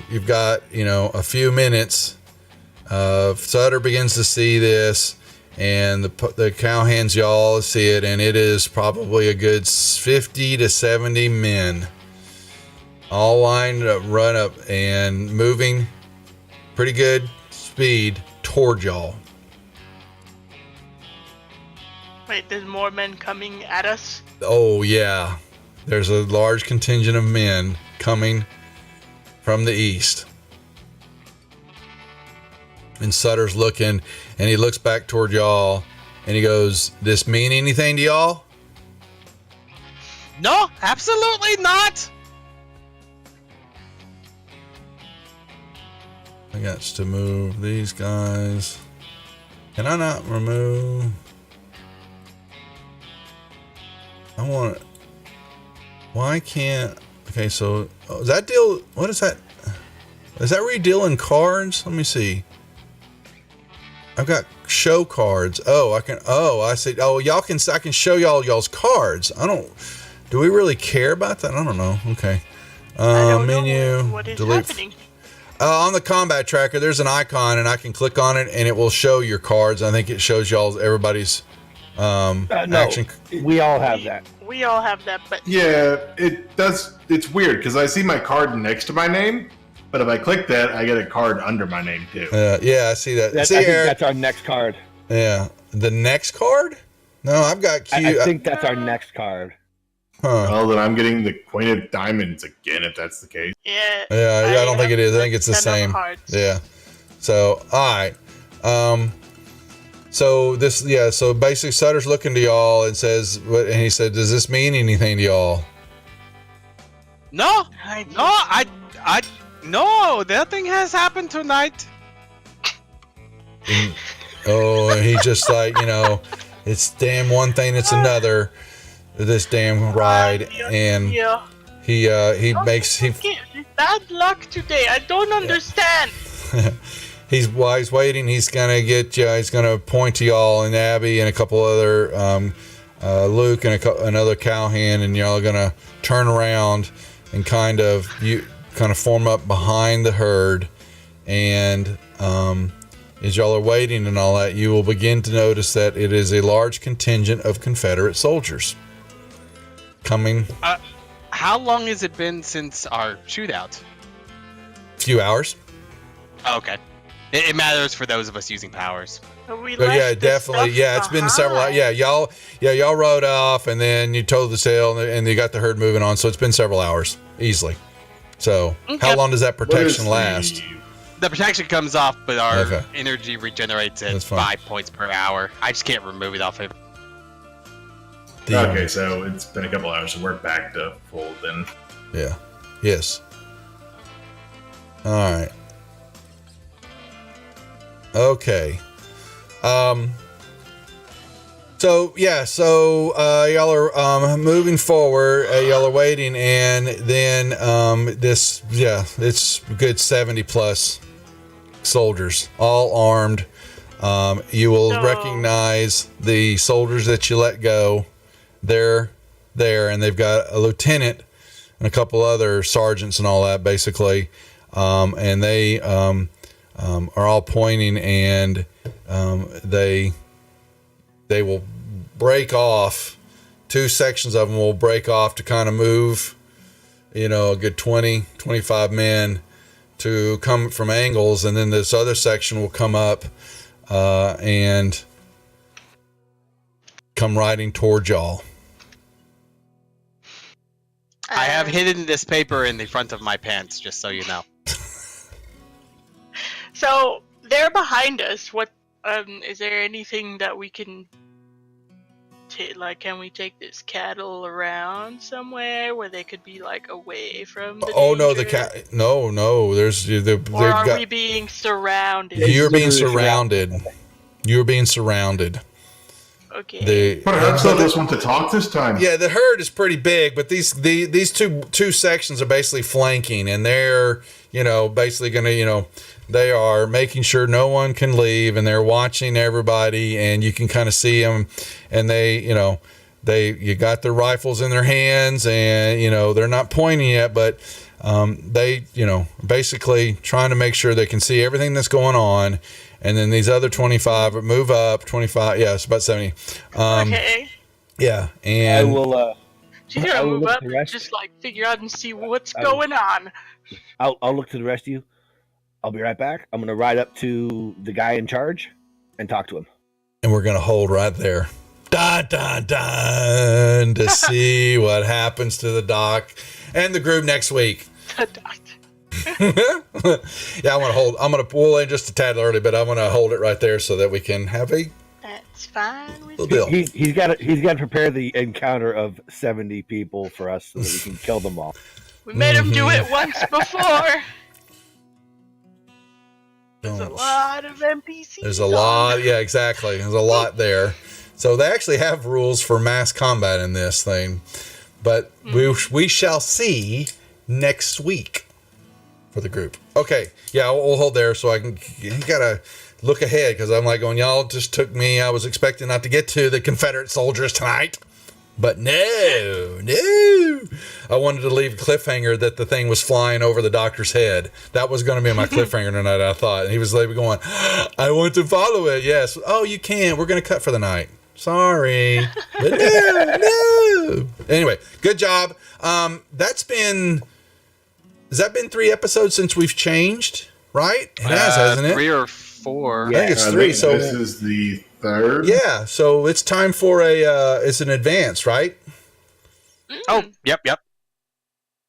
you've got, a few minutes. Sutter begins to see this, and the cowhands y'all see it, and it is probably a good 50 to 70 men all lined up, run up, and moving pretty good speed toward y'all. Wait, there's more men coming at us? Oh, yeah. There's a large contingent of men coming from the east. And Sutter's looking, and he looks back toward y'all, and he goes, "This mean anything to y'all?" No, absolutely not. I got to move these guys. Can I not remove? I want it. Why can't? Okay, so is that deal? What is that? Is that where you deal in cards? Let me see. I've got show cards. Oh, I can. Oh, I see. Oh, y'all can. I can show y'all's cards. I don't. Do we really care about that? I don't know. Okay. I don't Menu. know what is delete. happening. On the combat tracker, there's an icon, and I can click on it, and it will show your cards. I think it shows everybody's No, action. we all have that. We all have that, but Yeah, it does. It's weird because I see my card next to my name, but if I click that, I get a card under my name too. Yeah, I see that. I See, think Eric? that's our next card. Yeah, the next card? No, I've got Q. I think that's our next card. Huh. Well, then I'm getting the Queen of Diamonds again if that's the case. yeah. Yeah, I don't think it is. I think it's the 10 of same. hearts. Yeah. So, all right. So this, yeah. So basically, Sutter's looking to y'all and says, and he said, "Does this mean anything to y'all?" No, I no, nothing has happened tonight. And, and he just like, it's damn one thing, it's another. This damn ride, and yeah. he makes Bad luck today. I don't understand. while he's waiting, he's gonna get you. He's gonna point to y'all and Abby and a couple other Luke and another cowhand, and y'all are gonna turn around and kind of form up behind the herd, and as y'all are waiting and all that, you will begin to notice that it is a large contingent of Confederate soldiers coming. How long has it been since our shootout? Few hours. Oh, okay. It matters for those of us using powers. We But yeah, left this definitely. stuff Yeah, it's been several. behind. Y'all rode off, and then you towed the sail, and you got the herd moving on. So it's been several hours, easily. So how long does that protection last? The protection comes off, but our Okay. energy regenerates at That's fine. 5 points per hour. I just can't remove it off of. Okay, so it's been a couple hours, so we're back to full then. Yeah. Yes. All right. Okay. So y'all are moving forward. Y'all are waiting, and then it's a good 70 plus soldiers, all armed. You will recognize the soldiers that you let go. They're there, and they've got a lieutenant and a couple other sergeants and all that, basically, and they are all pointing, and they will break off. Two sections of them will break off to kind of move, a good 20, 25 men to come from angles, and then this other section will come up and come riding towards y'all. I have hidden this paper in the front of my pants, just so you know. So they're behind us. What is there anything that we can can we take this cattle around somewhere where they could be away from the danger? No, there's Or are we being surrounded? You're being surrounded. You're being surrounded. Okay. But I just want to talk this time. Yeah, the herd is pretty big, but these two sections are basically flanking, and they're basically gonna they are making sure no one can leave, and they're watching everybody, and you can kind of see them, and they you got their rifles in their hands, and they're not pointing yet, but they basically trying to make sure they can see everything that's going on. And then these other 25 move up. 25, yeah, it's about 70. Okay. Yeah, and I will. She's I gonna will move look up at the and rest. just figure out and see what's going on. I'll look to the rest of you. I'll be right back. I'm gonna ride up to the guy in charge and talk to him. and we're gonna hold right there. Dun, dun, dun, to see what happens to the doc and the group next week. Yeah, I'm gonna pull in just a tad early, but I'm gonna hold it right there so that we can have a It's fine with Little me. deal. He's got to prepare the encounter of 70 people for us so that we can kill them all. We made him do it once before. There's a Don't- lot of NPCs. There's a lot. Yeah, exactly. There's a lot there. So they actually have rules for mass combat in this thing, but we shall see next week for the group. Okay, yeah, we'll hold there so I can. You gotta look ahead because I'm like going, y'all just took me. I was expecting not to get to the Confederate soldiers tonight, but no. I wanted to leave a cliffhanger that the thing was flying over the doctor's head. That was going to be my cliffhanger tonight, I thought. And he was like going, I want to follow it. Yes. Oh, you can't. We're going to cut for the night. Sorry. But no. Anyway, good job. Has that been 3 episodes since we've changed? Right? It has, hasn't it? 3 or 4. I think it's 3. So this is the 3rd. yeah. So it's time for it's an advance, right? Oh, yep.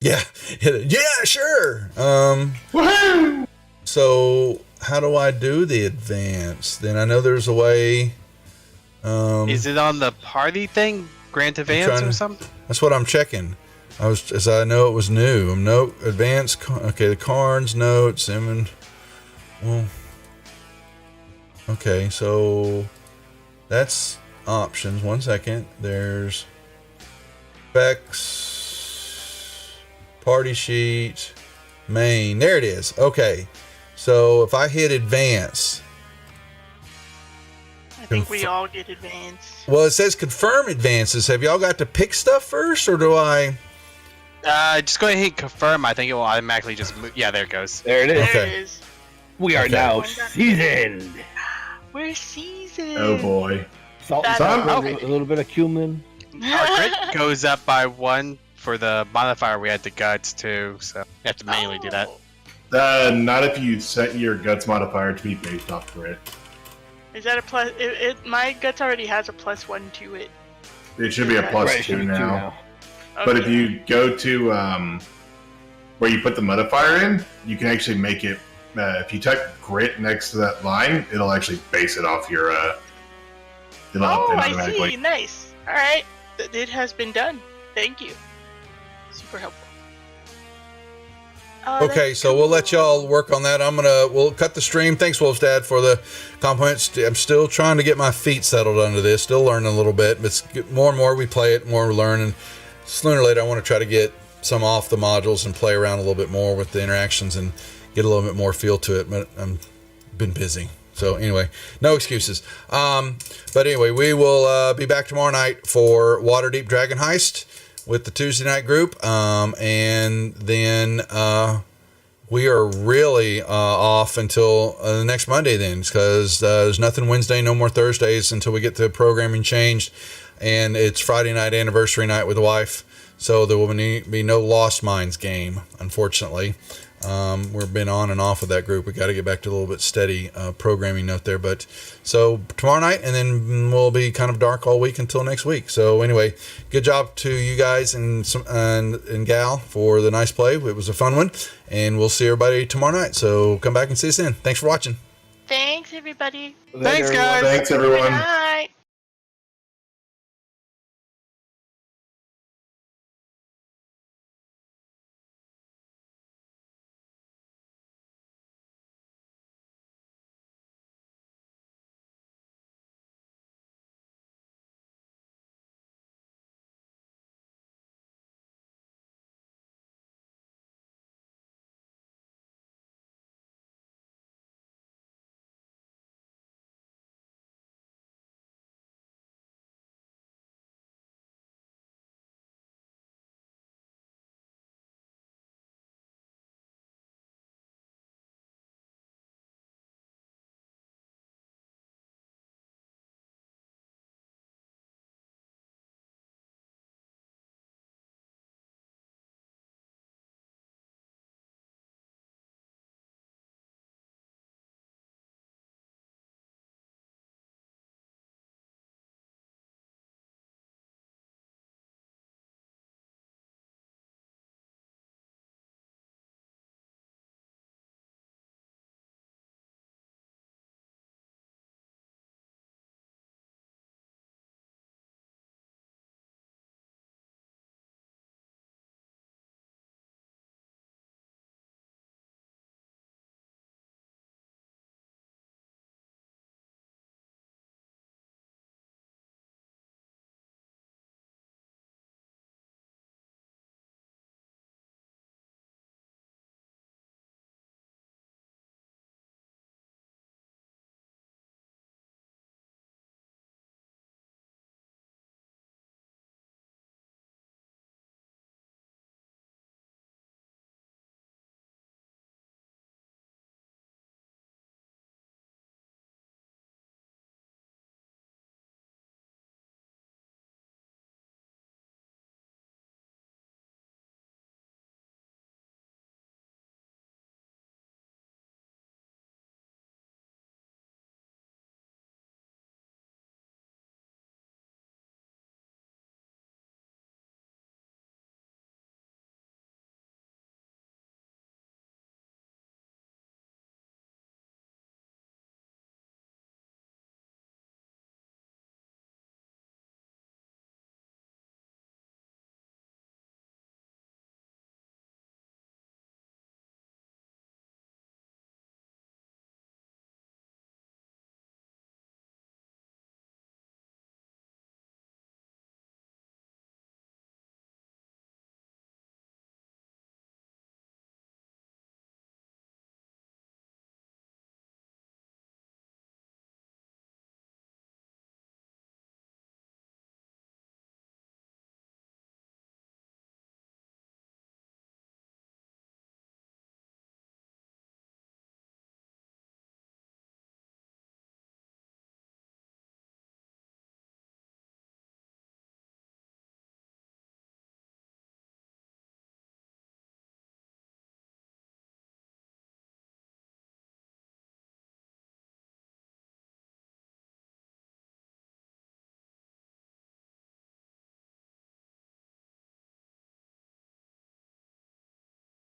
Yeah. Yeah, sure. Woohoo! So how do I do the advance? Then I know there's a way. Is it on the party thing? Grant advance or something? That's what I'm checking. As I know it was new. Note advance. Okay, the cards, notes, well. Okay, so that's options. 1 second. There's specs, party sheet, main. There it is. Okay, so if I hit advance. I think we all get advanced. Well, it says confirm advances. Have y'all got to pick stuff first, or do I? Just go ahead and hit confirm. I think it will automatically just move. Yeah, there it goes. There it is. There Okay. it is. We are Okay. now seasoned. We're seasoned. Oh boy. Salt and That's- pepper, okay. a little bit of cumin. Our crit goes up by 1 for the modifier. We had the guts too, so you have to manually do that. Not if you set your guts modifier to be based off crit. Is that a plus? My guts already has a +1 to it. It should be a plus Right, it should 2 be 2 now. But if Okay. you go to where you put the modifier in, you can actually make it. If you type grit next to that line, it'll actually base it off your. It'll Oh, update I automatically. see. Nice. All right, it has been done. Thank you. Super helpful. Oh, Okay, that's so we'll cool. let y'all work on that. We'll cut the stream. Thanks, Wolf's Dad, for the compliments. I'm still trying to get my feet settled under this. Still learning a little bit, but more and more we play it, more we learn. And sooner or later, I want to try to get some off the modules and play around a little bit more with the interactions and get a little bit more feel to it. But I've been busy. So anyway, no excuses. But anyway, we will be back tomorrow night for Waterdeep Dragon Heist with the Tuesday night group. And then we are really off until the next Monday then, because there's nothing Wednesday, no more Thursdays until we get the programming changed. And it's Friday night, anniversary night with the wife. So there will be no Lost Minds game, unfortunately. We've been on and off with that group. We got to get back to a little bit steady programming note there. But so tomorrow night, and then we'll be kind of dark all week until next week. So anyway, good job to you guys and Gal for the nice play. It was a fun one, and we'll see everybody tomorrow night. So come back and see us then. Thanks for watching. Thanks, everybody. Thanks, guys. Thanks, Good everyone. night.